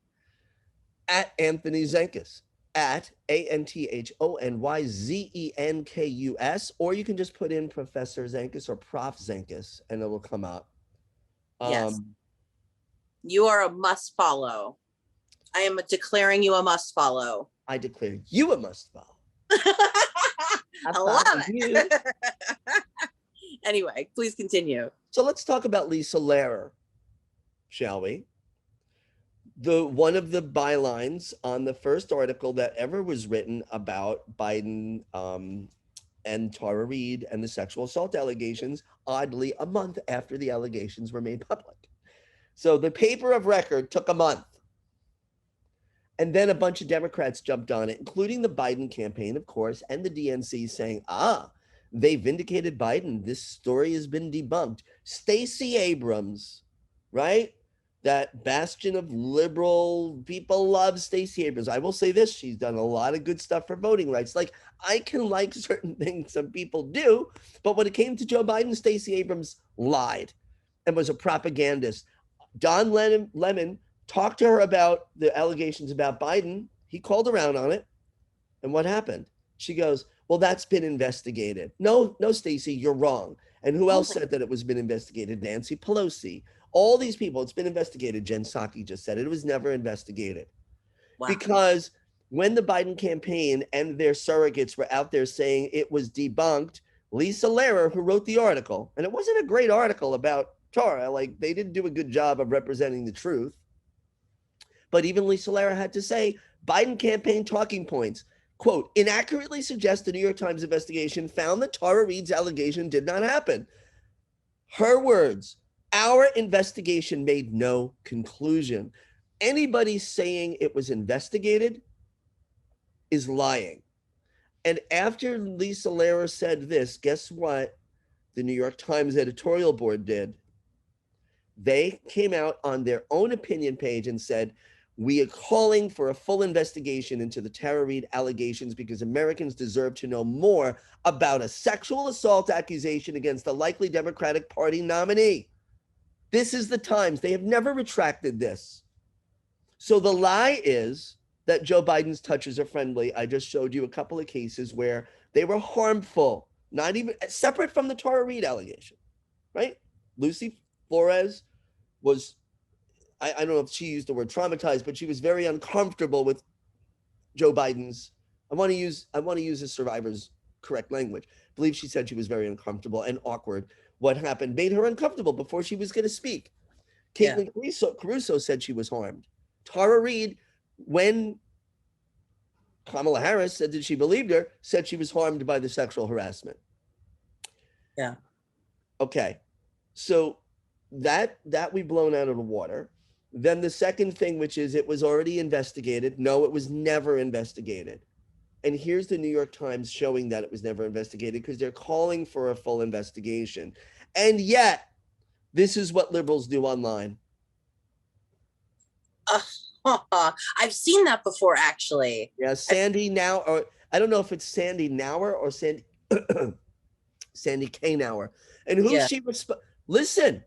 At Anthony Zenkus, at ANTHONYZENKUS, or you can just put in Professor Zenkus or Prof Zenkus, and it will come up. Yes. You are a must follow. I am declaring you a must follow. I declare you a must follow. I love it. Anyway, please continue. So let's talk about Lisa Lehrer, shall we? One of the bylines on the first article that ever was written about Biden and Tara Reade and the sexual assault allegations, oddly, a month after the allegations were made public. So the paper of record took a month. And then a bunch of Democrats jumped on it, including the Biden campaign, of course, and the DNC saying, they vindicated Biden. This story has been debunked. Stacey Abrams, right? That bastion of liberal people love Stacey Abrams. I will say this, she's done a lot of good stuff for voting rights. Like, I can like certain things some people do, but when it came to Joe Biden, Stacey Abrams lied and was a propagandist. Don Lemon talked to her about the allegations about Biden. He called around on it. And what happened? She goes, well, that's been investigated. No, Stacey, you're wrong. And who else said that it was been investigated? Nancy Pelosi. All these people, it's been investigated. Jen Psaki just said it was never investigated. Wow. Because when the Biden campaign and their surrogates were out there saying it was debunked, Lisa Lehrer, who wrote the article, and it wasn't a great article about Tara, like they didn't do a good job of representing the truth. But even Lisa Lehrer had to say, Biden campaign talking points, quote, inaccurately suggest the New York Times investigation found that Tara Reade's allegation did not happen. Her words, our investigation made no conclusion. Anybody saying it was investigated is lying. And after Lisa Lehrer said this, guess what the New York Times editorial board did? They came out on their own opinion page and said, we are calling for a full investigation into the Tara Reade allegations because Americans deserve to know more about a sexual assault accusation against the likely Democratic Party nominee. This is the Times. They have never retracted this. So the lie is that Joe Biden's touches are friendly. I just showed you a couple of cases where they were harmful, not even separate from the Tara Reade allegation, right? Lucy Flores was, I don't know if she used the word traumatized, but she was very uncomfortable with Joe Biden's, I want to use a survivor's correct language. I believe she said she was very uncomfortable and awkward. What happened made her uncomfortable before she was going to speak. Caitlyn Caruso said she was harmed. Tara Reade, when Kamala Harris said that she believed her, said she was harmed by the sexual harassment. Yeah. Okay. So that we've blown out of the water. Then the second thing, which is it was already investigated. No, it was never investigated. And here's the New York Times showing that it was never investigated because they're calling for a full investigation. And yet This is what liberals do online. I've seen that before, actually. Yeah, Sandy now, or I don't know if it's Sandy Nauer or Sandy Sandy K Nauer. And who Yeah. she listen,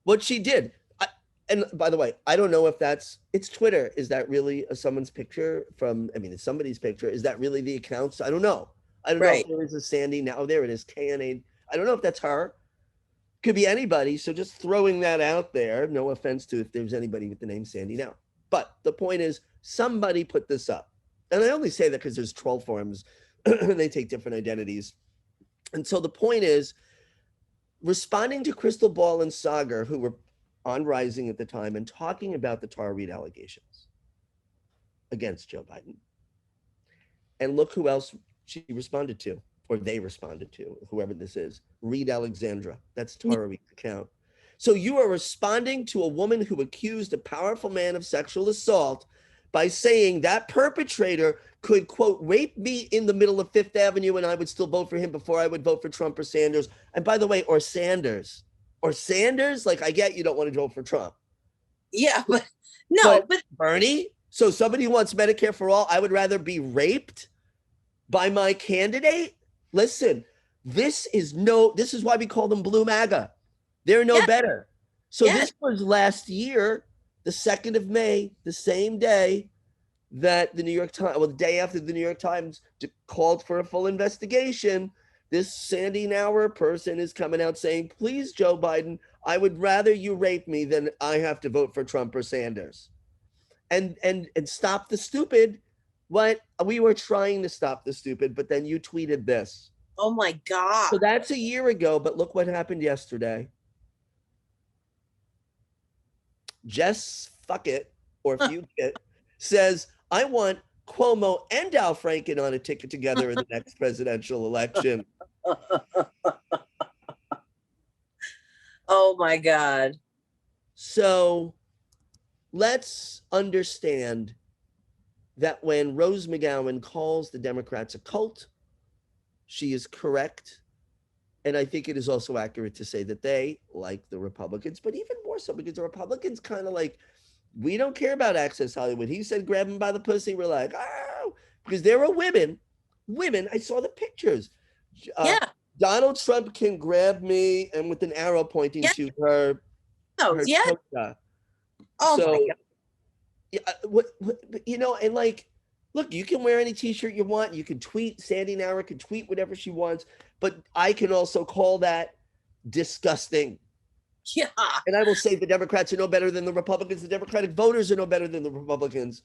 what she did. And by the way, I don't know if it's Twitter. Is that really someone's picture from, I mean, it's somebody's picture. Is that really the accounts? I don't know. I don't know Right. if there is a Sandy now. There it is, KNA. I don't know if that's her. Could be anybody. So just throwing that out there. No offense to if there's anybody with the name Sandy now. But the point is, somebody put this up. And I only say that because there's troll forums and they take different identities. And so the point is, responding to Crystal Ball and Sagar, who were on Rising at the time and talking about the Tara Reade allegations against Joe Biden. And look who else she responded to, or they responded to, whoever this is, Reid Alexandra. That's Tara Reade's account. So you are responding to a woman who accused a powerful man of sexual assault by saying that perpetrator could, quote, rape me in the middle of Fifth Avenue and I would still vote for him before I would vote for Trump or Sanders. And by the way, or Sanders. Or Sanders, like I get you don't want to vote for Trump. Yeah, but no, but Bernie. So somebody who wants Medicare for all, I would rather be raped by my candidate. Listen, this is why we call them Blue MAGA. They're no better. So this was last year, the 2nd of May, the same day that the New York Times, well, the day after the New York Times called for a full investigation. This Sandy Nauer person is coming out saying, please, Joe Biden, I would rather you rape me than I have to vote for Trump or Sanders. And stop the stupid. What we were trying to stop the stupid, but then you tweeted this. Oh my God. So that's a year ago, but look what happened yesterday. Jess Fuckit, or Fugit, says, I want Cuomo and Al Franken on a ticket together in the next presidential election. Oh my God. So let's understand that when Rose McGowan calls the Democrats a cult, she is correct. And I think it is also accurate to say that they, like the Republicans, but even more so because the Republicans kind of like, we don't care about Access Hollywood. He said, grab him by the pussy. We're like, oh, because there are women, I saw the pictures. Donald Trump can grab me and with an arrow pointing to her. Oh, yeah. Oh so, my God. Yeah, and like, look, you can wear any t-shirt you want. You can tweet, Sandy Nauer can tweet whatever she wants, but I can also call that disgusting. Yeah. And I will say the Democrats are no better than the Republicans. The Democratic voters are no better than the Republicans.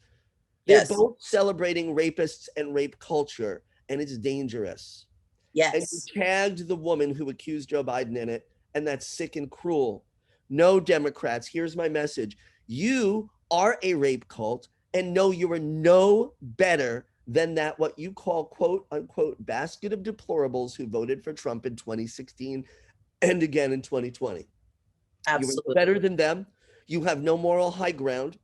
They're both celebrating rapists and rape culture, and it's dangerous. Yes. And you tagged the woman who accused Joe Biden in it, and that's sick and cruel. No, Democrats, here's my message. You are a rape cult, and no, you are no better than that, what you call, quote unquote, basket of deplorables who voted for Trump in 2016 and again in 2020. Absolutely. You're better than them. You have no moral high ground.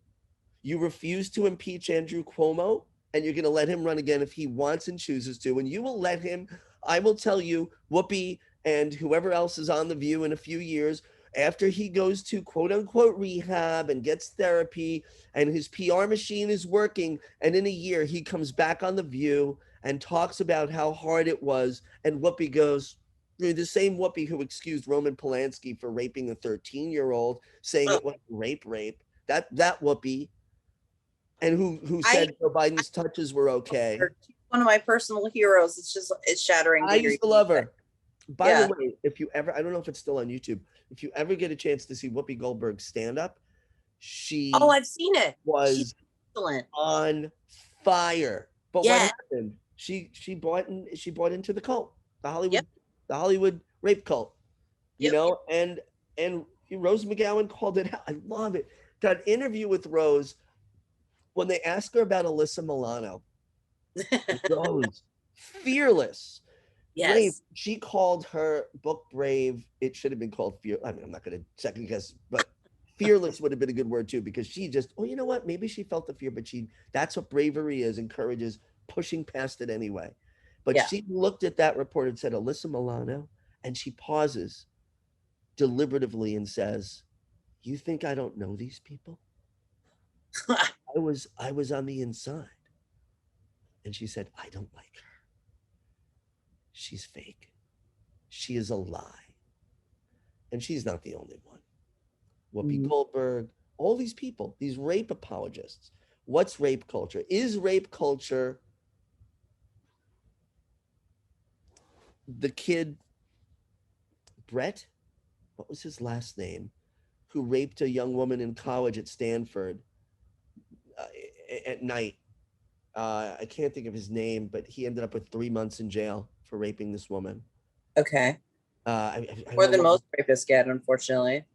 You refuse to impeach Andrew Cuomo, and you're going to let him run again if he wants and chooses to. And you will let him, I will tell you, Whoopi and whoever else is on The View in a few years, after he goes to quote unquote rehab and gets therapy and his PR machine is working, and in a year he comes back on The View and talks about how hard it was, and Whoopi goes, the same Whoopi who excused Roman Polanski for raping a 13-year-old, saying it was rape, that Whoopi, and who said Joe Biden's touches were okay. One of my personal heroes. It's shattering. I used to love her. By the way, if you ever, I don't know if it's still on YouTube, if you ever get a chance to see Whoopi Goldberg stand up, I've seen it. Was excellent, on fire. But what happened? She bought into the cult, the Hollywood rape cult, you know, and Rose McGowan called it out. I love it. That interview with Rose, when they asked her about Alyssa Milano, Rose, fearless. Yes. Brave. She called her book brave. It should have been called fear. I mean, I'm not going to second guess, but fearless would have been a good word too, because she just, you know what? Maybe she felt the fear, but that's what bravery is, encourages pushing past it anyway. But she looked at that report and said, Alyssa Milano, and she pauses. deliberatively and says, "You think I don't know these people? I was on the inside." And she said, "I don't like her. She's fake. She is a lie." And she's not the only one. Whoopi Mhm. Goldberg, all these people, these rape apologists. What's rape culture? Is rape culture the kid, Brett, what was his last name, who raped a young woman in college at Stanford uh, at night? I can't think of his name, but he ended up with 3 months in jail for raping this woman. Okay. I More don't than know. most rapists get, unfortunately.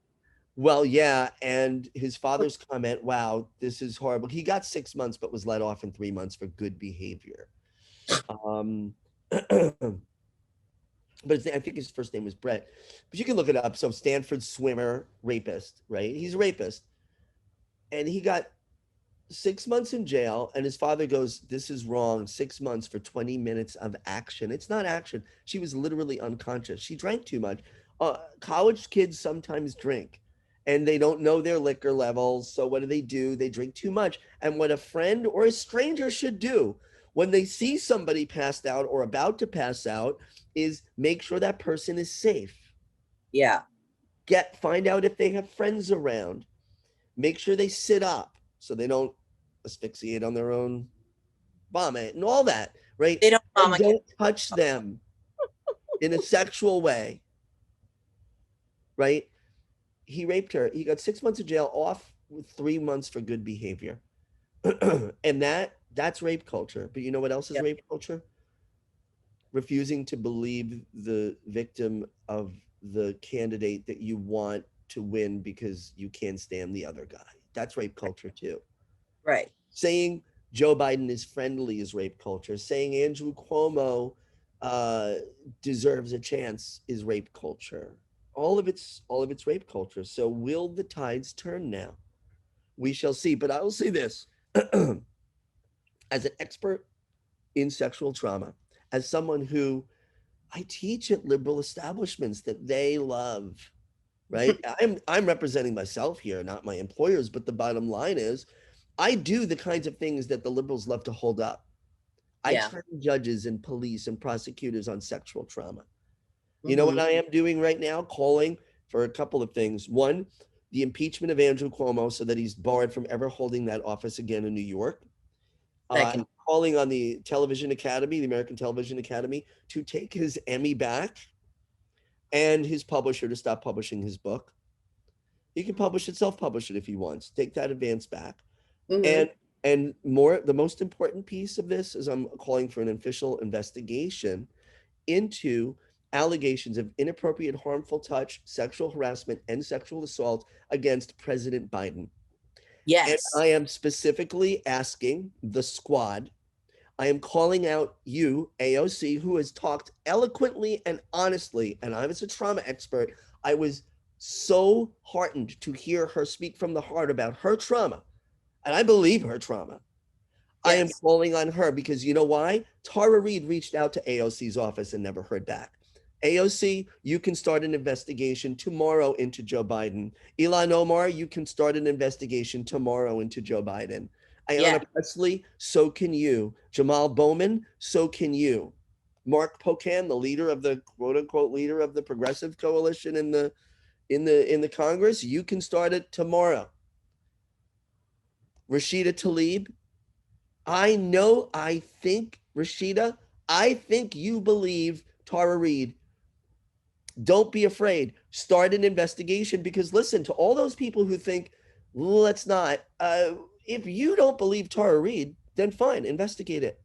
Well, yeah, and his father's comment, "Wow, this is horrible." He got 6 months, but was let off in 3 months for good behavior. Um, but I think his first name was Brett. But you can look it up. So Stanford swimmer, rapist, right? He's a rapist, and he got 6 months in jail. And his father goes, "This is wrong. 6 months for 20 minutes of action. It's not action." She was literally unconscious. She drank too much. College kids sometimes drink and they don't know their liquor levels. So what do? They drink too much. And what a friend or a stranger should do when they see somebody passed out or about to pass out is make sure that person is safe. Yeah. Find out if they have friends around. Make sure they sit up so they don't asphyxiate on their own vomit and all that, right? They don't And mama kids. don't touch them in a sexual way, right? He raped her. He got 6 months of jail, off with 3 months for good behavior. And that's rape culture. But you know what else is Yeah. rape culture? Refusing to believe the victim of the candidate that you want to win because you can't stand the other guy. That's rape culture too. Right. Saying Joe Biden is friendly is rape culture. Saying Andrew Cuomo uh, deserves a chance is rape culture. All of it's rape culture. So will the tides turn now? We shall see. But I will say this: as an expert in sexual trauma, as someone who I teach at liberal establishments that they love, right? I'm representing myself here, not my employers, but the bottom line is I do the kinds of things that the liberals love to hold up. I Yeah. train judges and police and prosecutors on sexual trauma. You know what Mhm. I am doing right now? Calling for a couple of things. One, the impeachment of Andrew Cuomo so that he's barred from ever holding that office again in New York. Second. Calling on the Television Academy, the American Television Academy, to take his Emmy back and his publisher to stop publishing his book. He can publish it, self-publish it if he wants. Take that advance back. Mhm. And the most important piece of this is I'm calling for an official investigation into allegations of inappropriate, harmful touch, sexual harassment, and sexual assault against President Biden. And Yes. I am specifically asking the squad, I am calling out you, AOC, who has talked eloquently and honestly, and I was a trauma expert. I was so heartened to hear her speak from the heart about her trauma, and I believe her trauma. I am Yes. calling on her because you know why? Tara Reade reached out to AOC's office and never heard back. AOC, you can start an investigation tomorrow into Joe Biden. Ilhan Omar, you can start an investigation tomorrow into Joe Biden. Yeah. Ayanna Pressley, so can you. Jamal Bowman, so can you. Mark Pocan, the leader of the quote unquote leader of the progressive coalition in the Congress, you can start it tomorrow. Rashida Tlaib, Rashida, I think you believe Tara Reade. Don't be afraid. Start an investigation because listen to all those people who think, let's not. If you don't believe Tara Reade, then fine, investigate it.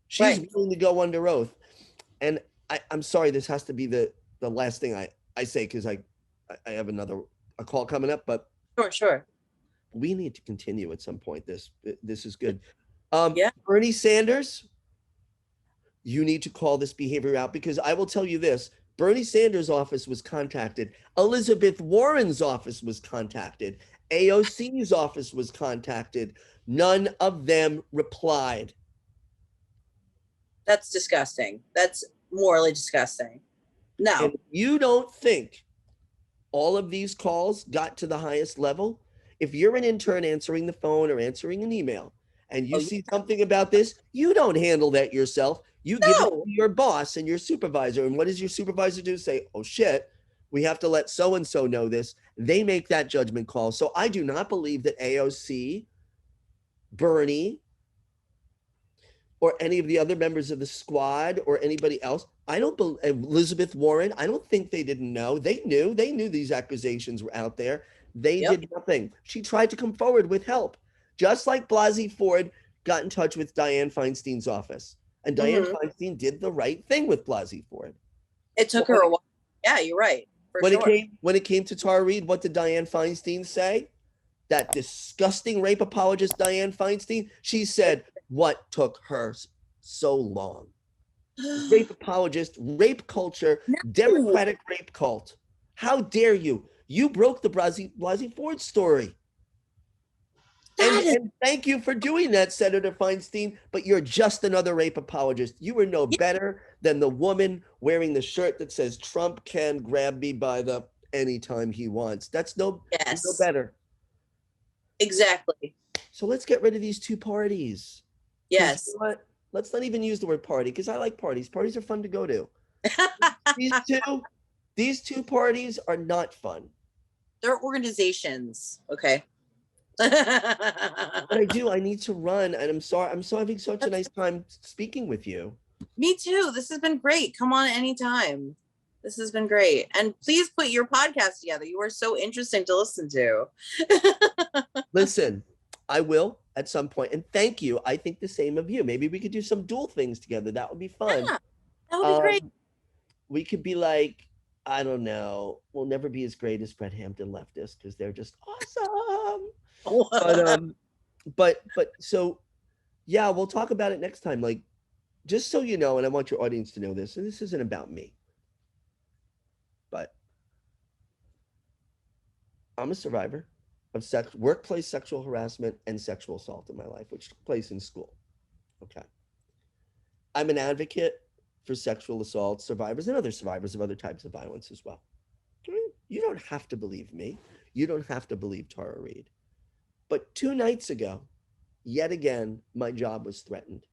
She's Right. willing to go under oath. And I'm sorry, this has to be the last thing I say because I have a call coming up, but Sure. Sure. we need to continue at some point. This is good. Yeah. Bernie Sanders, you need to call this behavior out because I will tell you this: Bernie Sanders' office was contacted, Elizabeth Warren's office was contacted, AOC's office was contacted. None of them replied. That's disgusting. That's morally disgusting. And No. you don't think all of these calls got to the highest level, if you're an intern answering the phone or answering an email and you Oh, see something about this, you don't handle that yourself. You give it no. to your boss and your supervisor. And what does your supervisor do? Say, oh shit, we have to let so-and-so know this. They make that judgment call. So I do not believe that AOC, Bernie, or any of the other members of the squad or anybody else. I don't believe Elizabeth Warren. I don't think they didn't know. They knew these accusations were out there. They Yep. did nothing. She tried to come forward with help, just like Blasey Ford got in touch with Dianne Feinstein's office. And Dianne Feinstein did the right thing with Blasey Ford. It took her a while. Yeah, you're right. For When sure. it came to Tara Reade, what did Dianne Feinstein say? That disgusting rape apologist Dianne Feinstein, she said, what took her so long? Rape apologist, rape culture, Democratic rape cult. How dare you? You broke the Blasey Ford story. And thank you for doing that, Senator Feinstein, but you're just another rape apologist. You were no better than the woman wearing the shirt that says Trump can grab me by the anytime he wants. That's no better. Exactly. So let's get rid of these two parties. Yes. You know what? Let's not even use the word party because I like parties. Parties are fun to go to. These two parties are not fun. They're organizations. Okay. But I need to run, and I'm sorry. I'm so having such a nice time speaking with you. Me too. This has been great. Come on anytime. This has been great. And please put your podcast together. You are so interesting to listen to. Listen, I will at some point. And thank you. I think the same of you. Maybe we could do some dual things together. That would be fun. Yeah, that would be great. We could be like, I don't know. We'll never be as great as Fred Hampton leftists because they're just awesome. But so yeah, we'll talk about it next time. Like, just so you know, and I want your audience to know this, and this isn't about me, but I'm a survivor of workplace sexual harassment and sexual assault in my life, which took place in school. Okay. I'm an advocate for sexual assault survivors and other survivors of other types of violence as well. You don't have to believe me. You don't have to believe Tara Reade. But 2 nights ago, yet again, my job was threatened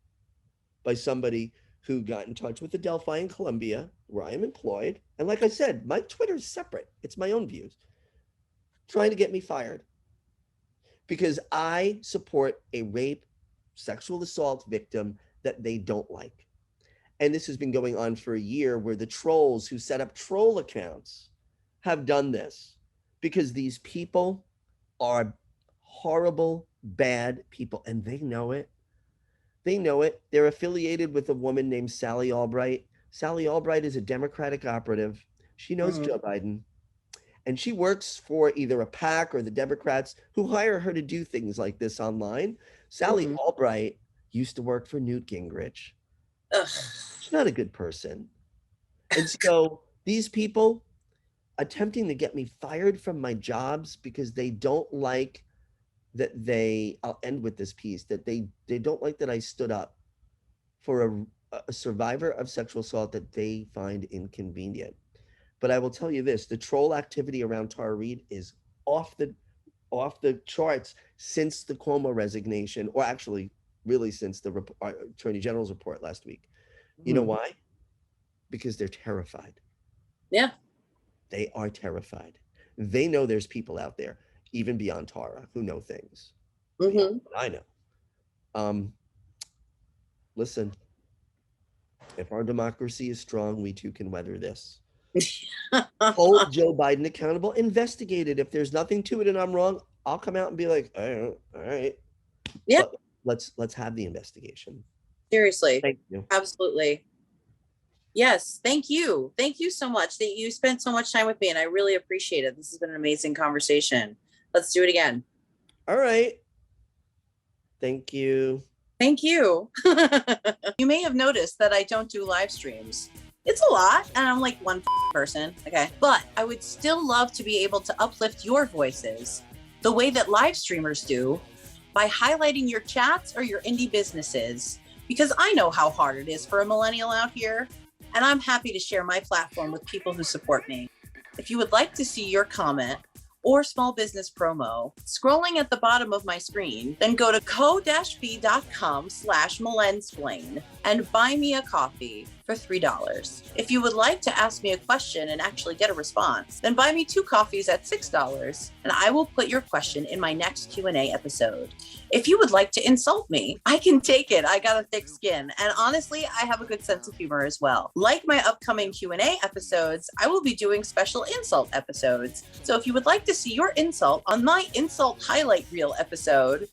by somebody who got in touch with Adelphi in Columbia, where I am employed. And like I said, my Twitter is separate. It's my own views. Trying to get me fired because I support a rape, sexual assault victim that they don't like. And this has been going on for a year where the trolls who set up troll accounts have done this because these people are horrible, bad people, and they know it. They know it. They're affiliated with a woman named Sally Albright. Sally Albright is a Democratic operative. She knows Joe Biden. And she works for either a PAC or the Democrats who hire her to do things like this online. Sally Albright used to work for Newt Gingrich. Ugh. She's not a good person. And so these people attempting to get me fired from my jobs because they don't like that I'll end with this piece, that they don't like that I stood up for a survivor of sexual assault that they find inconvenient. But I will tell you this, the troll activity around Tara Reade is off the charts since the Cuomo resignation, or actually really since the Attorney General's report last week. You know why? Because they're terrified. Yeah. They are terrified. They know there's people out there, even beyond Tara, who know things. I know. Listen, if our democracy is strong, we too can weather this. Hold Joe Biden accountable, investigate it. If there's nothing to it and I'm wrong, I'll come out and be like, all right. Yeah. But let's have the investigation. Seriously. Thank you. Absolutely. Yes. Thank you. Thank you so much that you spent so much time with me, and I really appreciate it. This has been an amazing conversation. Let's do it again. All right. Thank you. Thank you. You may have noticed that I don't do live streams. It's a lot, and I'm like one person, okay? But I would still love to be able to uplift your voices the way that live streamers do by highlighting your chats or your indie businesses, because I know how hard it is for a millennial out here, and I'm happy to share my platform with people who support me. If you would like to see your comment or small business promo scrolling at the bottom of my screen, then go to ko-fi.com/Melensplain and buy me a coffee for $3. If you would like to ask me a question and actually get a response, then buy me 2 coffees at $6 and I will put your question in my next Q&A episode. If you would like to insult me, I can take it. I got a thick skin. And honestly, I have a good sense of humor as well. Like my upcoming Q&A episodes, I will be doing special insult episodes. So if you would like to see your insult on my insult highlight reel episode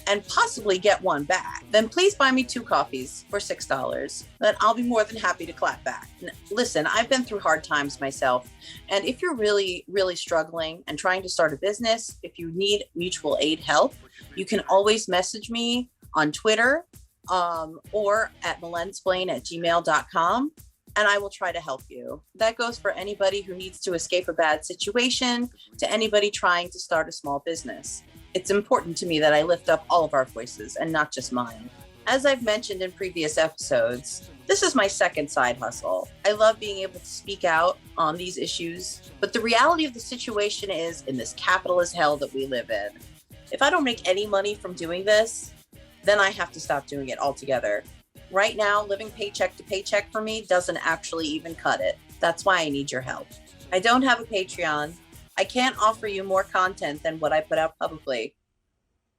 and possibly get one back, then please buy me 2 coffees for $6. Then I'll be more than happy to clap back. Listen, I've been through hard times myself. And if you're really, really struggling and trying to start a business, if you need mutual aid help, you can always message me on Twitter or at melensplain@gmail.com, and I will try to help you. That goes for anybody who needs to escape a bad situation, to anybody trying to start a small business. It's important to me that I lift up all of our voices and not just mine. As I've mentioned in previous episodes, this is my second side hustle. I love being able to speak out on these issues, but the reality of the situation is, in this capitalist hell that we live in, if I don't make any money from doing this, then I have to stop doing it altogether. Right now, living paycheck to paycheck for me doesn't actually even cut it. That's why I need your help. I don't have a Patreon. I can't offer you more content than what I put out publicly.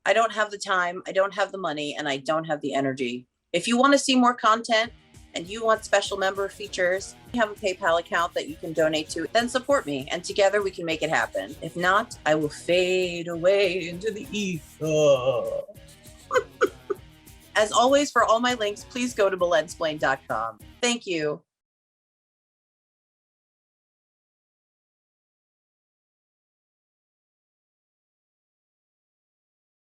I don't have the time, I don't have the money, and I don't have the energy. If you want to see more content and you want special member features, you have a PayPal account that you can donate to, then support me, and together we can make it happen. If not, I will fade away into the ether. As always, for all my links, please go to melensplain.com. Thank you.